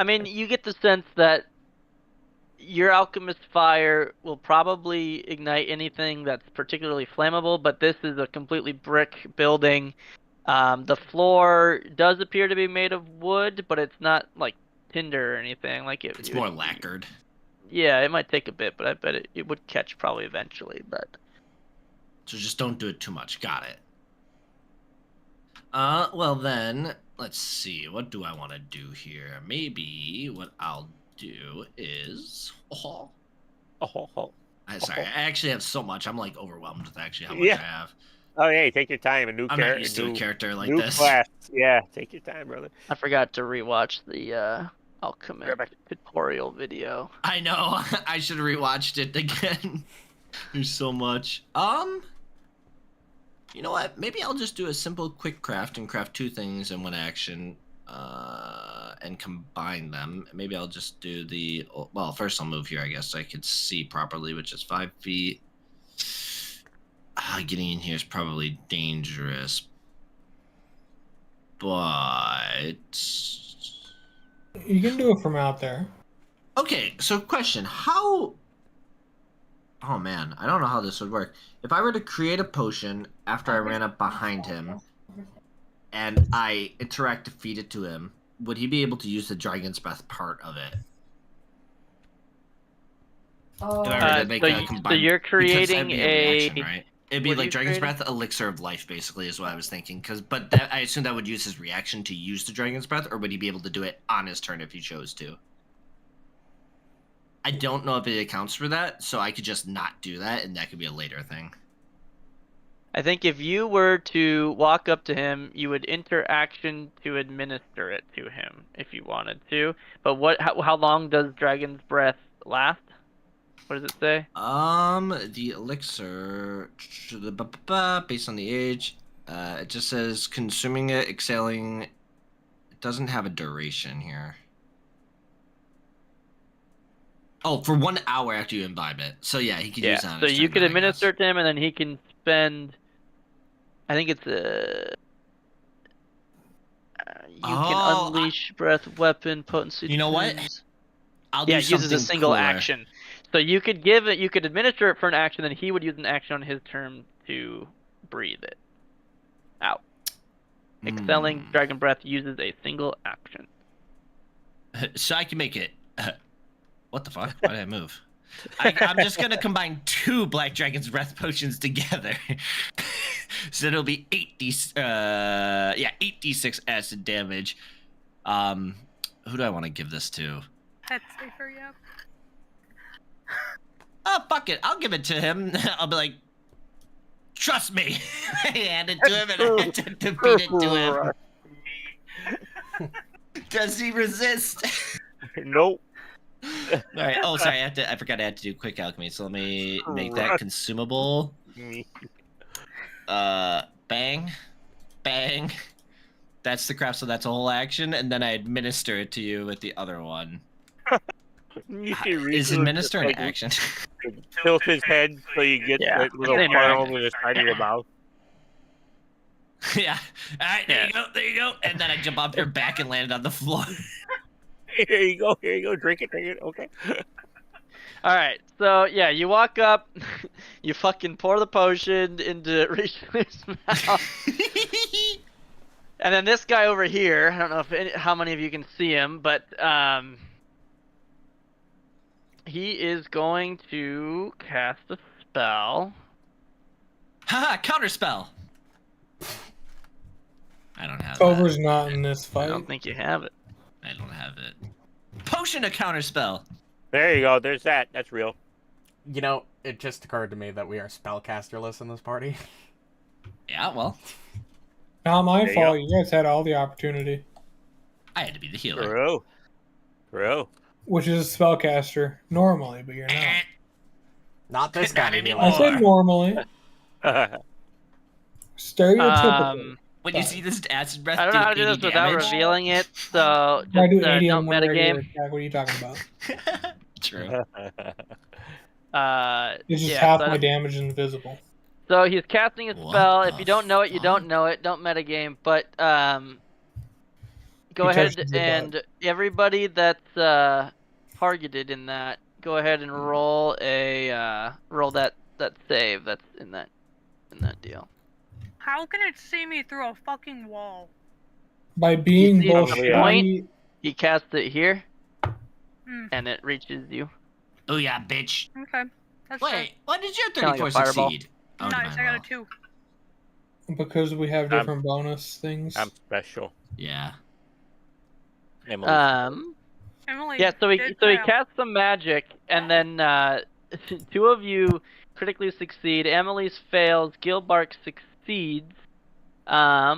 mean, you get the sense that your alchemist fire will probably ignite anything that's particularly flammable, but this is a completely brick building. The floor does appear to be made of wood, but it's not like tinder or anything. Like It's more lacquered. Yeah, it might take a bit, but I bet it would catch probably eventually. But So just don't do it too much. Got it. Well then, let's see. What do I want to do here? Maybe what I'll do is... Oh. Sorry, I actually have so much. I'm like overwhelmed with actually how much Yeah. I have. Oh, hey, take your time. A new I'm character. not used to a character like new this. class. Yeah, take your time, brother. I forgot to rewatch the alchemist Grab it. tutorial video. I know. I should have rewatched it again. There's so much. You know what? Maybe I'll just do a simple quick craft and craft two things in one action, and combine them. Maybe I'll just do the... Well, first I'll move here, I guess, so I could see properly, which is 5 feet. Getting in here is probably dangerous. But... You can do it from out there. Okay, so question: How? Oh man, I don't know how this would work. If I were to create a potion after I ran up behind him, and I interact to feed it to him, would he be able to use the Dragon's Breath part of it? Oh. If I were to make a so combined, you're because creating that'd be a reaction, a. right? It'd be What are like you Dragon's creating? Breath, Elixir of Life, basically, is what I was thinking. But that, I assume that would use his reaction to use the Dragon's Breath, or would he be able to do it on his turn if he chose to? I don't know if it accounts for that, so I could just not do that, and that could be a later thing. I think if you were to walk up to him, you would interaction to administer it to him if you wanted to. But how long does Dragon's Breath last? What does it say? The elixir, based on the age, it just says consuming it, exhaling. It doesn't have a duration here. Oh, for 1 hour after you imbibe it. So yeah, he could use that on So his you turn could then, I administer guess. it to him, and then he can spend. I think it's you can unleash breath, weapon, potency. You know what? turns. I'll do Yeah, it uses a something single cooler. action. So you could give it. You could administer it for an action, then he would use an action on his turn to breathe it out. Excelling Dragon Breath uses a single action. So I can make it. What the fuck? Why did I move? I'm just gonna combine 2 Black Dragon's Breath potions together, so it'll be 8d6 acid damage. Who do I want to give this to? That's safer, yeah. Oh, fuck it. I'll give it to him. I'll be like, trust me. I hand it to him and I attempt to feed it to him. Does he resist? Nope. All right. Oh, sorry. I forgot I had to do quick alchemy. So let me make that consumable. Bang. Bang. That's the craft, so that's a whole action. And then I administer it to you with the other one. Is administer an action? Tilt his head so you get the little funnel to the side of your mouth. Yeah. All right, there you go. There you go. And then I jump off your back and land on the floor. Here you go. Here you go. Drink it. Drink it. Okay. All right. So yeah, you walk up, you fucking pour the potion into Rishalou's mouth, and then this guy over here. I don't know how many of you can see him, but he is going to cast a spell. Haha, counter spell. I don't have Cover's that. not in this I fight. don't think you have it. I don't have it. Potion a counter spell. There you go. There's that. That's real. You know, it just occurred to me that we are spellcasterless in this party. Yeah, well, Not my There you fault. You guys had all the opportunity. I had to be the healer. True. True. Which is a spellcaster normally, but you're not. Not this Not kind of anymore. I said normally. Stereotypical. When you see this acid breath, I don't know how to do this without damage. revealing it, so I do just 80 don't on one regular metagame. attack. What are you talking about? True. It's just yeah, half so, my damage is invisible. so he's casting a What spell. the If you don't know it, you don't know it. Don't metagame. But go He ahead touches the and everybody that's targeted in that, go ahead and roll a roll that save that's in that deal. How can it see me through a fucking wall? By being see both the point? shiny, He casts it here, Hmm. and it reaches you. Oh yeah, bitch. Okay. That's Wait, why did your Kinda like a 34 fireball. succeed? fair. Nice, I got a 2. because we have I'm- different bonus things. I'm special. Yeah. Emily. Emily, Yeah, so he did so he fail. casts some magic, and then 2 of you critically succeed. Amalisce fails. Gilbark succeeds. I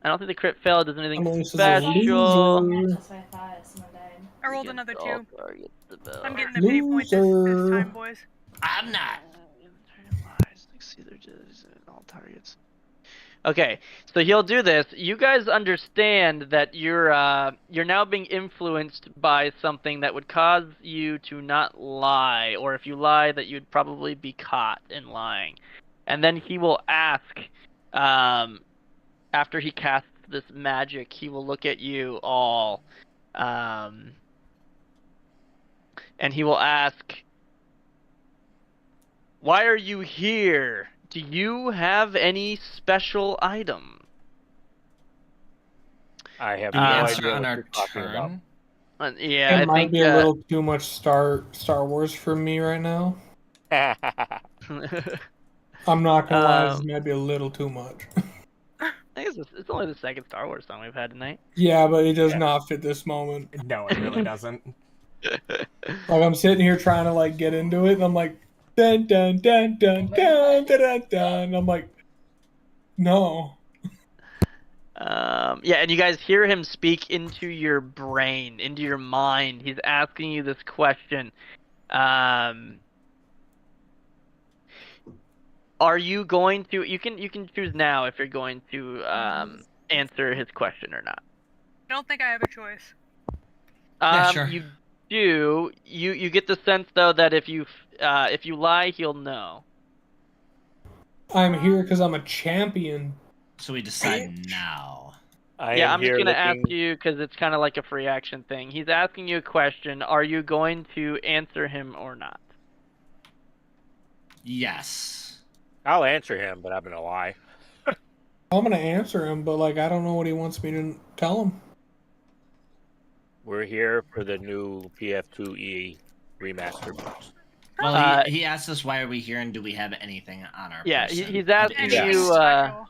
don't think the crit fail does anything Amalisce is a special. loser. That's what I thought. Someone died. I rolled Against another all 2. targets, the bell. I'm getting the pity point this Loser. time, boys. I'm not. All targets. Okay, so he'll do this. You guys understand that you're now being influenced by something that would cause you to not lie, or if you lie, that you'd probably be caught in lying. And then he will ask, after he casts this magic, he will look at you all, and he will ask, "Why are you here? Do you have any special item?" I have Do we no answer idea on what our you're talking about. turn? Yeah, It I might think be a little too much Star Wars for me right now. I'm not gonna lie, this might be a little too much. I think it's only the second Star Wars song we've had tonight. Yeah, but it does Yeah. not fit this moment. No, it really doesn't. Like I'm sitting here trying to like get into it, and I'm like, dun dun dun dun dun dun dun dun. And I'm like, no. Yeah, and you guys hear him speak into your brain, into your mind. He's asking you this question. Are you going to? You can choose now if you're going to answer his question or not. I don't think I have a choice. Yeah, sure. You do. You get the sense though that if you lie, he'll know. I'm here because I'm a champion. So we decide now. Yeah, I'm just here gonna ask looking. you because it's kind of like a free action thing. He's asking you a question. Are you going to answer him or not? Yes. I'll answer him, but I'm gonna lie. I'm gonna answer him, but like I don't know what he wants me to tell him. We're here for the new PF2E remastered books. Well, he asked us why are we here and do we have anything on our Yeah, person? he's asking Anything you. special?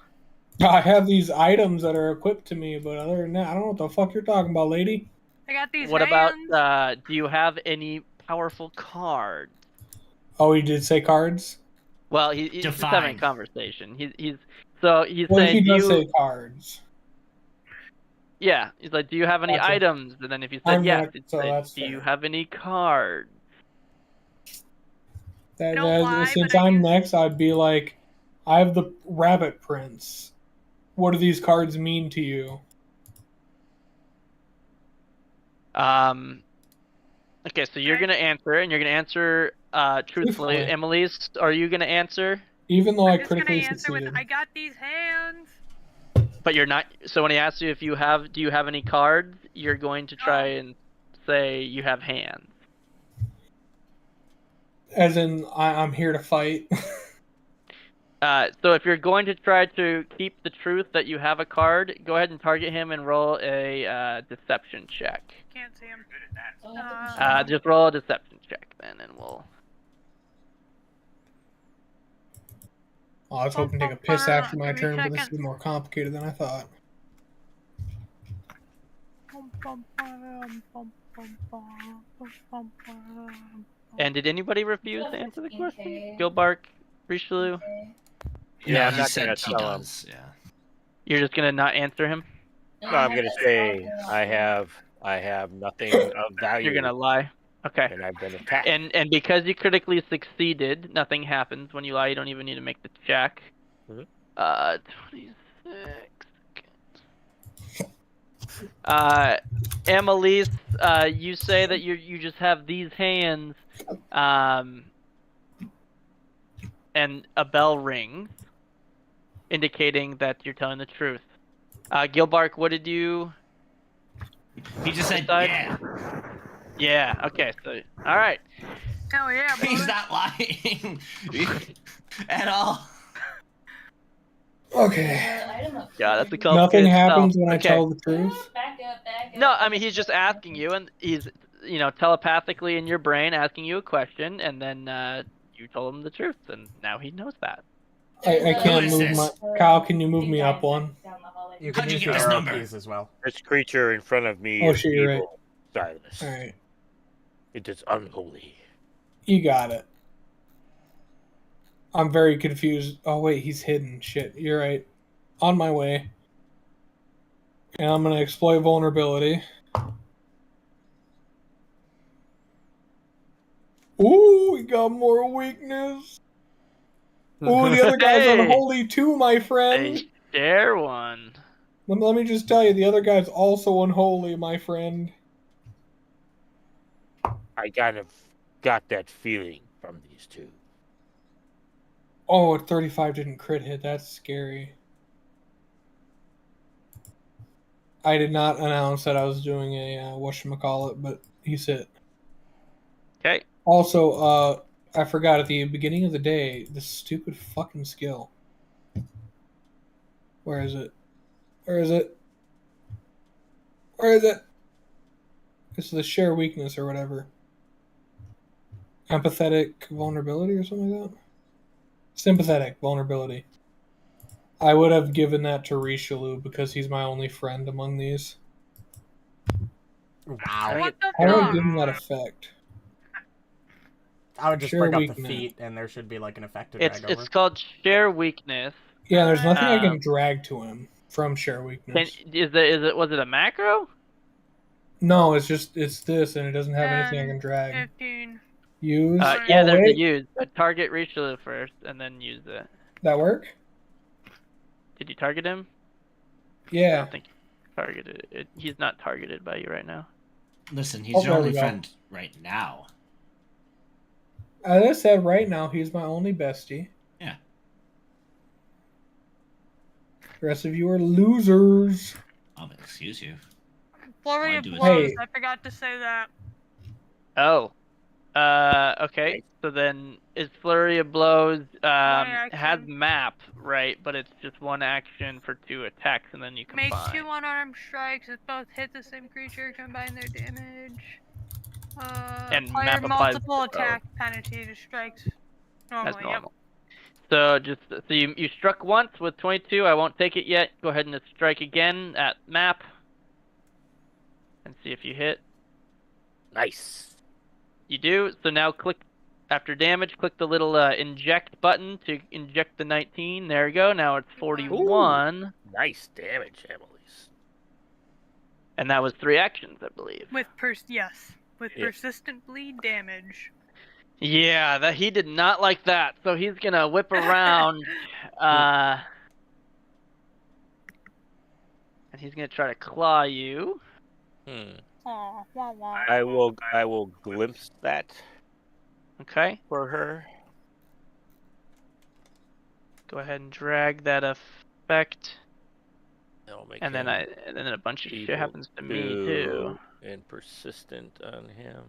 I have these items that are equipped to me, but other than that, I don't know what the fuck you're talking about, lady. I got these What hands. about? Do you have any powerful cards? Oh, he did say cards? Well, he's just Define. having a conversation. He's What if saying, he do does you? say cards? Yeah, he's like, do you have any Gotcha. items? And then if you said I'm yes, next, he'd so say, that's do you fair. have any cards? Don't lie, Since but I I'm use- next, I'd be like, I have the rabbit prince. What do these cards mean to you? Okay, so you're Okay. gonna answer, and you're gonna answer truthfully. Truthfully. Amalisce, are you gonna answer? Even though I I'm just gonna critically answer with, succeeded. I got these hands. But you're not. So when he asks you if you have, do you have any cards? You're going to try and say you have hands. As in, I'm here to fight. So if you're going to try to keep the truth that you have a card, go ahead and target him and roll a deception check. Can't see him. Just roll a deception check then, and we'll. Oh, I was hoping to take a piss after my Give me a turn, but this second. is more complicated than I thought. And did anybody refuse to answer the question? Gilbark, Rishalou? Yeah, I'm he not said gonna he tell him. does. Yeah. You're just gonna not answer him? No, I'm gonna say I have nothing of value. You're gonna lie. Okay. And I've been attacked. And because you critically succeeded, nothing happens when you lie. You don't even need to make the check. Mhm. 26. Amalisce, you say that you just have these hands, and a bell rings, indicating that you're telling the truth. Gilbark, what did you? He just said, decide? yeah. Yeah. Okay. So, all right. Hell yeah, boy. He's not lying at all. Okay. Yeah, that's a Nothing complicated happens spell. when I Okay. tell the truth. Back up. No, I mean he's just asking you, and he's telepathically in your brain asking you a question, and then you told him the truth, and now he knows that. I can't Who is move my. this? Kyle, can you move me up one? You can How'd you use get the this arrow number? keys as well. This creature in front of me Oh, is shit, you're right. evil, Sylas. Alright. It is unholy. You got it. I'm very confused. Oh, wait, he's hidden. Shit, you're right. On my way. And I'm going to exploit vulnerability. Ooh, we got more weakness. Ooh, the other guy's Hey! unholy too, my friend. They share one. Let me just tell you, the other guy's also unholy, my friend. I kind of got that feeling from these two. Oh, 35 didn't crit hit. That's scary. I did not announce that I was doing a whatchamacallit, but he's hit. Okay. Also, I forgot at the beginning of the day, this stupid fucking skill. Where is it? Where is it? Where is it? It's the share weakness or whatever. Empathetic vulnerability or something like that? Sympathetic vulnerability. I would have given that to Rishalou because he's my only friend among these. Wow. What the How do I fuck? give him that effect? I would just Share bring up the weakness. feat, and there should be like an effect to It's drag over. it's called share weakness. Yeah, there's nothing I Um, can drag to him from share weakness. Was it a macro? No, it's this, and it doesn't have anything I can 10, drag. 15. Use. Yeah, Oh there's a wait, use. But target Richelieu first, and then use it. that work? Did you target him? I Yeah. don't think you targeted it. He's not targeted by you right now. Listen, he's Oh, your there only we go. friend right now. As I said, right now he's my only bestie. Yeah. The rest of you are losers. Excuse you. Flurry I of do is- blows. Hey. I forgot to say that. Oh. Okay. So then, is Flurry of Blows has action. map, right? But it's just one action for 2 attacks, and then you combine. Make 2 unarmed strikes. If both hit the same creature, combine their damage. And Player map applies multiple to both. attack penalty to strikes. As Normally, normal. So you struck once with 22. I won't take it yet. Go ahead and strike again at map, and see if you hit. Nice. You do. So now click after damage. Click the little inject button to inject the 19. There you go. Now it's 41. Nice damage, Amalisce. And that was 3 actions, I believe. With persistent bleed damage. Yeah, that he did not like that. So he's gonna whip around, and he's gonna try to claw you. Aw, wah wah. I will glimpse that Okay. for her. Go ahead and drag that effect. I'll make And then him a bunch of shit evil happens to me too. And persistent on him.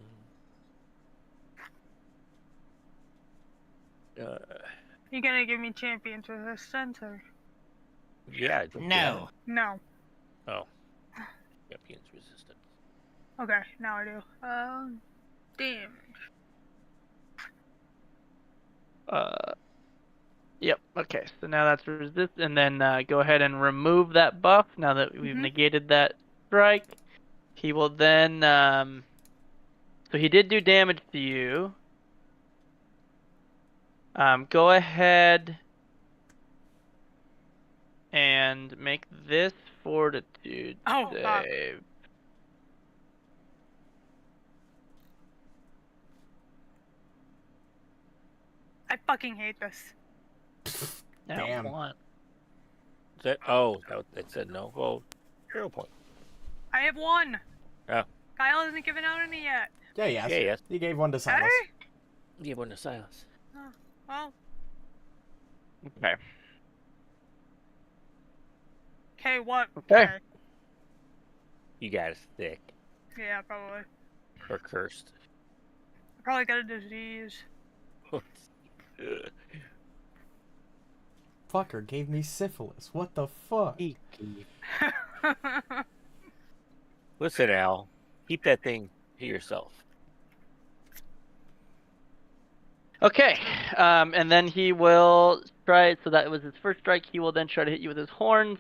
You gonna give me champion's resistance or Yeah. No. no? Oh. Champion's resistance. Okay, now I do. Damage. Yep. Okay. So now that's resist, and then go ahead and remove that buff. Now that we've negated that strike, he will then. So he did do damage to you. Go ahead and make this fortitude save. I fucking hate this. Now Damn. what? That said no. Well, 0 point. I have 1. Oh. Kyle hasn't given out any yet. Yeah, yes. Yeah, yes. You gave one to Sylas. Hey? Give one to Sylas. Oh, well. Okay. Okay, what? Okay. You got a stick. Yeah, probably. Or cursed. I probably got a disease. Fucker gave me syphilis. What the fuck? Listen, Al. Keep that thing to yourself. Okay. And then he will try. So that was his first strike. He will then try to hit you with his horns.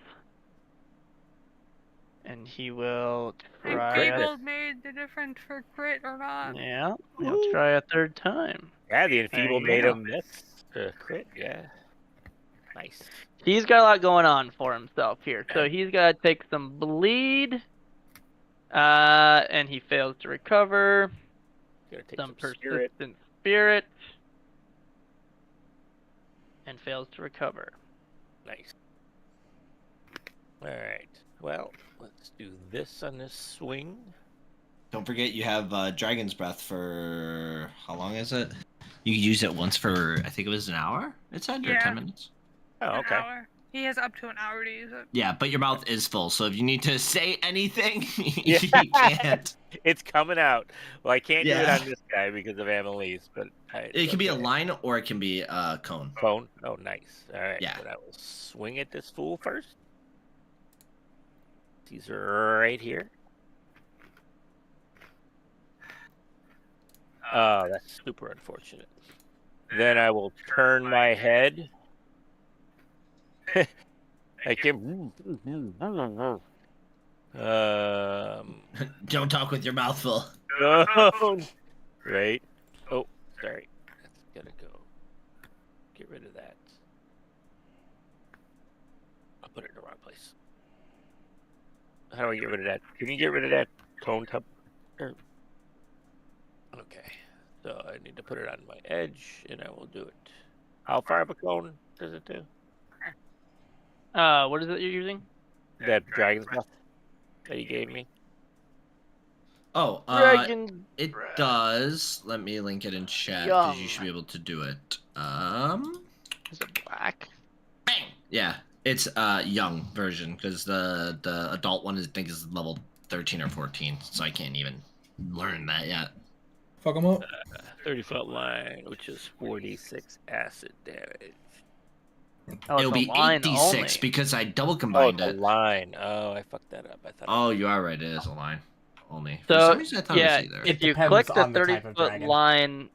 And he will try. People made the difference for crit or not. Yeah. He'll try a 3rd time. Yeah, the enfeeble There you made go. him miss. Crit, yeah. Nice. He's got a lot going on for himself here. So he's got to take some bleed. And he fails to recover. Gonna take Some spirit. persistent spirit. And fails to recover. Nice. Alright. Well, let's do this on this swing. Don't forget you have Dragon's Breath for... How long is it? You could use it once for, I think it was an hour, it said? Or Yeah. 10 minutes? Oh, An okay. hour. He has up to an hour to use it. Yeah, but your mouth is full, so if you need to say anything, Yeah. you can't. It's coming out. Well, I can't do it Yeah. on this guy because of Amalisce, but It can be a line or it can be a cone. Cone. Oh, nice. All right. Yeah. But I will swing at this fool first. He's right here. Oh, that's super unfortunate. Then I will turn my head. I can. Don't talk with your mouth full. No. Right. Oh, sorry. That's gotta go. Get rid of that. I'll put it in the wrong place. How do I get rid of that? Can you get rid of that cone top? Okay. So I need to put it on my edge, and I will do it. How far of a cone does it do? What is it you're using? That dragon's breath that he gave me. Oh, Dragon. it does. Let me link it in chat because you should be able to do it. Is it black? Bang! Yeah, it's young version because the adult one I think is level 13 or 14, so I can't even learn that yet. Fuck him up. 30-foot line, which is 46 acid damage. Oh, It'll it's be a line 8d6 only. because I double Oh, combined it's a it. line. Oh, I fucked that up. I thought. Oh, you are right. It is a line only. For So some reason, I thought yeah, it was either. if you depends click the on the type of 30-foot dragon. line,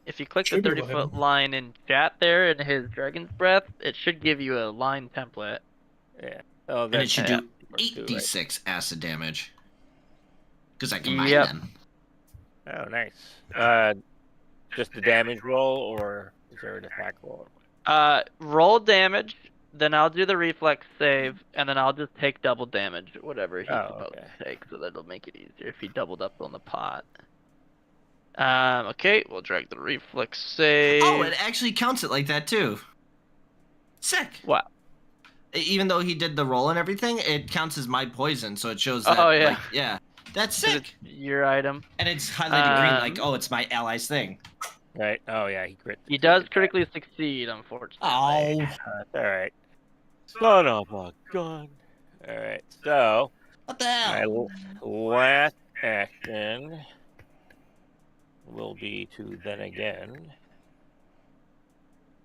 if you click the Should be able to hit 30-foot him. line in chat there in his dragon's breath, it should give you a line template. Yeah. Oh, And it should yeah. do 8d6 acid damage because I combined Yep. them. Oh, nice. Just the damage roll, or is there an attack roll? Roll damage, then I'll do the reflex save, and then I'll just take double damage, whatever he's Oh, supposed okay. to take, so that'll make it easier if he doubled up on the pot. Okay, we'll drag the reflex save. Oh, it actually counts it like that too. Sick. Wow. Even though he did the roll and everything, it counts as my poison, so it shows that. Oh, yeah. Like, yeah. That's 'Cause sick. it's your item. And it's highlighted green, like, Um, oh, it's my ally's thing. Right. Oh, yeah, he crit. He does critically succeed, unfortunately. Oh. That's all right. Son of a gun. All right. So What the my hell? last action will be to then again.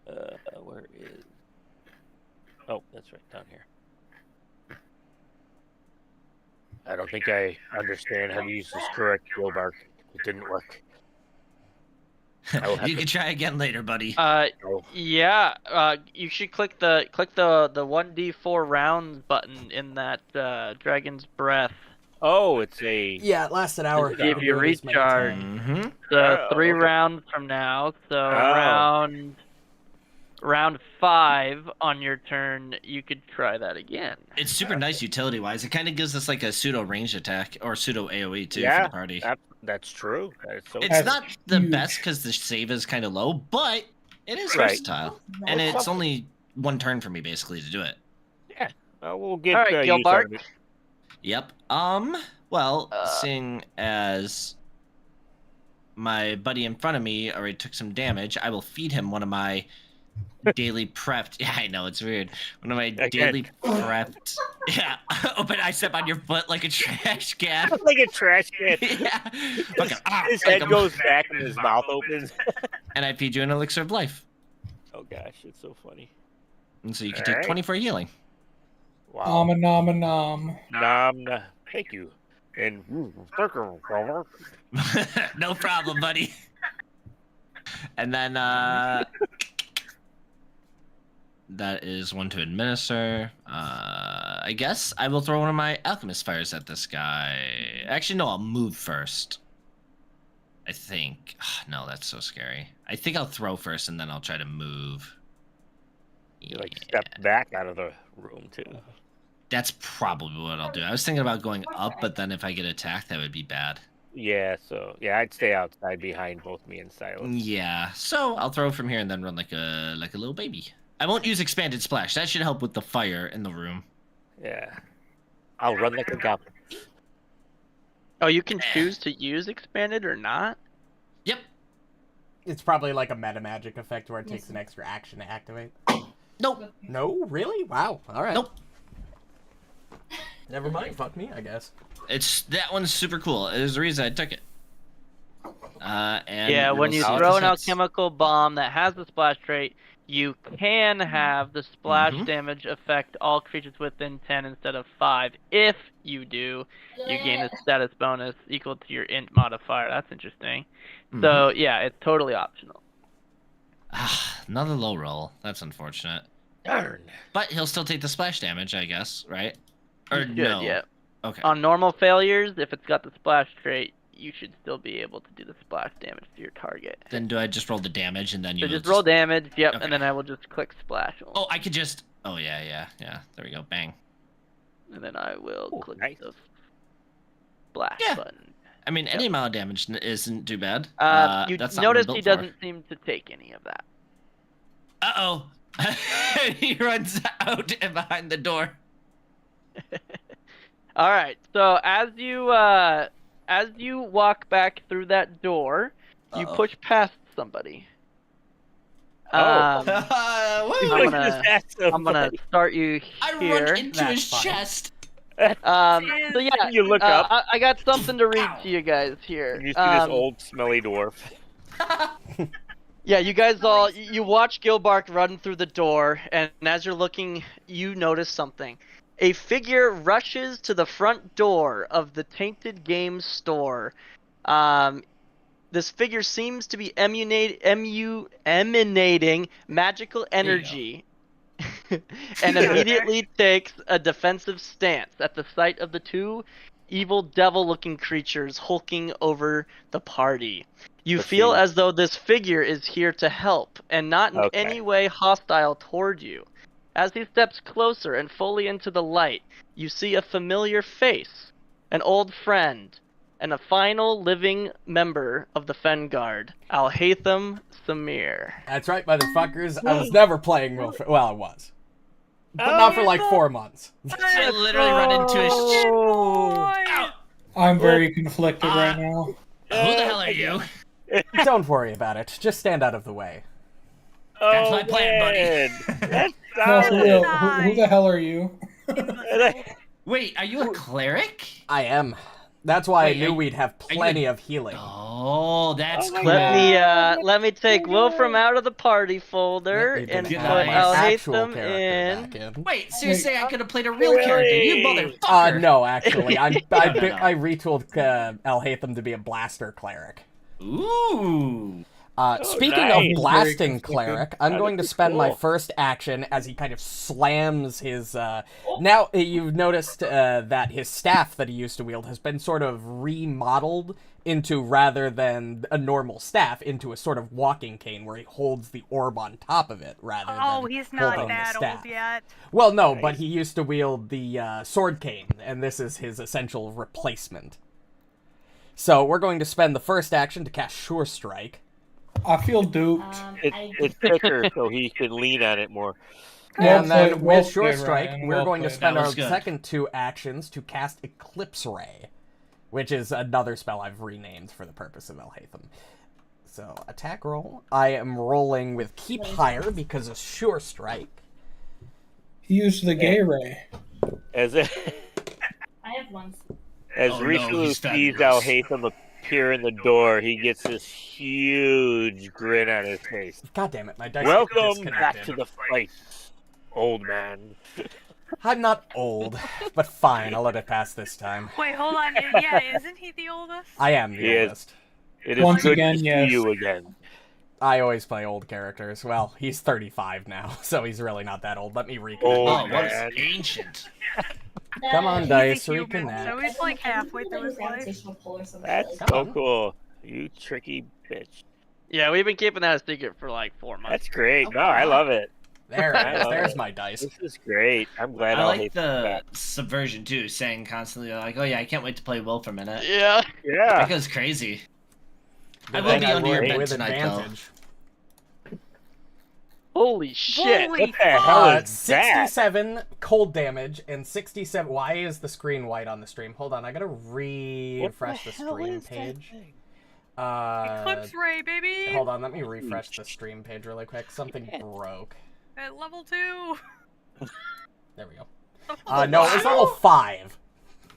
Where is? Oh, that's right down here. I don't think I understand how to use this correct, Gilbark. It didn't work. I will have You to- can try again later, buddy. Oh, Yeah. You should click the 1d4 rounds button in that dragon's breath. oh, it's a. Yeah, it lasts an hour. Give can you do it as many recharge. times. Mm-hmm. So Oh, 3 okay. rounds from now. So Oh. round 5 on your turn, you could try that again. It's super nice utility-wise. It kind of gives us like a pseudo ranged attack or pseudo AoE too for Yeah, the party. That's true. That is so. It's That's not the huge. best because the save is kind of low, but it is Right. versatile, and it's only one turn for me basically to do it. We'll get All right, use out Gilbark. of it. Yep. Well, Uh, seeing as my buddy in front of me already took some damage, I will feed him one of my daily prepped. Yeah, I know it's weird. One of my Okay. daily prepped. Yeah. Open I step on your foot like a trash can. Like a trash can. Yeah. Fucking, His like head a- goes back and his mouth opens. And I feed you an elixir of life, Oh gosh, it's so funny. and so you can All take right. 20 for healing. Wow. Nom. Thank you. And No problem, buddy. And then that is one to administer. I guess I will throw one of my alchemist fires at this guy. Actually, no, I'll move first. I think. No, that's so scary. I think I'll throw first and then I'll try to move. you like step back out of the room too. That's probably what I'll do. I was thinking about going up, but then if I get attacked, that would be bad. Yeah, so I'd stay outside behind both me and Sylas. Yeah, so I'll throw from here and then run like a little baby. I won't use expanded splash. That should help with the fire in the room. Yeah. I'll run like a goblin. Oh, you can choose to use expanded or not? Yep. It's probably like a meta magic effect where it takes an extra action to activate. Nope. No, really? Wow. All right. Nope. Never mind. Fuck me, I guess. That one's super cool. There's a reason I took it. And Yeah, when we'll you see if throw this an hits. alchemical bomb that has the splash trait, you can have the splash Mhm. damage affect all creatures within 10 instead of 5. If you do, you gain a status bonus equal to your int modifier. That's interesting. So, yeah, it's totally optional. Another low roll. That's unfortunate. Darn. But he'll still take the splash damage, I guess, right? Or You should, no? yeah. Okay. On normal failures, if it's got the splash trait, you should still be able to do the splash damage to your target. Then do I just roll the damage and then you So will just roll damage, yep, Okay. and then I will just click splash. Oh, I could just. Oh yeah. There we go. Bang. And then I will click nice. the splash Yeah. button. I mean, any amount of damage isn't too bad. You that's not notice what he I'm built doesn't seem to take any of that. For. Uh-oh. He runs out and behind the door. All right. So as you walk back through that door, you Uh-oh. push past somebody. Oh. I'm Look gonna- at that, I'm gonna start you I here. run into That's his fine. chest. So yeah, You look up. I got something to read to you guys here. And you see this old smelly dwarf. Yeah, you guys all you watch Gilbark run through the door, and as you're looking, you notice something. A figure rushes to the front door of the Tainted Games store. This figure seems to be emanating magical energy, and immediately takes a defensive stance at the sight of the two evil devil-looking creatures hulking over the party. You Let's feel see. as though this figure is here to help, and not in Okay. any way hostile toward you. As he steps closer and fully into the light, you see a familiar face, an old friend, and a final living member of the Fen Guard, Alhatham Samir. That's right, motherfuckers. I was never playing Wilfred. Well, I was. But not for like 4 months. I literally run into his. Ow! I'm very conflicted right now. Who the hell are you? Don't worry about it. Just stand out of the way. That's my plan, buddy. That's No, for real. Nice. Who the hell are you? Wait, are you a cleric? I am. That's why Wait, I knew are- we'd have you plenty a- of healing. Oh, that's Oh my cool. Let me take Will from out of the party folder You and didn't put have my actual Alhatham character in. back in. Wait, so you're saying I could have played a real character? You motherfucker! No, actually, I No. retooled Alhatham to be a blaster cleric. Ooh. Speaking nice. of Very blasting conflicted. cleric, I'm That going to would be spend my cool. first action as he kind of slams his. Now you've noticed that his staff that he used to wield has been sort of remodeled into, rather than a normal staff, into a sort of walking cane where he holds the orb on top of it rather Oh, than he's not holding the that staff. old yet. Well, no, Nice. but he used to wield the sword cane, and this is his essential replacement. So we're going to spend the first action to cast Sure Strike. I feel duped. It's thicker, so he can lean on it more. Well And then played, well with Sure played, Strike, Ryan, we're well going to played. spend That our was good. second 2 actions to cast Eclipse Ray, which is another spell I've renamed for the purpose of Alhatham. So, attack roll. I am rolling with Keep Higher because of Sure Strike. He used the gay ray. As I have one. as Oh, no, Rishalou he's sees fabulous. Alhatham appear in the door, he gets this huge grin on his face. God damn it, my dice Welcome back disconnected. to the fight, old man. I'm not old, but fine, I'll let it pass this time. Wait, hold on. Yeah, isn't he the oldest? I am the He is. oldest. It is Once good again, to see yes. you again. I always play old characters. Well, he's 35 now, so he's really not that old. Let me reconnect. Oh, Oh, what man. is ancient? Come on, He's dice, a human, reconnect. so he's like halfway through his life. That's Come so on. cool. You tricky bitch. Yeah, we've been keeping that a secret for like 4 months. That's great. No, I love it. There I it is. love There's it. my dice. This is great. I'm glad I like Alhatham's the back. subversion too, saying constantly like, "Oh yeah, I can't wait to play Will for a minute." Yeah. Yeah. That goes crazy. I Good will thing be I under your rolled bed with tonight, advantage. Holy shit. Holy What the hell is that? 67 cold damage and 67. Why is the screen white on the stream? Hold on, I gotta refresh the hell stream is that page. thing? Eclipse Ray, baby! Hold on, let me refresh the stream page really quick. Something broke. At level 2. There we go. No, it's level 5.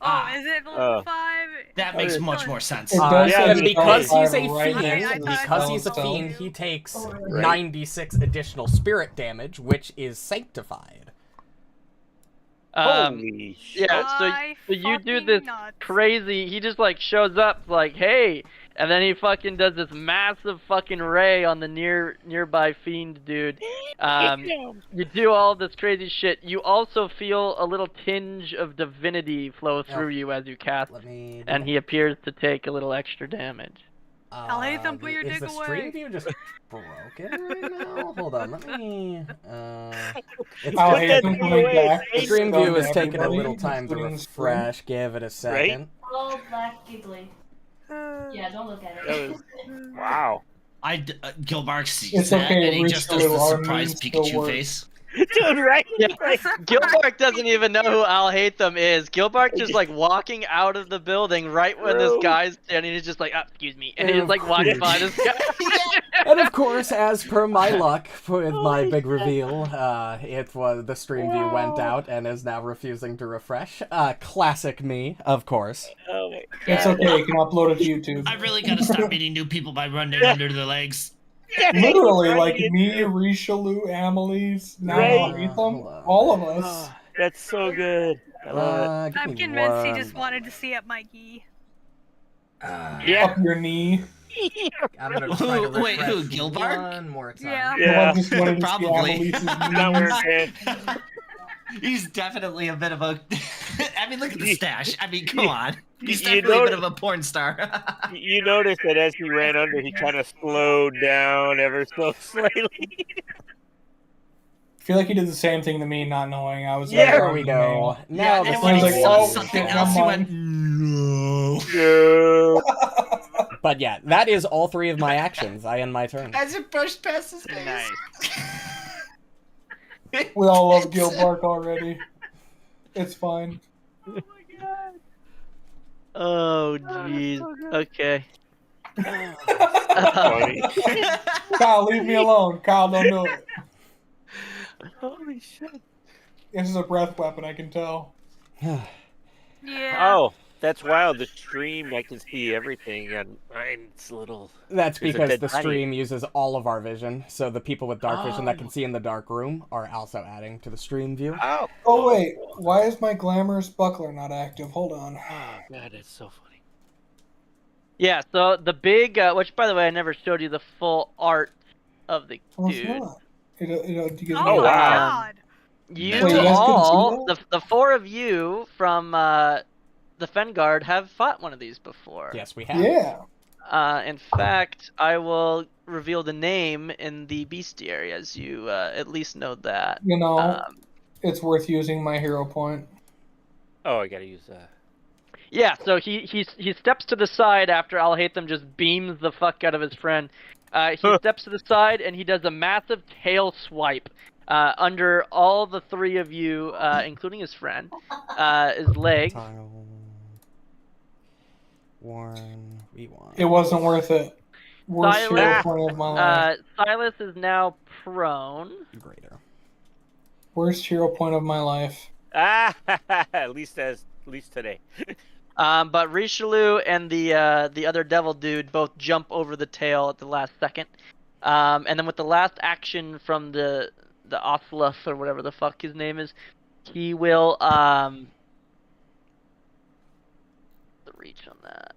Oh, is it level 5? That makes much more sense. It does say And it's because level he's a 5 right fiend, next to the because he's a spell fiend, itself. he takes 96 additional spirit damage, which is sanctified. Holy shit. Yeah, so you do this crazy. He just like shows up like, hey, and then he fucking does this massive fucking ray on the nearby fiend dude. You do all this crazy shit. You also feel a little tinge of divinity flow through you as you cast, and he appears to take a little extra damage. Alhatham, put your Is dick the away. stream view just broken right now? Hold on, let me. It's Alhatham coming back. the stream Done view to is taking a everybody, little time to including the stream. refresh. Give it a second. Oh, black giggly. Yeah, don't look at it. Wow. Gilbark sees It's that, okay, and he just does the Rishalou, our surprised memes still Pikachu work. face. Dude, right? Yeah, Gilbark doesn't even know who Alhatham is. Gilbark just like walking out of the building right when this guy's standing. He's just like, excuse me, and he just like walks by this guy. And of course, as per my luck with my big reveal, the stream view went out and is now refusing to refresh. Classic me, of course. Oh my god. It's okay, you can upload it to YouTube. I really gotta stop meeting new people by running under their legs. Literally, like me, Rishalou, Amalisce, now Alhatham, all of us. That's so good. I love it. I'm convinced he just wanted to see up Mikey. Up your knee. I'm gonna try to Wait, who? refresh Gilbark? one more time. Yeah. Yeah. Just wanted to see Probably. Amalice's Not wearing knees. pants. He's definitely a bit of a. I mean, look at the stash. I mean, come on. He's You definitely a bit notice- of a porn star. You notice that as he ran under, he kind of slowed down ever so slightly. I feel like he did the same thing to me, not knowing I was Yeah. There we go. Now Yeah, and the when he like, stream saw oh, view- something shit, else, he I'm went, no. No. But yeah, that is all 3 of my actions. I end my turn. As it brushed past his face. Nice. We all love Gilbark already. It's fine. Oh jeez. Okay. Funny. Kyle, leave me alone. Kyle, don't do it. Holy shit. This is a breath weapon, I can tell. Yeah. Oh, that's wild. The stream, I can see everything, and mine's little. That's There's a because dead the body. stream uses all of our vision, so the people with dark vision that can see in the dark room are also adding to the stream view. Oh. Oh, wait. Why is my glamorous buckler not active? Hold on. Oh, God, that's so funny. Yeah. So the big, which by the way, I never showed you the full art of the Oh, it's dude. not. You guys Oh Oh, my wow. god. You Wait, you guys all, couldn't see the 4 of you from the Fengard have fought one of these before. Yes, we have. Yeah. In fact, I will reveal the name in the bestiary, as you at least know that. You know, it's worth using my hero point. Oh, I gotta use that. Yeah, so he steps to the side after Alhatham just beams the fuck out of his friend. He steps to the side and he does a massive tail swipe under all the 3 of you, including his friend, his leg. Warren, we want. It wasn't worth it. Worst hero Sylas, point of my life. Sylas is now prone. Greater. Worst hero point of my life. Ah, at least today. But Rishalou and the other devil dude both jump over the tail at the last second. And then with the last action from the Othluth or whatever the fuck his name is, he will the reach on that.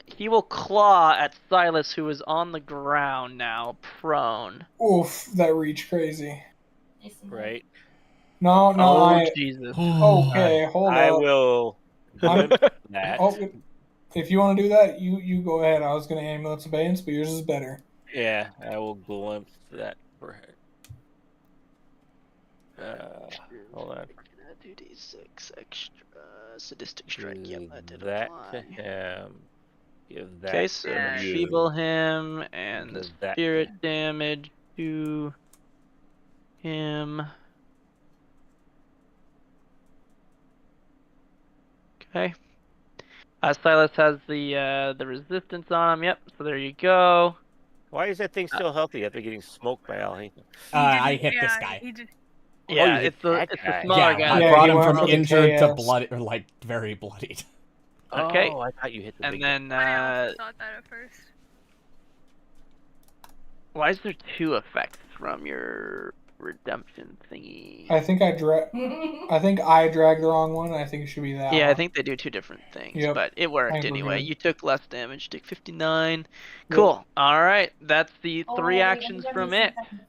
He will claw at Sylas, who is on the ground now, prone. Oof, that reach crazy. Right. No, Oh Jesus. Okay, hold I up. will. I'm- that. Oh, if you want to do that, you go ahead. I was going to ambulance abeyance, but yours is better. Yeah, I will glimpse that for hold on. 2d6 extra sadistic strike. Yep, that did that apply. to him. Give that Okay, so to you. feeble him and the Give that spirit damage to him. Okay. Sylas has the resistance on him. Yep. So there you go. Why is that thing still healthy after getting smoked by Alhatham? I hit this guy. He did. Yeah, you hit it's the that guy. smaller Yeah, guy. I Yeah, brought he him went from for the injured to KS. blood, or like very bloodied. Okay. Oh, I thought you hit the And big then, I also thought that at first. why is there 2 effects from your redemption thingy? I think I dragged the wrong one. I think it should be that Yeah, one. I think they do 2 different things, Yep. but it I worked think we're anyway. good. You took less damage. You took 59. Yep. Cool. All right, that's the Oh, 3 wait, actions let me from grab it. me some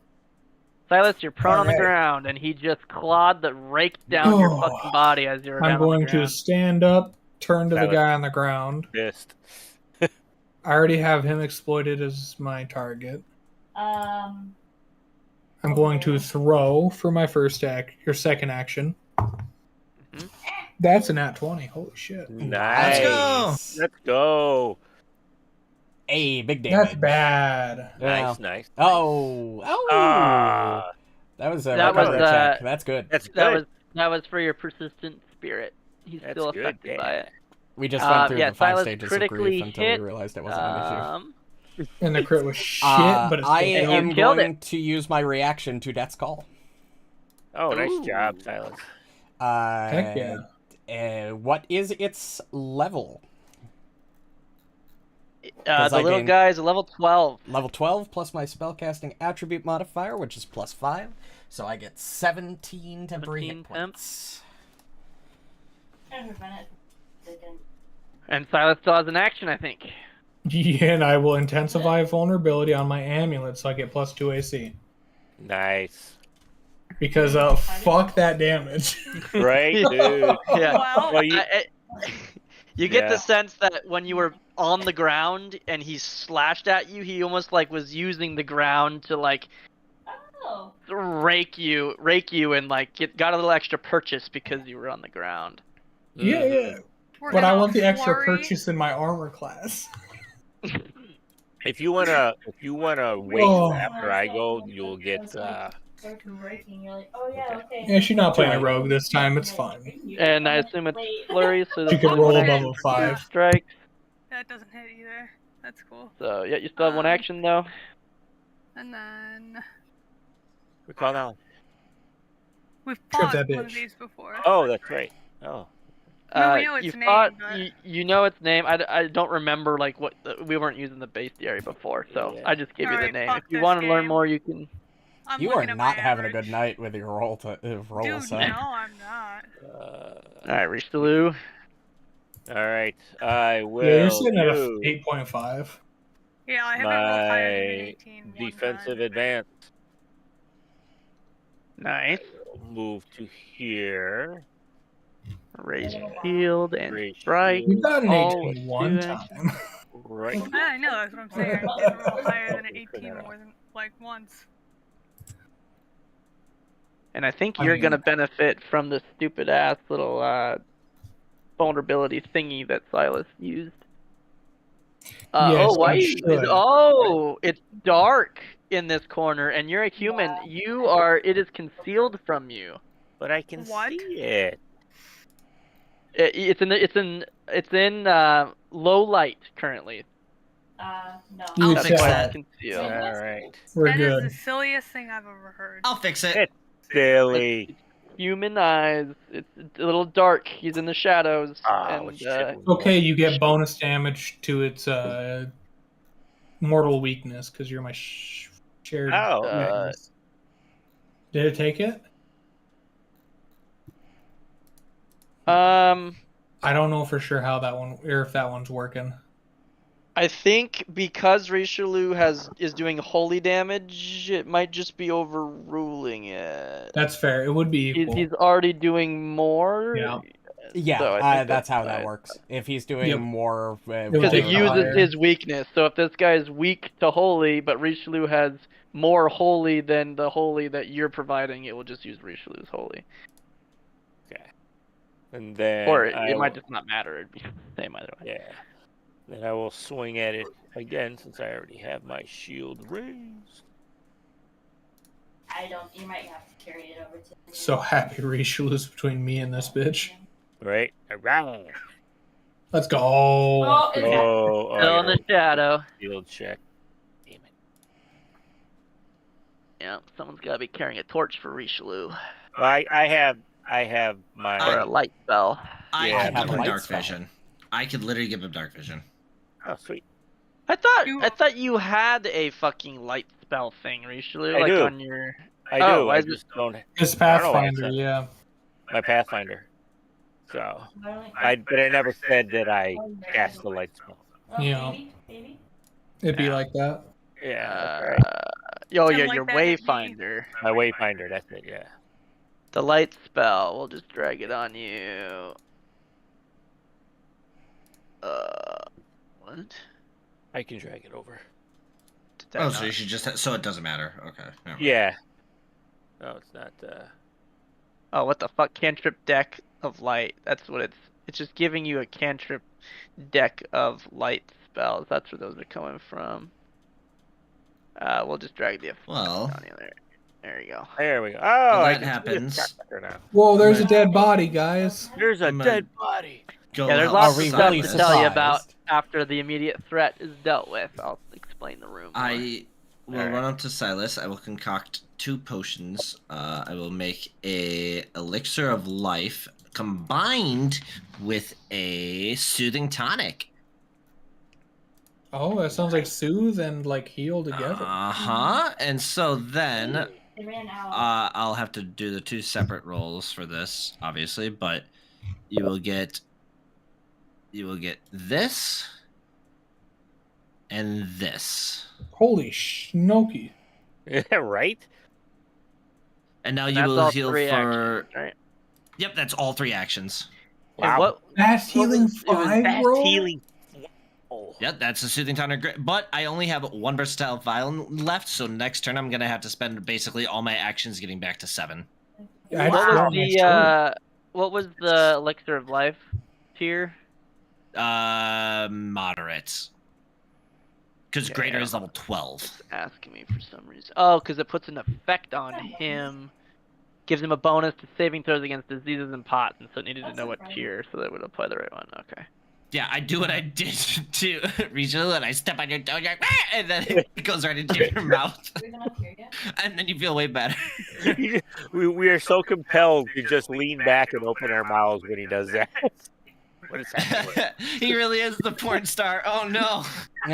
Silas, you're prone on the Alright. ground, and he just clawed the raked down your fucking body as you were down I'm going on the to ground. stand up, turn to the Silence. guy on the ground. fist. I already have him exploited as my target. I'm going to throw for my second action. Mhm. That's a nat 20. Holy shit. Nice. Let's Let's go. Hey, big damage. That's bad. Nice, Yeah. nice. Oh, Ah, that was a That was, recovery check. That's good. that's good. That was for your persistent spirit. He's That's still good, affected yeah. by it. We just went through yeah, the 5 Silas stages of critically grief until hit, we realized it wasn't an issue. And the crit was shit, but it's I still am You killed going to use my reaction to Death's Call. Oh, nice Ooh. job, Silas. Heck yeah. What is its level? The I little gained- guy is a level 12. Level 12 plus my spellcasting attribute modifier, which is +5. So I get 17 temporary 17 hit points. And Silas still has an action, I think. Yeah, and I will intensify vulnerability on my amulet so I get +2 AC. Nice. Because fuck that damage. Right, dude. Yeah. Well, you, You get Yeah. the sense that when you were on the ground and he slashed at you, he almost like was using the ground to like rake you and like got a little extra purchase because you were on the ground. Yeah. We're But I gonna want the extra flurry. purchase in my armor class. if you wanna wait Oh. after I go, you'll get Yeah, she's not playing a rogue this time. It's fine. And I assume it's flurry, so She that's can only roll one above action a for 5. strikes. That doesn't hit either. That's cool. So yeah, you still have one action though. And then recall now. we've Trip fought that one of bitch. these before. Oh, that's right. Oh, No, we know its you name, fought, but- you know its name. I don't remember like what we weren't using the bestiary before, so Yeah. I just gave you the Alright, name. fuck If you this want to learn game. more, you can. I'm You are looking at my not having a average. good night with your roll Dude, set. no, I'm not. All right, Rishalou. all right. I will. Yeah, you're sitting at a do 8.5. Yeah, I haven't rolled higher than an my 18 one defensive time. advance. Nice. Move to here. Raise your shield and Raise strike. You got an all 18 one two time. Right. I know, that's what I'm saying. I didn't roll higher than an 18 more than, like, once. And I think I you're mean- gonna benefit from the stupid ass little vulnerability thingy that Sylas used. Yes, oh, why? I should. Oh, it's dark in this corner, and you're a human. You are. It is concealed from you. But I can What? see it. It's in low light currently. No. You I'll said fix Why that. it's concealed. All right. We're That is good. the silliest thing I've ever heard. I'll fix it. It- Silly. Human eyes. It's a little dark. He's in the shadows. Oh, and shit. Okay, you get bonus damage to its mortal weakness because you're my shared Oh, okay. weakness. Did it take it? I don't know for sure how that one, or if that one's working. I think because Rishalou is doing holy damage, it might just be overruling it. That's fair. It would be equal. He's already doing more. Yeah. Yeah, So I think that's how that's that fine. works. If he's doing Yep. more, would Because take it it uses higher. his weakness. So if this guy is weak to holy, but Rishalou has more holy than the holy that you're providing, it will just use Rishalou's holy. Okay. And then Or I it might will- just not matter. It'd be the same either way. Yeah. Then I will swing at it again since I already have my shield raised. I don't. You might have to carry it over to. So happy Rishalou's between me and this bitch. Right? Around. Let's go. Oh, it's Oh, Still in the shadow. shield check. Damn it. Yeah, someone's got to be carrying a torch for Rishalou. Well, I have my. Or a light spell. I Yeah, can have give a him light dark spell. vision. I could literally give him dark vision. Oh, sweet. I thought you had a fucking light spell thing, Rishalou, I like do. on your. I Oh, do. why I is it- just don't. His I don't know why it Pathfinder, said- yeah. My Pathfinder. So, But I never said that I cast the light spell. Yeah. Baby? It'd be Yeah. like that. Yeah, that's right. Oh, Sound yeah, like your that hit me. Wayfinder. My Wayfinder. That's it. Yeah. The light spell. We'll just drag it on you. What? I can drag it over. Did that Oh, not- so you should just so it doesn't matter. Okay. never mind. Yeah. No, it's not. Oh, what the fuck? Cantrip deck of light. That's what it's. It's just giving you a cantrip deck of light spells. That's where those are coming from. We'll just drag the effect Well. on you there. There you go. There we go. Oh, Well, I that can see this happens. character now. Whoa, there's a dead body, guys. There's a I'm a- dead body. Go Yeah, there's help lots Are we of stuff really to Sylas. tell you about surprised? after the immediate threat is dealt with. I'll explain the room. more. I will Alright. run up to Sylas. I will concoct 2 potions. I will make a elixir of life combined with a soothing tonic. Oh, that sounds like soothe and like heal together. And so then They ran out. I'll have to do the 2 separate rolls for this, obviously, but you will get this and this. Holy snokey. Yeah, right? And now you That's will all heal 3 for actions, right? Yep, that's all 3 actions. And Wow. what? Fast healing was- it was 5, Fast bro? healing. Oh. Yep, that's a soothing tonic. But I only have 1 versatile vial left, so next turn I'm gonna have to spend basically all my actions getting back to 7. Yeah, I'd What throw was my the sword. what was the elixir of life tier? Moderate. Because Okay, greater I is level 12. It's asking me for some reason. Oh, because it puts an effect on him. Gives him a bonus to saving throws against diseases and pots, and so it needed to know what tier so that it would apply the right one. Okay. Yeah, I do what I did to Rishalou, and I step on your toe, and, you're like, "Ah!" And then it goes right into your mouth, We're not here yet. and then you feel way better. we are so compelled to just lean back and open our mouths when he does that. What is happening? He really is the porn star. Oh no.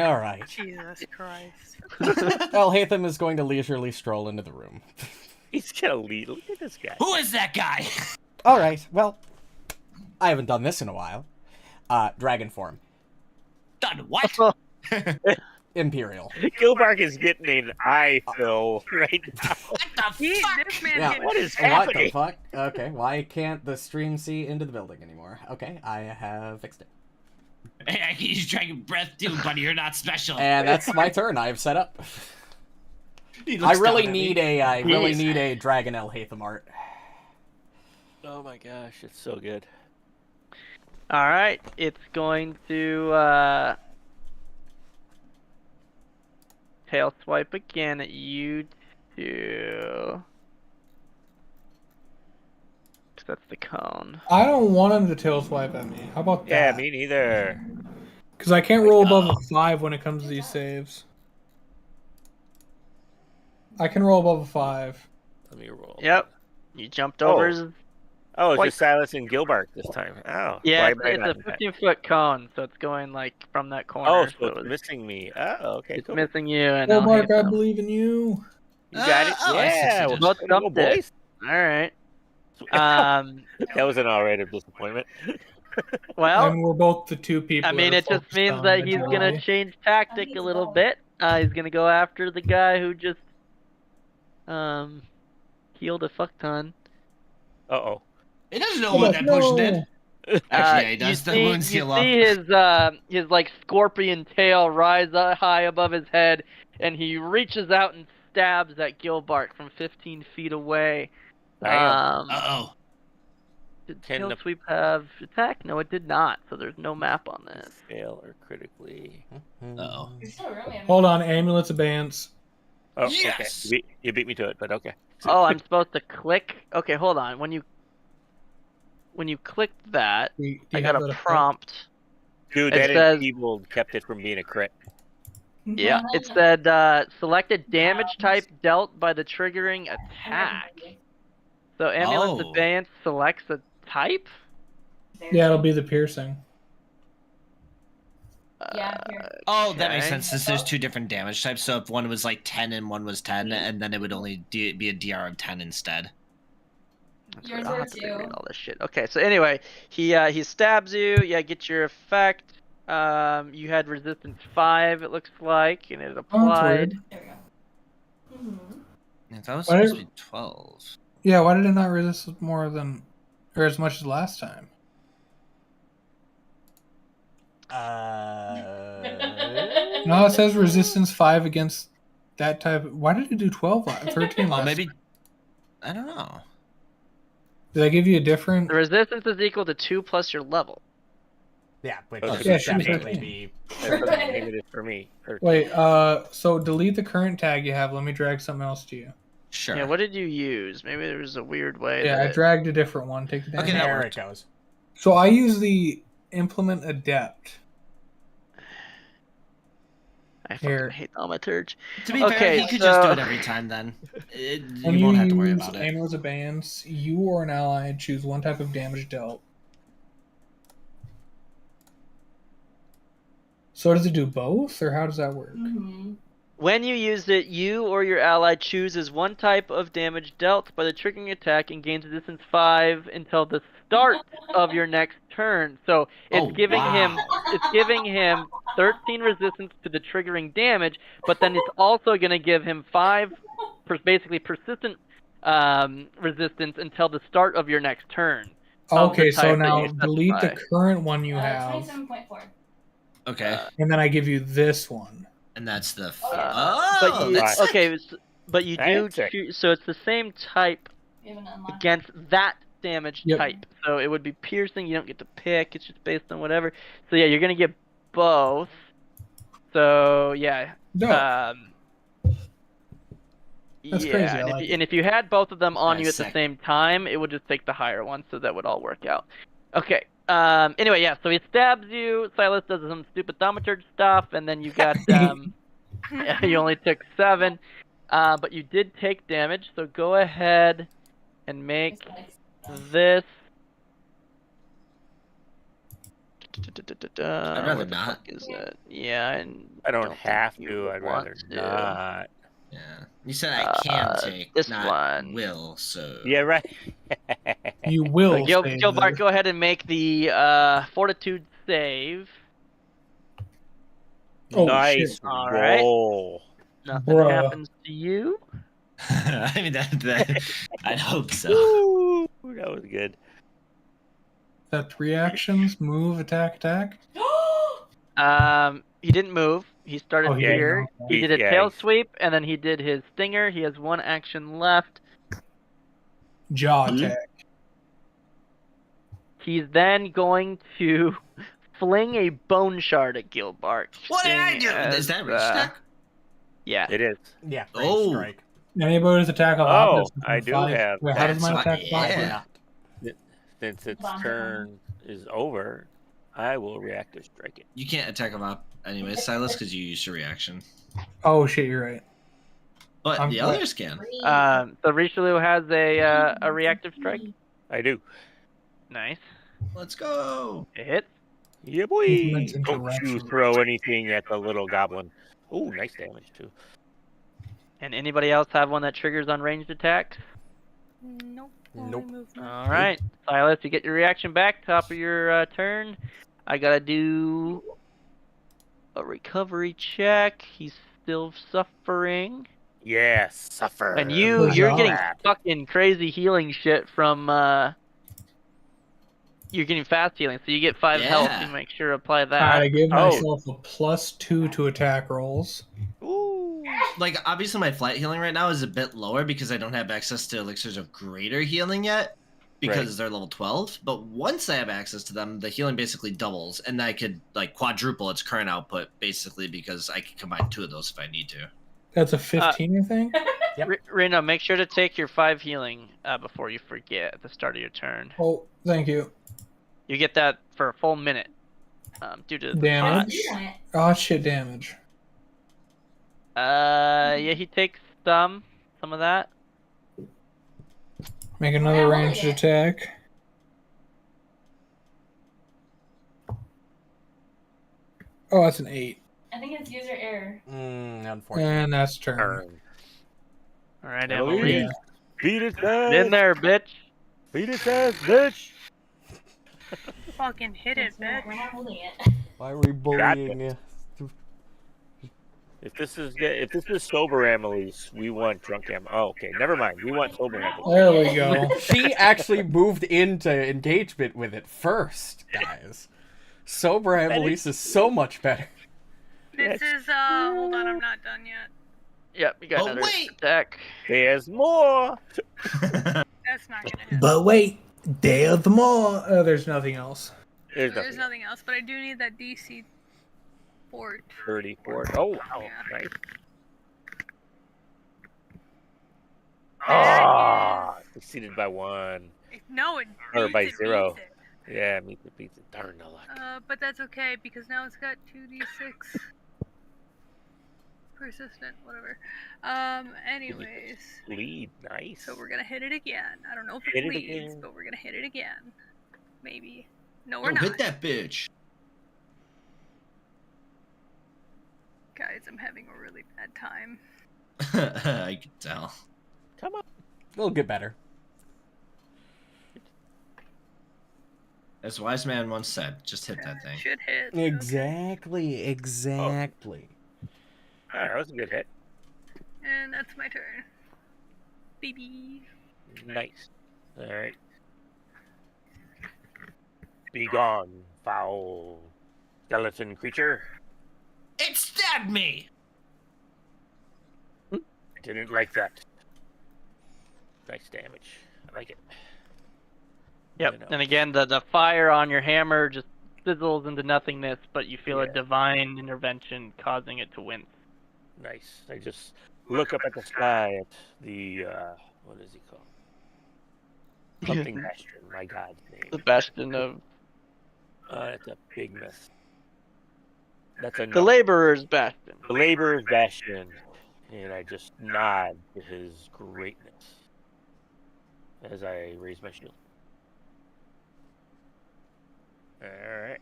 All right. Jesus Christ. Alhatham is going to leisurely stroll into the room. He's gonna lead. Look at this guy. Who is that guy? All right. Well, I haven't done this in a while. Dragon form. Done what? Imperial. Gilbark is getting an eye fill right now. What the He, fuck? this man Yeah. getting What is What the happening? fuck? Okay, why can't the stream see into the building anymore? Okay, I have fixed it. Hey, I can use dragon breath too, buddy. You're not special. And that's my turn. I've set up. He I looks really down at me. need I really Jeez. need a Dragon Alhatham art. Oh my gosh, it's so good. All right, it's going to tail swipe again at you two. 'Cause that's the cone. I don't want him to tail swipe at me. How about Yeah, that? me neither. Because I can't roll above a 5 when it comes to these saves. I can roll above a 5. Let me roll. Yep, you jumped Oh. over his. Oh, it's Like- just Sylas and Gilbark this time. Oh. Yeah, why it's, am I it's not a in that? 15-foot cone, so it's going like from that corner. Oh, so so it's it's missing me. Oh, okay, cool. missing you and Oh, Mark, I Alhatham. believe in you. You got it. Oh, I Yeah, succeeded. well, Both way to go, jumped it. boys. All right. Um. That was an alright of disappointment. Well, And we're both the 2 people. I mean, that it are just focused means on that the he's gonna guy. change tactic a little bit. He's gonna go after the guy who just healed a fuck ton. Uh-oh. He doesn't know what that potion did. Actually, yeah, he does. The wounds you heal up. see his like scorpion tail rise high above his head, and he reaches out and stabs at Gilbark from 15 feet away. Damn. Uh-oh. Did Can Tail the- Sweep have attack? No, it did not. So there's no map on this. Fail or critically. Uh-oh. You're still really Hold on, Amulet's abeyance. Oh, Yes! okay. You beat me to it, but okay. Oh, I'm supposed to click. Okay, hold on. When you click that, Do you I have got that a effect? prompt. Dude, It that says- enfeebled kept it from being a crit. Yeah, it said select a damage type dealt by the triggering attack. So Amulet's Oh. Abeyance selects a type? Yeah, it'll be the piercing. Oh, that makes Okay. sense. Since there's 2 different damage types, so if one was like 10 and one was 10, and then it would only be a DR of 10 instead. That's right, I'll have to reread all this shit. Okay, so anyway, he stabs you. Yeah, get your effect. You had resistance 5, it looks like, and it Oh, that's applied. weird. There we go. Yeah, that was Why supposed did- to be 12. Yeah, why did it not resist more than, or as much as last time? No, it says resistance 5 against that type. Why did it do 12? 13 last Oh, maybe. time? I don't know. Did I give you a different? The resistance is equal to 2 plus your level. Yeah, which Oh, would yeah, she was definitely 13. be. Maybe it is for me. Wait, so delete the current tag you have. Let me drag something else to you. Sure. Yeah, what did you use? Maybe there was a weird way. Yeah, I that dragged a different one. Take the damage. Okay, that There worked. it goes. So I use the implement adept. I fucking Here. hate thaumaturge. To be Okay, fair, he could just do so- it every time then. When You you won't have to worry use about it. Amulet's Abeyance, you or an ally choose one type of damage dealt. So does it do both, or how does that work? When you use it, you or your ally chooses one type of damage dealt by the triggering attack and gains resistance 5 until the start of your next turn. So it's Oh, giving him wow. it's giving him 13 resistance to the triggering damage, but then it's also going to give him 5 basically persistent resistance until the start of your next turn. of the Okay, so type that now you delete the specify. current one you have, 27.4. Okay. and then I give you this one. And that's the. But you, that's okay, but you do That's sick. choose, so it's the same type We haven't unlocked against that damage Yep. type. So it would be piercing. You don't get to pick. It's just based on whatever. So yeah, you're gonna get both. So yeah. No, That's yeah, crazy, I and, like if, and if you had both of them on you at That's the sick. same time, it would just take the higher one, so that would all work out. Okay. Anyway, yeah. So he stabs you. Sylas does some stupid thaumaturge stuff, and then you got you only took 7, but you did take damage. So go ahead and make this. I'd rather What the not. fuck is that? Yeah, and I don't think have you to. I'd want rather to. not. Yeah. You said I can take, this not one. will, so. Yeah, right. you will. So save Gilbark, this. go ahead and make the fortitude save. Oh, Nice shit. All right. roll. Nothing Bruh. happens to you. I mean, that I'd hope so. Ooh, that was good. That's 3 actions: move, attack. He didn't move. He started Oh, he didn't here. move. He did a Yeah, tail he's- sweep, and then he did his stinger. He has 1 action left. Jaw Hmm? attack. He's then going to fling a bone shard at Gilbark. What did I seeing do? as, Is that reach attack? Yeah. It is. Yeah. Oh. Strike. Anybody's attack of Oh, opposite I from do 5. have- Wait, how does That's my attack why- fly? yeah. Since its Bomb. turn is over, I will reactive strike it. You can't attack him up anyway, Sylas, because you used your reaction. Oh shit, you're right. But I'm the flat. others can. So Rishalou has a reactive strike. I do. Nice. Let's go. It hits. Yeah, boy. Movement Don't you interaction. throw anything at the little goblin. Ooh, nice damage too. And anybody else have one that triggers on ranged attacks? Nope. Nope. All right, Sylas, you get your reaction back. Top of your turn. I gotta do a recovery check. He's still suffering. Yes, suffer. And you're getting Crap. fucking crazy healing shit from you're getting fast healing, so you get 5 health. Yeah. You make sure to apply that. Alright, I gave Oh. myself a +2 to attack rolls. Ooh. Like, obviously, my flight healing right now is a bit lower because I don't have access to elixirs of greater healing yet because they're level 12. But once I have access to them, the healing basically doubles, and I could, like, quadruple its current output, basically, because I can combine 2 of those if I need to. That's a 15, I think. Yep. Reno, make sure to take your 5 healing before you forget at the start of your turn. Oh, thank you. You get that for a full minute due to the Damage. pot. Oh shit, damage. Yeah, he takes some of that. Make another ranged attack. Oh, that's an 8. I think it's user error. Unfortunately. And that's turn. All right, Emily. Emily. Yeah. Beat it, Get in there, bitch. Beat it, bitch. Fucking hit it, bitch. We're not holding it. Why are we bullying you? If this is sober Amalisce, we want drunk Amalisce. Oh, okay, never mind. We want sober Amalisce. There we go. She actually moved into engagement with it first, guys. Sober Amalisce is so much better. This is, hold on, I'm not done yet. Yep, you got Oh, another wait. attack. There's more. That's not gonna hit. But wait, there's more. There's nothing else. There's There's nothing. nothing else, but I do need that DC 4. 34. Oh wow, Yeah. nice. That Ah, succeeded by 1. No, it Or beats by it, 0. beats it. Yeah, meets it. Darn the luck. But that's okay because now it's got 2d6. Persistent, whatever. Anyways. Lead, nice. So we're gonna hit it again. I don't know if Hit it it leads, again. but we're gonna hit it again. Maybe. No, we're Oh, not. hit that bitch. Guys, I'm having a really bad time. I can tell. Come on. It'll get better. As Wise Man once said, just hit that thing. Should hit. Exactly. All right, that was a good hit. And that's my turn. Baby. Nice. All right. Be gone, foul skeleton creature. It stabbed me! Didn't like that. Nice damage. I like it. Yep. You know. And again, the fire on your hammer just sizzles into nothingness, but you feel a Yeah. divine intervention causing it to wince. Nice. I just look up at the sky at the what is he called? Something Bastion. My God's name. The bastion of It's a big mess. That's a the laborer's bastion. The laborer's bastion, and I just nod to his greatness as I raise my shield. All right,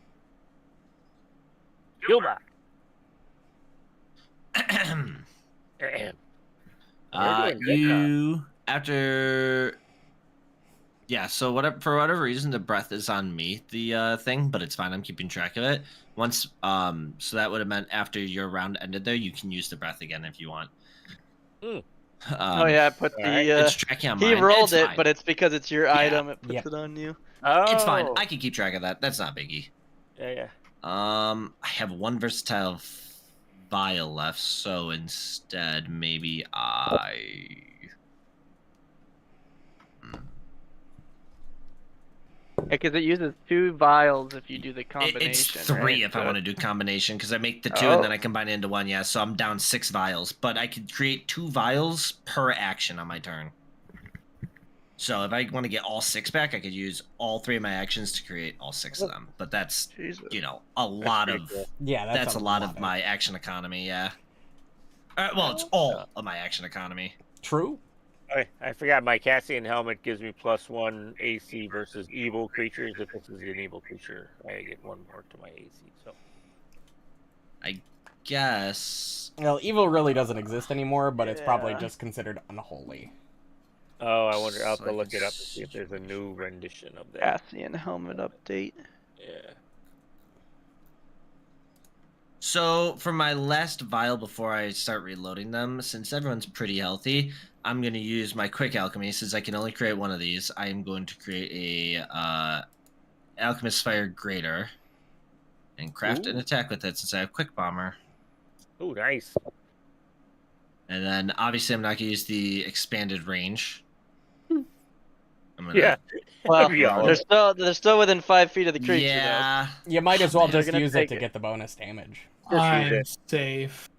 Gilbark. Ahem. You're doing good, You after. Yeah, so for whatever reason, the breath is on me, the thing, but it's fine. I'm keeping track of it. Once, so that would have meant after your round ended there, you can use the breath again if you want. Mm. Oh yeah, I put the It's tracking on he mine. rolled It's it, fine. but it's because it's your item. It puts Yep. it on you. Oh, It's fine. I can keep track of that. That's not biggie. Yeah. I have one versatile vial left, so instead, maybe I. Because it uses 2 vials if you do the combination. It's 3 right? if I So want to do combination, because I make the 2 Oh. and then I combine it into 1. Yeah, so I'm down 6 vials, but I could create 2 vials per action on my turn. So if I want to get all 6 back, I could use all 3 of my actions to create all 6 of them. But that's, Jesus. a lot pretty of cool. Yeah, that's a lot of my action economy. Yeah. Well, it's all of my action economy. True. I forgot my Cassian helmet gives me +1 AC versus evil creatures. If this is an evil creature, I get 1 more to my AC. So I guess. Well, evil really doesn't exist anymore, but it's probably Yeah. just considered unholy. I wonder. I'll have So to I look can it up and see if there's a new rendition of that. Cassian helmet update. Yeah. So for my last vial before I start reloading them, since everyone's pretty healthy, I'm going to use my quick alchemy. Since I can only create one of these, I am going to create a alchemist fire greater and craft an attack with it since I have quick bomber. Oh, nice. And then obviously I'm not going to use the expanded range. I'm gonna, Yeah. Well, Be all they're still within 5 feet of the creature. Yeah. You might as well Man, they're just gonna use it take to it. get the bonus damage. I'm safe.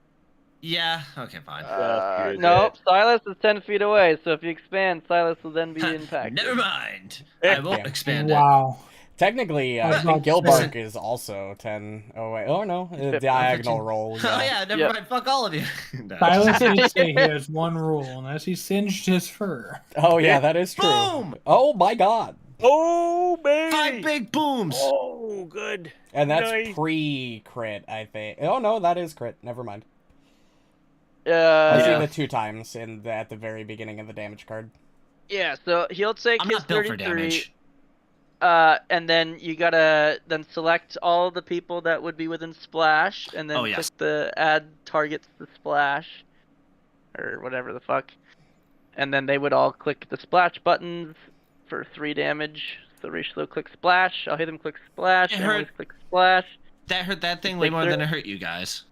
Yeah. Okay, fine. Though. Good. Nope. Silas is 10 feet away, so if you expand, Silas will then be impacted. Never mind. I won't Yeah. expand it. Wow. Technically, I was think about to say. Gilbark is also 10. Oh, wait. Oh, no. Fifteen. Diagonal roll. Oh yeah, never Yep. mind. Fuck all of you. No. Silas did say he has one rule, and that's he singed his fur. Oh, yeah, that is true. Boom! Oh, my God. Oh, baby! 5 big booms. Oh, good. And that's Nice. pre-crit, I think. Oh, no, that is crit. Never mind. I see Yeah. the 2 times at the very beginning of the damage card. Yeah, so he'll take I'm his not built for 33, damage. and then you gotta then select all the people that would be within splash, and then Oh, yes. click the add targets to splash, or whatever the fuck, and then they would all click the splash buttons for 3 damage. So Rishalou click splash, I'll hit him click splash, It Amalisce hurt. click splash. That hurt that thing way Take more their- than it hurt you guys.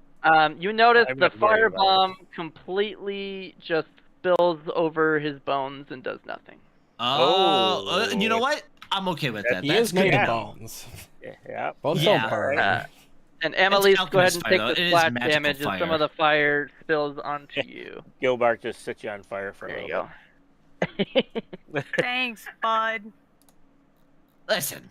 You notice I'm the not worried about firebomb completely just spills over his bones and does nothing. Oh, you know what? I'm okay with that. He That's is made good of to know. bones. Yeah. Bones Yeah. don't burn. And Amalisce, go ahead alchemist and fire, take though. the It is splash magical damage as some fire. of the fire spills onto you. Gilbark just set you on fire for a There you little go. Thanks, bud. Listen,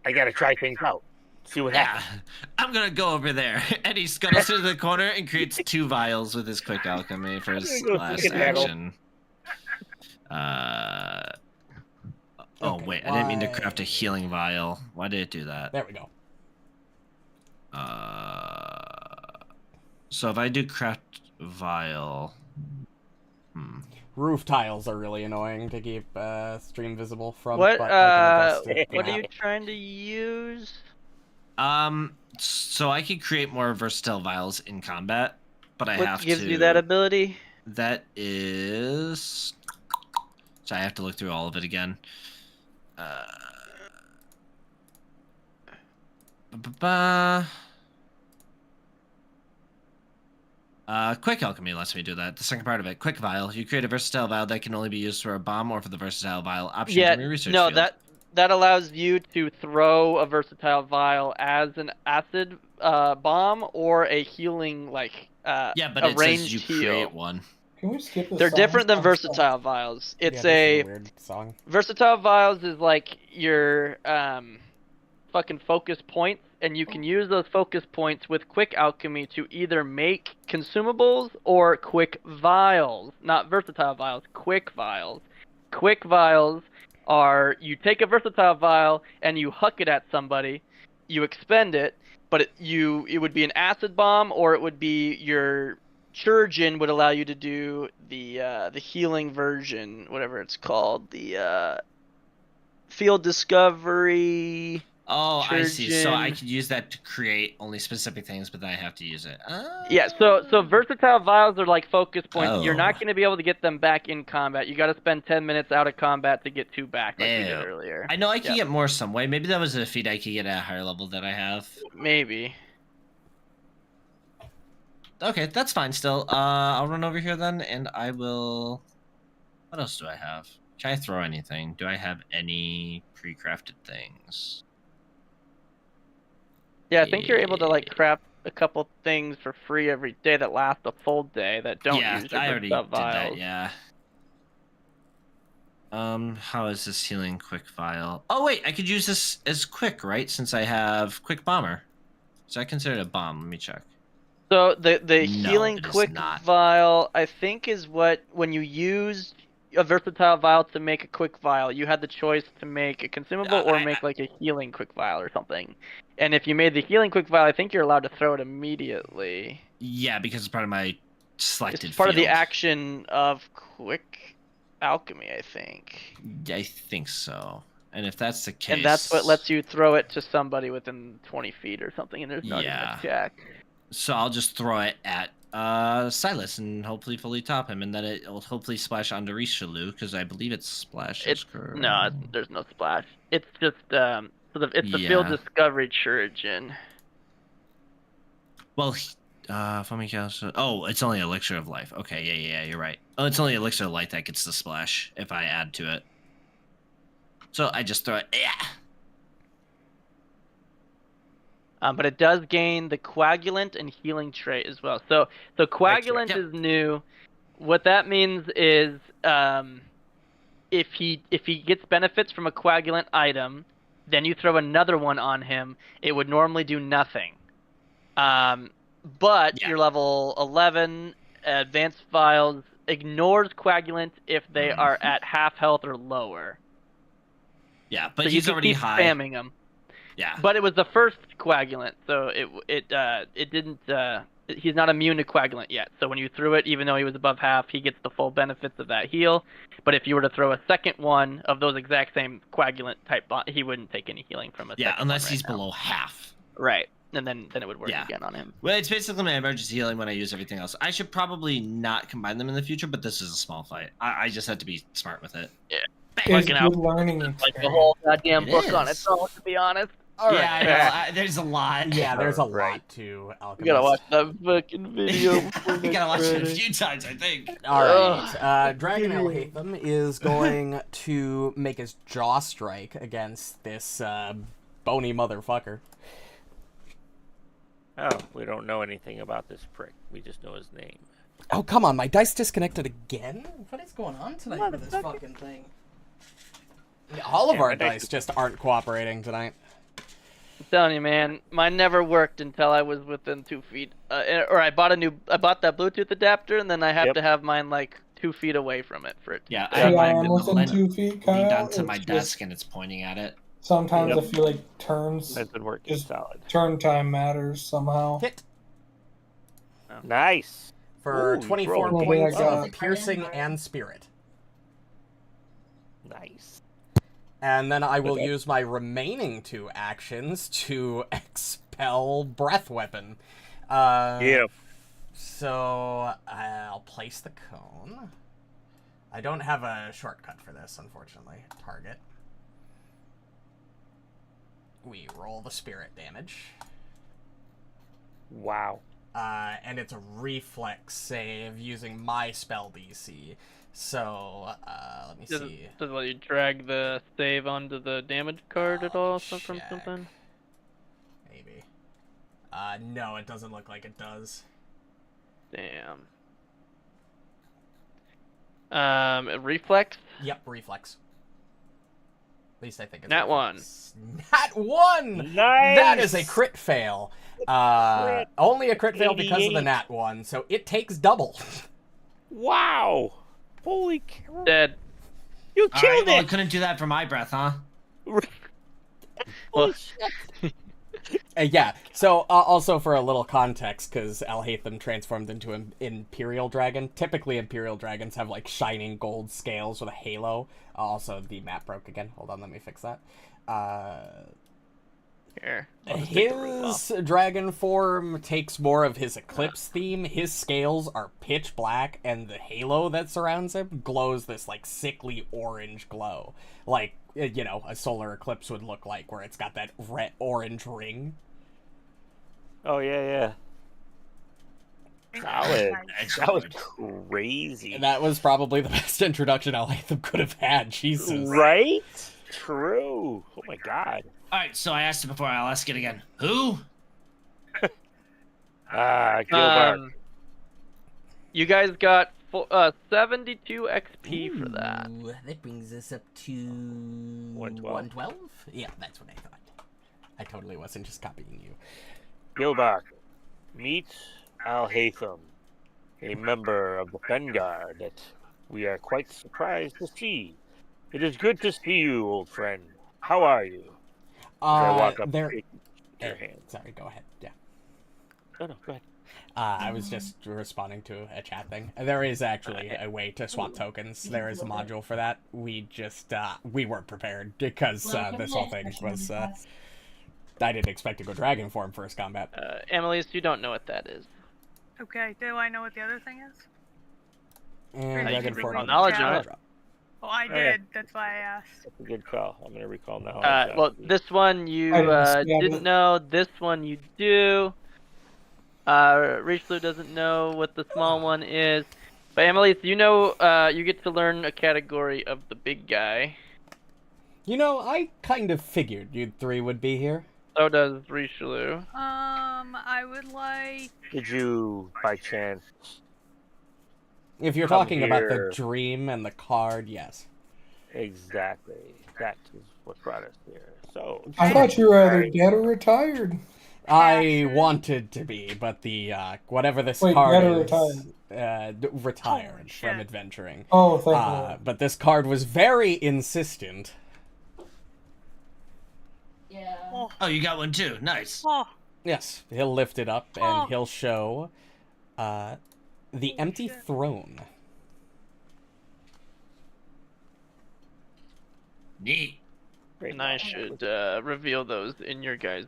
I gotta try things out. See what yeah, happens. I'm gonna go over there. And he scuttles to the corner and creates 2 vials with his quick alchemy for his Go last skedaddle. action. Oh Okay, wait, I didn't mean to why- craft a healing vial. Why did it do that? There we go. So if I do craft vial, Roof tiles are really annoying to keep stream visible from. What but I can adjust what it. are you trying to use? so I can create more versatile vials in combat, but I What have gives to. you that ability? That is. So I have to look through all of it again. Quick alchemy lets me do that. The second part of it, quick vial. You create a versatile vial that can only be used for a bomb or for the versatile vial option Yeah, from your research no, field. that allows you to throw a versatile vial as an acid bomb or a healing Yeah, but a it ranged says you heal. create one. Can we skip this? They're song? different than I'm sorry. versatile vials. Yeah, It's this is a weird song. versatile vials is like your fucking focus points, and you can use those focus points with quick alchemy to either make consumables or quick vials. Not versatile vials, quick vials. Quick vials are you take a versatile vial and you huck it at somebody, you expend it, but it would be an acid bomb, or it would be your Chirurgeon would allow you to do the healing version, whatever it's called, the field discovery. Oh, I see. So I Chirurgeon. could use that to create only specific things, but then I have to use it. Yeah, so versatile vials are like focus points. You're Oh. not going to be able to get them back in combat. You got to spend 10 minutes out of combat to get 2 back, like we did Ew. earlier. I know I can Yeah. get more some way. Maybe that was a feat I could get at a higher level that I have. Maybe. Okay, that's fine still. I'll run over here then, and I will... What else do I have? Can I throw anything? Do I have any pre-crafted things? Yeah, I think you're able to like craft a couple things for free every day that last a full day that don't yeah, use your I already versatile did vials. that, yeah. How is this healing quick vial? Oh wait, I could use this as quick, right? Since I have quick bomber. Is that considered a bomb? Let me check. So the No, healing it is quick not. vial, I think, is what when you use a versatile vial to make a quick vial, you had the choice to make a consumable or make like a healing quick vial or something. And if you made the healing quick vial, I think you're allowed to throw it immediately. Yeah, because it's part of my selected It's part of the field. action of quick alchemy, I think. I think so. And if that's the case... And that's what lets you throw it to somebody within 20 feet or something, and there's not even Yeah. a check. So I'll just throw it at Sylas and hopefully fully top him, and then it'll hopefully splash onto Rishalou, because I believe it's splash. No, there's no splash. It's just it's the field Yeah. discovery Chirurgeon. Well, oh, it's only elixir of life. Okay, yeah, you're right. Oh, it's only elixir of life that gets the splash if I add to it. So I just throw it. Yeah. But it does gain the coagulant and healing trait as well. So coagulant Yep. is new. What that means is if he gets benefits from a coagulant item, then you throw another one on him, it would normally do nothing. But Yeah. your level 11 advanced vials ignores coagulant if they are at half health or lower. Yeah, but So he's you can already keep high. spamming him. Yeah. But it was the first coagulant, so it didn't. He's not immune to coagulant yet. So when you threw it, even though he was above half, he gets the full benefits of that heal. But if you were to throw a second one of those exact same coagulant type, he wouldn't take any healing from a Yeah, second unless one he's right now. below half. Right, and then it would work Yeah. again on him. Well, it's basically my emergency healing when I use everything else. I should probably not combine them in the future, but this is a small fight. I just have to be smart with it. Yeah. It's Fucking good out. learning Like the experience. whole goddamn It book on is. its own, to be honest. All Yeah, I right. know. There's a lot. Yeah, there's a Right. lot to Alchemist. You gotta watch that fucking video. You gotta watch it a few times, I think. All right. Dragon Alhatham is going to make his jaw strike against this bony motherfucker. Oh, we don't know anything about this prick. We just know his name. Oh, come on. My dice disconnected again? What is going on tonight with this fucking thing? Yeah, all of Yeah, our my dice dice just aren't cooperating tonight. I'm telling you, man, mine never worked until I was within 2 feet. Or I bought that Bluetooth adapter, and then I have Yep. to have mine like 2 feet away from it for it. Yeah, See, I mine am within leaned 2 feet, Kyle. onto my It's just- desk and it's pointing at it. Sometimes Yep. I feel like turns, That's been working Just- solid. turn time matters somehow. Hit Nice. for Ooh, 24 rolled. points Oh, of piercing and spirit. Nice. And then I will Okay. use my remaining 2 actions to expel breath weapon. Yeah. So I'll place the cone. I don't have a shortcut for this, unfortunately. Target. We roll the spirit damage. Wow. And it's a reflex save using my spell DC. So, let me see. Does it let you drag the save onto the damage card at all from check. something? Maybe. No, it doesn't look like it does. Damn. Reflex? Yep, reflex. At least I think it's Nat one. reflex. Nat 1! Nice. That is a crit fail. Only a crit fail because of the 88. nat 1, so it takes double. Wow. Holy cow. Dead. You All right, killed well, I it. couldn't do that for my breath, huh? Well, Yeah, so also for a little context, because Alhatham transformed into an Imperial Dragon. Typically, Imperial Dragons have, like, shining gold scales with a halo. Also, the map broke again. Hold on, let me fix that. here. I'll just take the roof off. His dragon form takes more of his eclipse theme. His scales are pitch black, and the halo that surrounds him glows this, like, sickly orange glow. Like, you know, a solar eclipse would look like, where it's got that red orange ring. Oh yeah. Solid. Nice. That was crazy. And that was probably the best introduction Alhatham could have had. Jesus. Right? True. Oh my god. All right, so I asked it before. I'll ask it again. Who? Gilbark. You guys got 72 XP for that. Ooh, that brings us up to 112. Yeah, that's what I thought. I totally wasn't just copying you. Gilbark. Meet Alhatham, a member of the Vanguard that we are quite surprised to see. It is good to see you, old friend. How are you? I walk up there. and shake your hand. Sorry, go ahead. Yeah. No, go ahead. I was just responding to a chat thing. There is actually a way to swap tokens. There is a module for that. We just, we weren't prepared because this whole thing was, I didn't expect to go dragon form first combat. Amalisce, you don't know what that is. Okay, do I know what the other thing is? And you dragon can form. recall knowledge on it. Oh, I Okay. did. That's why I asked. That's a good call. I'm gonna recall now. Well, this one you I didn't see didn't it. know. This one you do. Rishalou doesn't know what the small one is. But Amalisce, you know, you get to learn a category of the big guy. You know, I kind of figured you 3 would be here. So does Rishalou. I would like. Did you, by chance? If you're Come talking about the here. dream and the card, yes. Exactly. That is what brought us here. So I thought you were either dead or retired. I wanted to be, but the whatever this Wait, card dead or is, Holy retired shit. from adventuring. Oh, thank Lord. But this card was very insistent. Yeah. Oh, you got one too. Nice. Oh, Yes, he'll lift it up Oh. and he'll show the Holy empty shit. throne. Neat. great. And I should reveal those in your guys'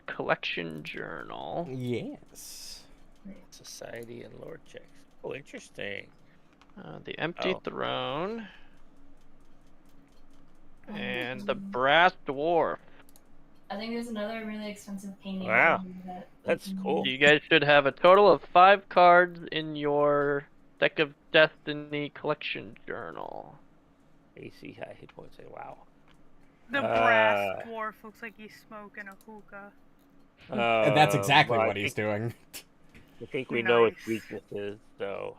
collection journal. Yes. Society and Lord checks. Oh, interesting. The empty Oh. throne. And the brass dwarf. I think there's another really expensive painting. Wow. That That's cool. You guys should have a total of 5 cards in your Deck of Destiny collection journal. AC high hit points. Wow. the brass dwarf looks like he's smoking a hookah. And that's exactly well, what he's doing. I think we know its Nice. weaknesses, so.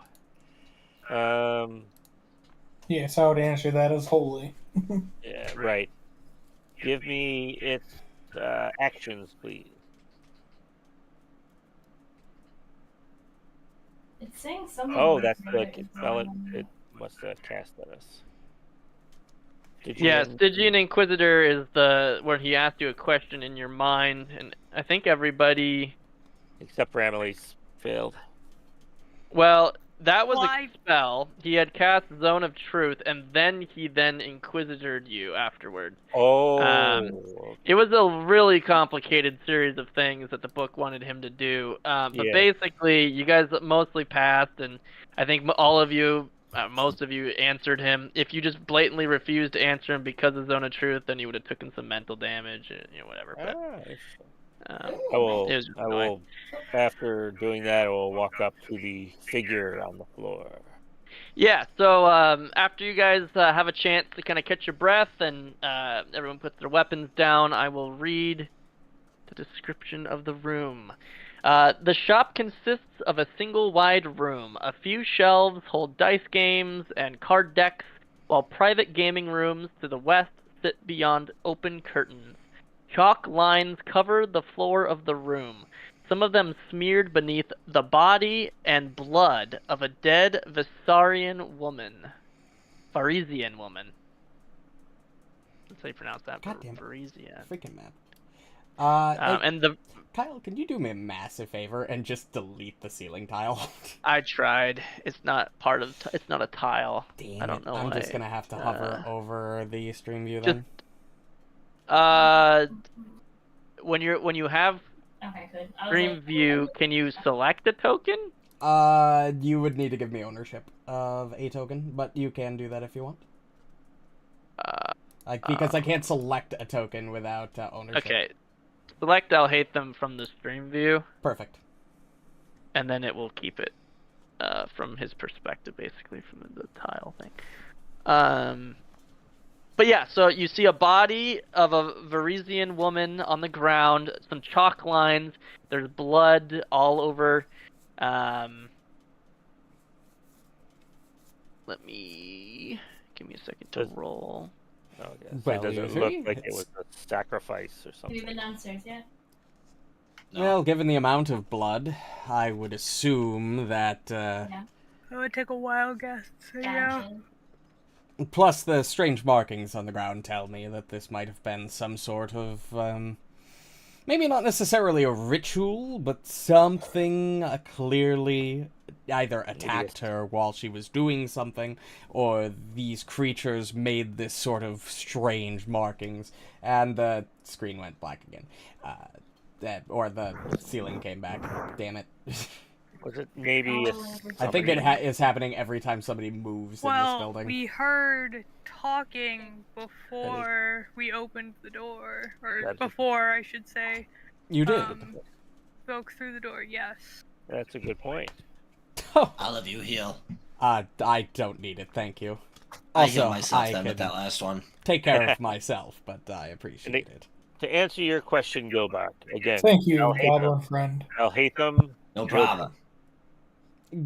Yes, I would answer that as holy. Yeah, right. Give me its actions, please. It's saying something. Oh, that's that's good. It must have cast at us. Yeah, Stygian Inquisitor is the where he asked you a question in your mind, and I think everybody. Except for Amalisce failed. Well, that was Why? a spell. He had cast Zone of Truth, and then he Inquisitored you afterward. Oh. It was a really complicated series of things that the book wanted him to do. But Yeah. basically, you guys mostly passed, and I think all of you, most of you, answered him. If you just blatantly refused to answer him because of Zone of Truth, then you would have taken some mental damage, and whatever. But, Interesting. Oh, I will. it was I will. After doing that, I will walk up to the figure on the floor. Yeah, so after you guys have a chance to kind of catch your breath and everyone puts their weapons down, I will read the description of the room. The shop consists of a single wide room. A few shelves hold dice games and card decks, while private gaming rooms to the west sit beyond open curtains. Chalk lines cover the floor of the room, some of them smeared beneath the body and blood of a dead Varisian woman. That's how you pronounce that. God damn it. Varisian. Freaking map. Hey, And the Kyle, can you do me a massive favor and just delete the ceiling tile? I tried. It's not part of. It's not a tile. Damn I don't it. know I'm why. just gonna have to hover over the stream view just- then. When you have Okay, good. I was stream like, view, can you select a token? You would need to give me ownership of a token, but you can do that if you want. Because I can't select a token without ownership. Okay. Select Alhatham from the stream view, Perfect. and then it will keep it from his perspective, basically, from the tile thing. But yeah, so you see a body of a Varisian woman on the ground, some chalk lines, there's blood all over. Give me a second to roll. Oh, yes. Well, It doesn't usually look like it it's- was a sacrifice or have you something. been downstairs yet? Well, given the amount of blood, I would assume that, Yeah. It would take a wild guess. So yeah. Gotcha. plus the strange markings on the ground tell me that this might have been some sort of, maybe not necessarily a ritual, but something clearly either attacked her while she was doing something, or these creatures made this sort of strange markings, and the screen went black again. Or the ceiling came back. Damn it. Was it maybe a I think it is happening every time somebody moves in this Well, building. we heard talking before we opened the door, or That's- before I should say. You did. Spoke through the door. Yes. That's a good point. Oh, All of you heal. I don't need it, thank you. I Also, healed myself I then with can that last one. take care of myself, but I appreciate it. To answer your question, Gilbark, again, Thank you, Alhatham. goblin friend. Alhatham. No problem.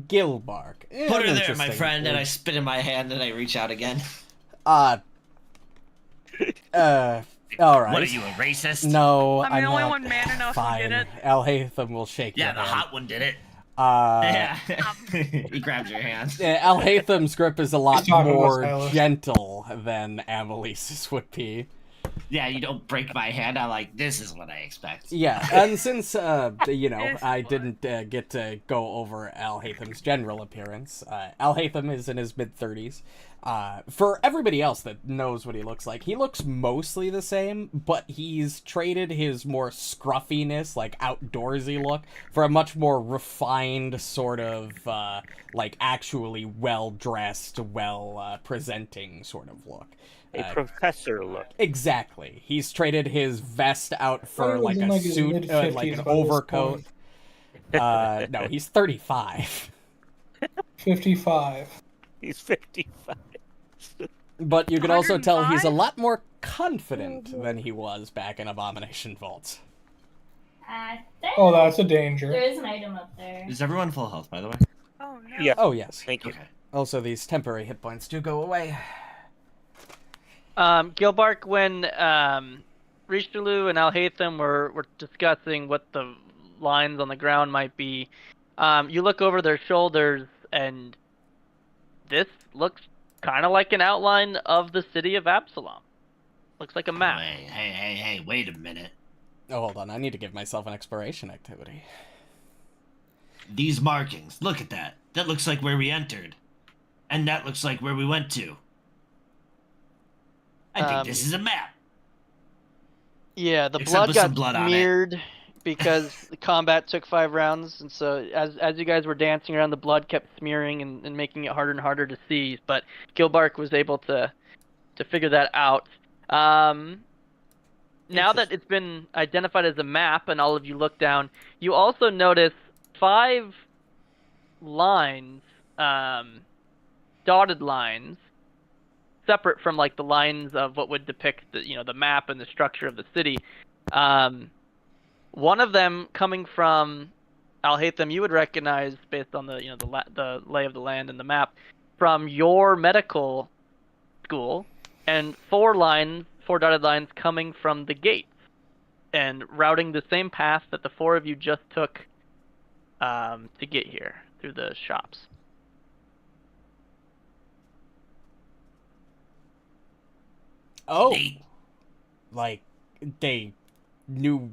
Gilbark. Put her there, my Interesting. friend, and I spit in my hand and I reach out again. All right. What are you, a racist? No, I'm the only not. one man enough who Fine. did it. Alhatham will shake Yeah, your the hand. hot one did it. Yeah. He grabs your hand. Alhatham's grip is a lot He's talking about more Sylas. gentle than Amalisce's would be. Yeah, you don't break my hand. I'm like, this is what I expect. Yeah, and since, you know, It's I fun. didn't get to go over Alhatham's general appearance, Alhatham is in his mid-30s. For everybody else that knows what he looks mostly the same, but he's traded his more scruffiness, like, outdoorsy look for a much more refined sort of, like, actually well-dressed, well-presenting sort of look. A professor look. Exactly. He's traded his vest out for Probably was like in, a like, his suit, mid-50s like an by this overcoat. point. No, he's 35. 55. He's 55. But you can also tell he's a 105? lot more confident than he was back in Abomination Vaults. Oh, that's a danger. There is an item up there. Is everyone full health, by the way? Oh no. Yeah. Oh, yes. Thank you. Okay. Also, these temporary hit points do go away. Gilbark, when Rishalou and Alhatham were discussing what the lines on the ground might be, you look over their shoulders, and this looks kind of like an outline of the city of Absalom. Looks like a map. Hey, wait a minute. Oh, hold on. I need to give myself an exploration activity. These markings, look at that. That looks like where we entered. And that looks like where we went to. I think this is a map. Yeah, the Except blood with got some blood on it. smeared because the combat took 5 rounds, and so as you guys were dancing around, the blood kept smearing and making it harder and harder to see. But Gilbark was able to figure that out. Now that it's been identified as a map, and all of you look down, you also notice 5 lines, dotted lines, separate from like the lines of what would depict the map and the structure of the city. One of them coming from Alhatham, you would recognize based on the lay of the land and the map from your medical school, and 4 dotted lines coming from the gates and routing the same path that the 4 of you just took to get here through the shops. Oh, Neat. like they knew.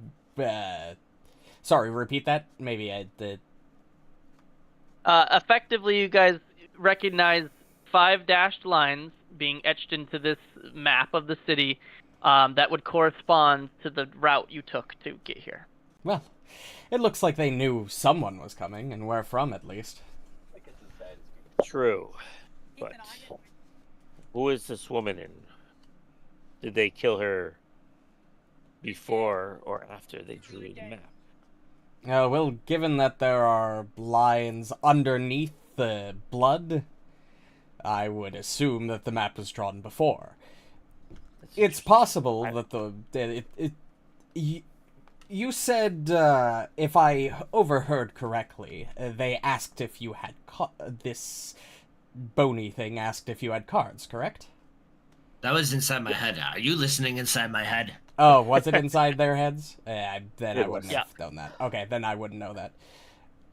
Sorry, repeat that. Maybe I did. Effectively, you guys recognize 5 dashed lines being etched into this map of the city that would correspond to the route you took to get here. Well, it looks like they knew someone was coming, and where from, at least. True. But who is this woman, and did they kill her before or after they drew the map? Well, given that there are lines underneath the blood, I would assume that the map was drawn before. It's possible that you said, if I overheard correctly, they asked if you had this bony thing asked if you had cards, correct? That was inside my head. Are you listening inside my head? Oh, was it inside their heads? Then I wouldn't Yeah. have known that. Okay, then I wouldn't know that.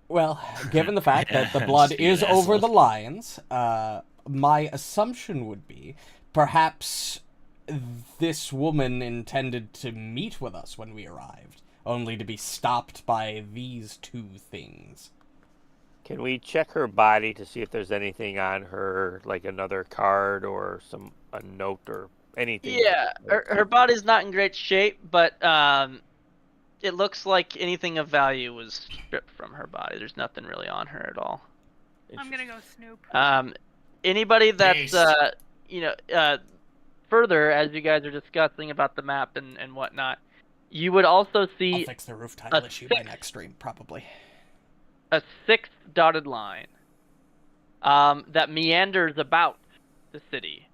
Well, given the fact that the blood is over the lines, my assumption would be perhaps this woman intended to meet with us when we arrived, only to be stopped by these 2 things. Can we check her body to see if there's anything on her, like another card or a note or anything? Yeah, her body's not in great shape, but it looks like anything of value was stripped from her body. There's nothing really on her at all. I'm gonna go snoop. Anybody that's Nice. further, as you guys are discussing about the map and whatnot, you would also I'll see fix the roof tile issue by next stream, probably. a 6th dotted line that meanders about the city.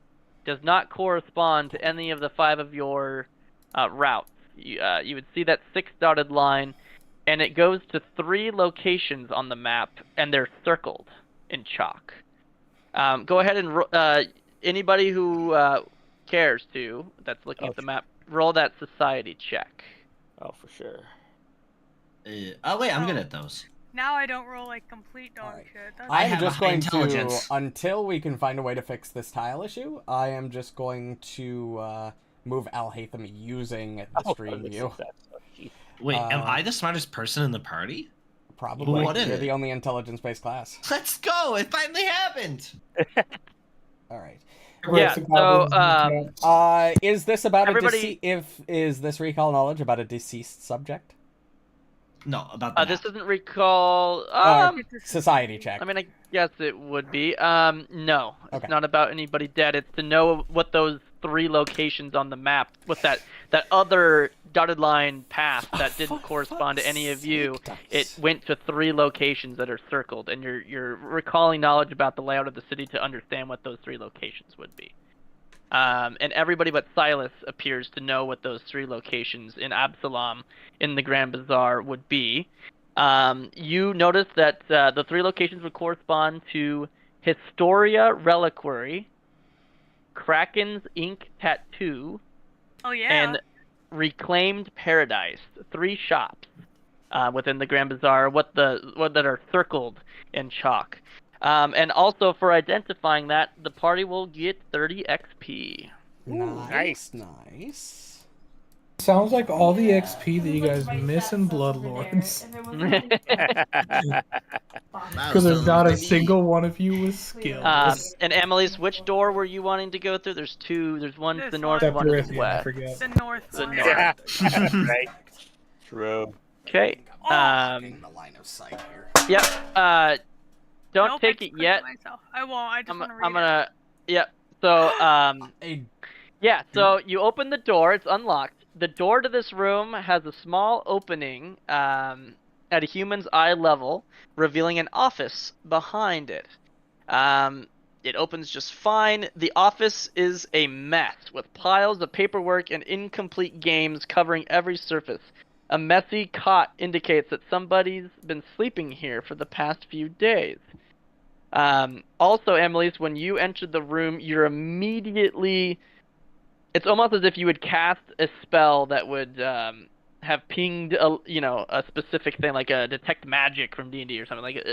Does not correspond to any of the 5 of your routes. You would see that 6th dotted line, and it goes to 3 locations on the map, and they're circled in chalk. Go ahead and anybody who cares to, that's looking at the map, roll that society check. Oh, for sure. Oh wait, I'm good at those. Now I don't roll like complete dog Alright. shit. That's I I'm have just a high going intelligence. to, until we can find a way to fix this tile issue, I am just going to move Alhatham using the stream view. Wait, am I the smartest person in the party? Probably. What is You're it? the only intelligence-based class. Let's go! It finally happened! Alright. Yeah, so, Is this about everybody- is this recall knowledge about a deceased subject? No, about the this map. doesn't recall, Society check. I mean, I guess it would be. No, it's Okay. not about anybody dead. It's to know what those 3 locations on the map, with that other dotted line path that didn't correspond to any of you. It went to 3 locations that are circled, and you're recalling knowledge about the layout of the city to understand what those 3 locations would be. And everybody but Sylas appears to know what those 3 locations in Absalom in the Grand Bazaar would be. You notice that the 3 locations would correspond to Historia Reliquary, Kraken's Ink Tattoo, Oh yeah. and Reclaimed Paradise. 3 shops within the Grand Bazaar, what that are circled in chalk. And also for identifying that, the party will get 30 XP. Nice. Sounds like all the XP that you guys miss in Bloodlords. Because there's not a single one of you with skills. And Amalisce, which door were you wanting to go through? There's 2. There's one to the This north, one. one to the Separathian, I west. forget. The north The one. north. Right. True. Okay. In the line of sight here. Yep. Don't Nope, take I it just yet. clicked myself. I won't. I just I'm want to read gonna. Yep. So yeah. So you open the door. It's unlocked. The door to this room has a small opening at a human's eye level, revealing an office behind it. It opens just fine. The office is a mess with piles of paperwork and incomplete games covering every surface. A messy cot indicates that somebody's been sleeping here for the past few days. Also, Amalisce, when you entered the room, you're immediately... It's almost as if you would cast a spell that would have pinged a specific thing, like a detect magic from D&D or something. Like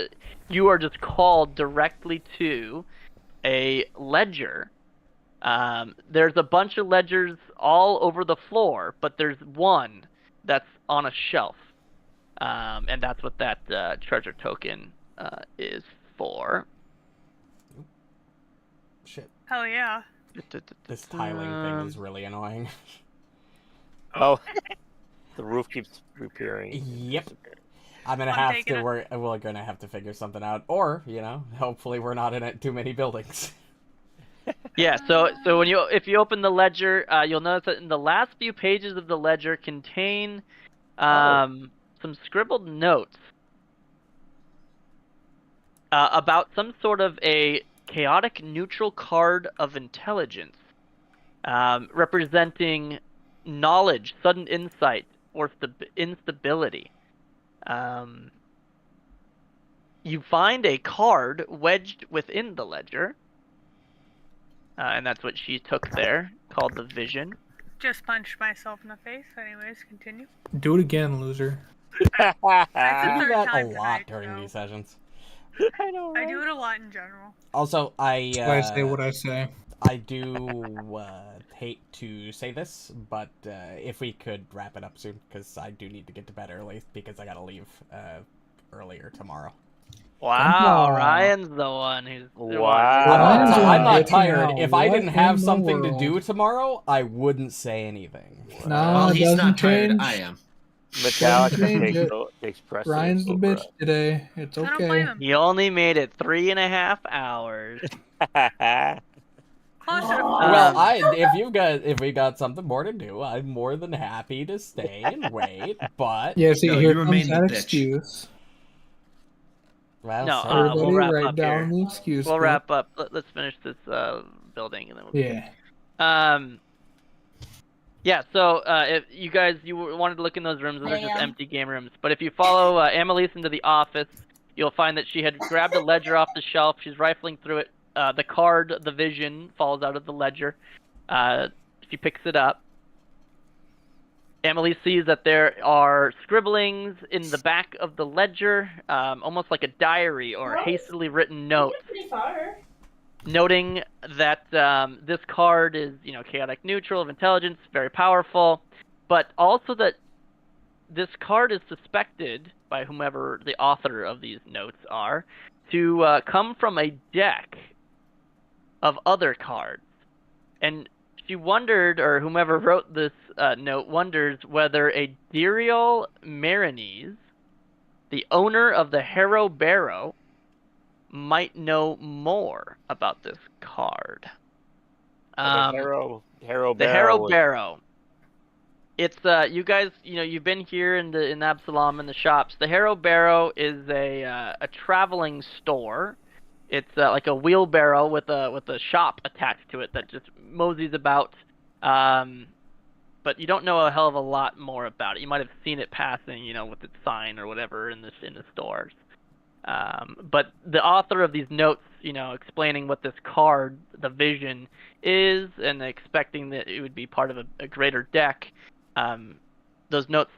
you are just called directly to a ledger. There's a bunch of ledgers all over the floor, but there's one that's on a shelf, and that's what that treasure token is for. Shit. Hell yeah. This tiling thing is really annoying. Oh. The roof keeps repairing. Yep. I'm gonna I'm have taking to. it. We're gonna have to figure something out, or hopefully we're not in too many buildings. Yeah. So if you open the ledger, you'll notice that in the last few pages of the ledger contain some scribbled notes about some sort of a chaotic neutral card of intelligence, representing knowledge, sudden insight, or instability. You find a card wedged within the ledger, and that's what she took there, called the Vision. Just punched myself in the face. Anyways, continue. Do it again, loser. That's the I do third that a time lot tonight, during so- these sessions. I know, I do it a lot in general. Also, That's why I say what I say. I do hate to say this, but if we could wrap it up soon, because I do need to get to bed early, because I gotta leave earlier tomorrow. Wow, on. Ryan's the one who's. Wow. Ryan's the I'm one not bitching tired. out. If I What didn't have in the something to world? do tomorrow, I wouldn't say anything. Nah, Well, it he's doesn't not tired. change. I am. Metallica Change it. takes precedence. Ryan's the over bitch today. It's I don't blame okay. him. He only made it 3.5 hours. us. Closer to Well, if we got something more to do, I'm more than happy to stay and wait. But Yeah, see, No, here you comes remain that the bitch. excuse. well, No, so- we'll Everybody wrap write up down here. the excuse. We'll book. wrap up. Let's finish this building, and then we'll. Yeah. Yeah. So if you wanted to look in those rooms, those are just Yeah. empty game rooms. But if you follow Amalisce into the office, you'll find that she had grabbed a ledger off the shelf. She's rifling through it. The card, the Vision, falls out of the ledger. She picks it up. Emily sees that there are scribblings in the back of the ledger, almost like a diary or hastily written notes, Pretty far. noting that this card is, chaotic neutral of intelligence, very powerful, but also that this card is suspected by whomever the author of these notes are to come from a deck of other cards. And she wondered, or whomever wrote this note wonders, whether a Diriel Marinese, the owner of the Harrow Barrow, might know more about this card. The Harrow The Barrow. Harrow Barrow. It's you guys, you've been here in Absalom in the shops. The Harrow Barrow is a traveling store. It's like a wheelbarrow with a shop attached to it that just moseys about. But you don't know a hell of a lot more about it. You might have seen it passing, with its sign or whatever in the stores. But the author of these notes, explaining what this card, the vision, is, and expecting that it would be part of a greater deck, those notes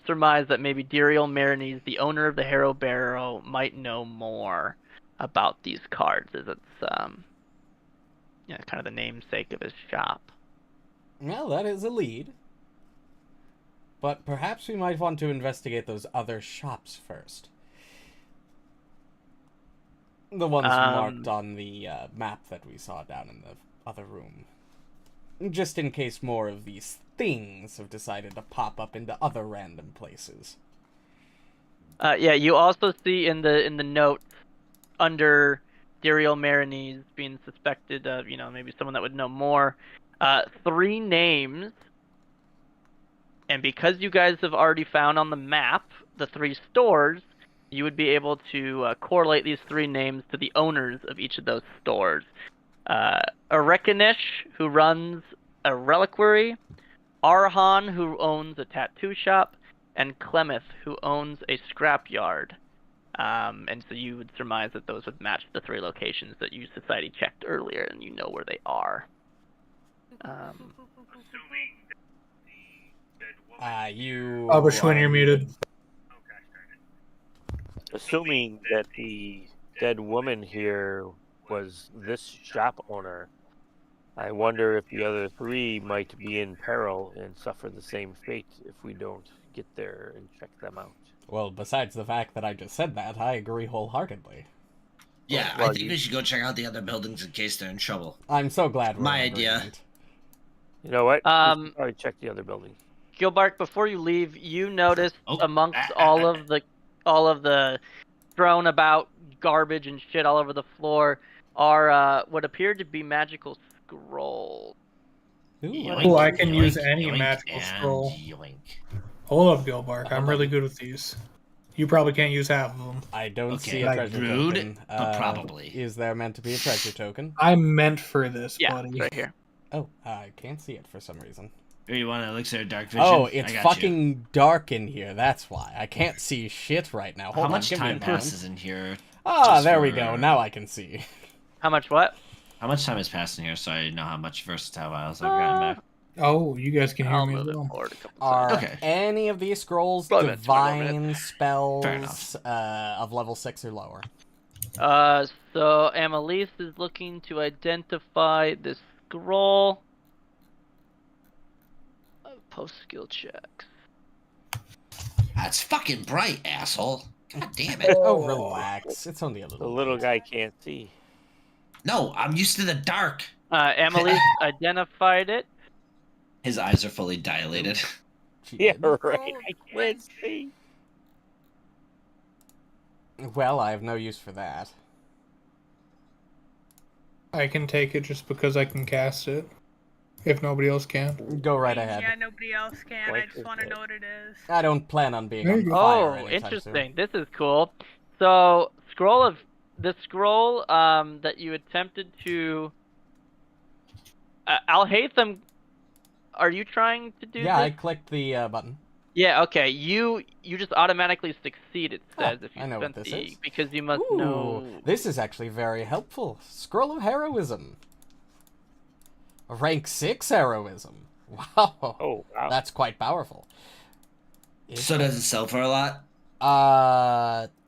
surmise that maybe Diriel Marinese, the owner of the Harrow Barrow, might know more about these cards, as it's kind of the namesake of his shop. Well, that is a lead. But perhaps we might want to investigate those other shops first. The ones marked on the map that we saw down in the other room. Just in case more of these things have decided to pop up into other random places. Yeah, you also see in the notes under Diriel Marinese being suspected of, maybe someone that would know more, 3 names. And because you guys have already found on the map the 3 stores, you would be able to correlate these 3 names to the owners of each of those stores. Arekanish, who runs a reliquary, Arhan, who owns a tattoo shop, and Clemeth, who owns a scrapyard. And so you would surmise that those would match the 3 locations that you society checked earlier, and you know where they are. Schwinn, you're muted. Assuming that the dead woman here was this shop owner, I wonder if the other 3 might be in peril and suffer the same fate if we don't get there and check them out. Well, besides the fact that I just said that, I agree wholeheartedly. Yeah, Well, I think we should go check out the other buildings in case they're in trouble. I'm so glad we're My in idea. agreement. You know what? Um, Probably check the other building. Gilbark, before you leave, you noticed amongst all of the thrown about garbage and shit all over the floor are what appeared to be magical scrolls. Ooh, I can use any yoink, magical and scroll. yoink. Hold up, Gilbark. I'm really good with these. You probably can't use half of them. I don't Okay, see a treasure rude, token. but probably. Is there meant to be a treasure token? I'm meant for this, Yeah, buddy. it's right here. Oh, I can't see it for some reason. Or you want an elixir of dark vision? Oh, it's I got fucking dark in here. That's why. I can't see shit right now. you. Hold How on, much give me a time moment. passes in here? Ah, just there we for- go. Now I can see. How much what? How much time has passed in here so I know how much versatile vials I've gotten back? Oh, you guys can hear I'll me as move it well. forward a couple Are seconds. Okay. any of these scrolls Probably about 20 more divine spells Fair enough. of level 6 or lower? So Amalisce is looking to identify this scroll. Post skill checks. That's fucking bright, asshole. God damn it. Oh, relax. It's only a The little. little guy can't see. No, I'm used to the dark. Amalisce identified it. His eyes are fully dilated. Yeah, cheated. right. I can't see. Well, I have no use for that. I can take it just because I can cast it. If nobody else can. Go right ahead. Yeah, nobody else can. I Like just want to know what it is. I don't plan on being There on you go. fire Oh, anytime interesting. This is cool. So, the scroll that you attempted to Alhatham, are you trying to do soon. Yeah, I this? clicked the button. Yeah, okay. You just automatically succeed, it says, if you I know what spent this the is. because you must Ooh, know. this is actually very helpful. Scroll of Heroism. A rank 6 heroism. Wow. Oh, wow. That's quite powerful. So does it sell for a lot?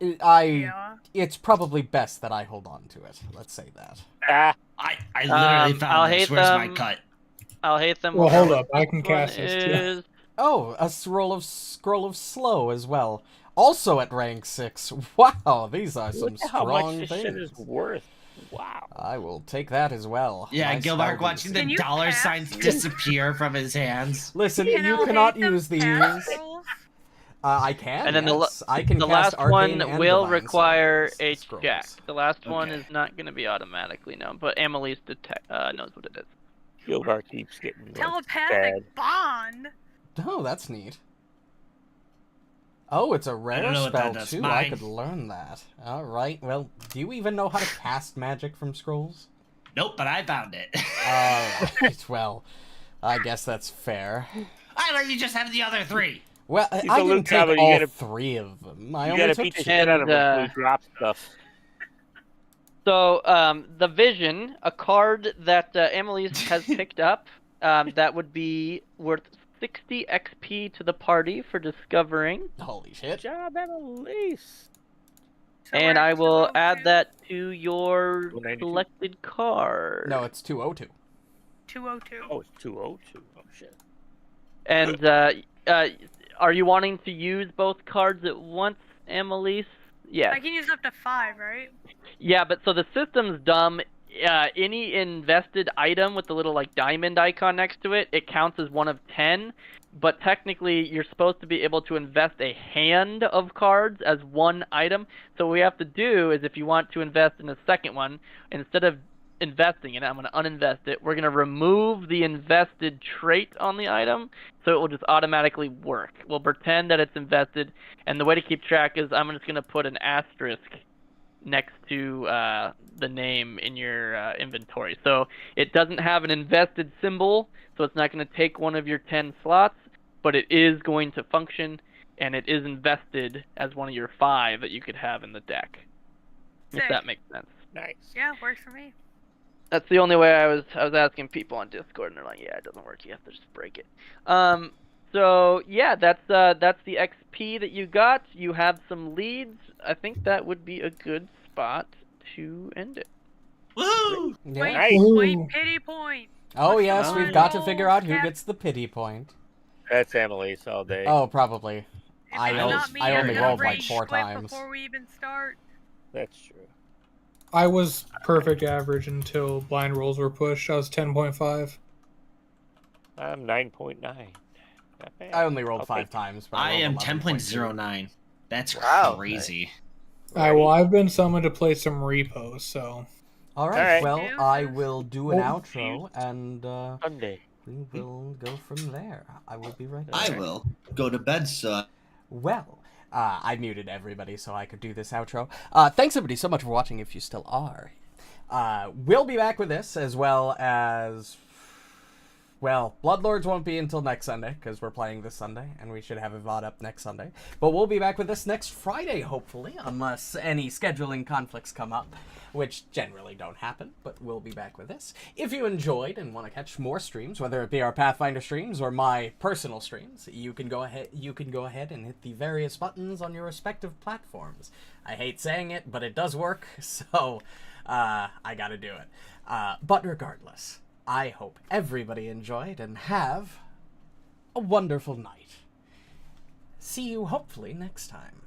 Yeah. It's probably best that I hold on to it. Let's say that. Ah, I literally found this. Where's my cut? Alhatham. Well, hold up. I can cast this too. Is Oh, a scroll of slow as well. Also at rank 6. Wow, these are some look at how much strong this shit things. is worth. Wow. I will take that as well. Yeah, My Gilbark spell watching the Can you dollar cast- signs disappear from his hands. Listen, Can you Alhatham cannot use cast these. scrolls? I can. And then yes. I can the cast last arcane one and will divine require a scrolls. check. The last one Okay. is not going to be automatically known, but Amalisce knows what it is. Gilbark keeps getting like, Telepathic bad. bond. Oh, that's neat. Oh, it's a rare don't know what spell that does. too. I Mine. could learn that. All right. Well, do you even know how to cast magic from scrolls? Nope, but I found it. All right. Well, I guess that's fair. I let you just have the other 3. Well, He's I a can little take cowboy, you all gotta- 3 of them. I You only gotta took beat the 2. shit out of him And, when he drops stuff. So, the Vision, a card that Amalisce has picked up, that would be worth 60 XP to the party for discovering. Holy Good shit. job, Amalisce. So And we're I at will 202? add that to your 192? selected card. No, it's 202. 202. Oh, it's 202. Oh, shit. And are you wanting to use both cards at once, Amalisce? Yes. I can use up to 5, right? Yeah, but so the system's dumb. Any invested item with the little like diamond icon next to it, it counts as one of 10. But technically, you're supposed to be able to invest a hand of cards as one item. So what we have to do is, if you want to invest in a second one, instead of investing in it, I'm going to uninvest it. We're going to remove the invested trait on the item, so it will just automatically work. We'll pretend that it's invested, and the way to keep track is I'm just going to put an asterisk next to the name in your inventory. So it doesn't have an invested symbol, so it's not going to take one of your 10 slots, but it is going to function, and it is invested as one of your 5 that you could have in the deck. If Sick. that makes sense. Nice. Yeah, works for me. That's the only way I was asking people on Discord, and they're like, yeah, it doesn't work. You have to just break it. So yeah, that's the XP that you got. You have some leads. I think that would be a good spot to end it. Woo! Yeah. Wait, Nice. wait, Ooh. pity point. Oh, What's yes, the we've got to one? figure out who Cap- gets the pity point. That's Amalisce all day. Oh, probably. If I it's only- not me, I I'm only gonna rolled like rage 4 quit times. Before we even start. That's true. I was perfect average until blind rolls were pushed. I was 10.5. I'm 9.9. Not bad. I only rolled I'll 5 take it. times. But I rolled am 11.2. 10.09. That's Wow. crazy. Well, I've been summoned to play some repos, so All right, Alright. well, I Deuces. will do an Oh, outro, and Sunday. we will go from there. I will be right I back. will go to bed, son. Well, I muted everybody so I could do this outro. Thanks, everybody, so much for watching, if you still are. We'll be back with this, as well as... Well, Bloodlords won't be until next Sunday, because we're playing this Sunday, and we should have a VOD up next Sunday. But we'll be back with this next Friday, hopefully, unless any scheduling conflicts come up, which generally don't happen, but we'll be back with this. If you enjoyed and want to catch more streams, whether it be our Pathfinder streams or my personal streams, you can go ahead and hit the various buttons on your respective platforms. I hate saying it, but it does work, so I gotta do it. But regardless, I hope everybody enjoyed and have a wonderful night. See you hopefully next time.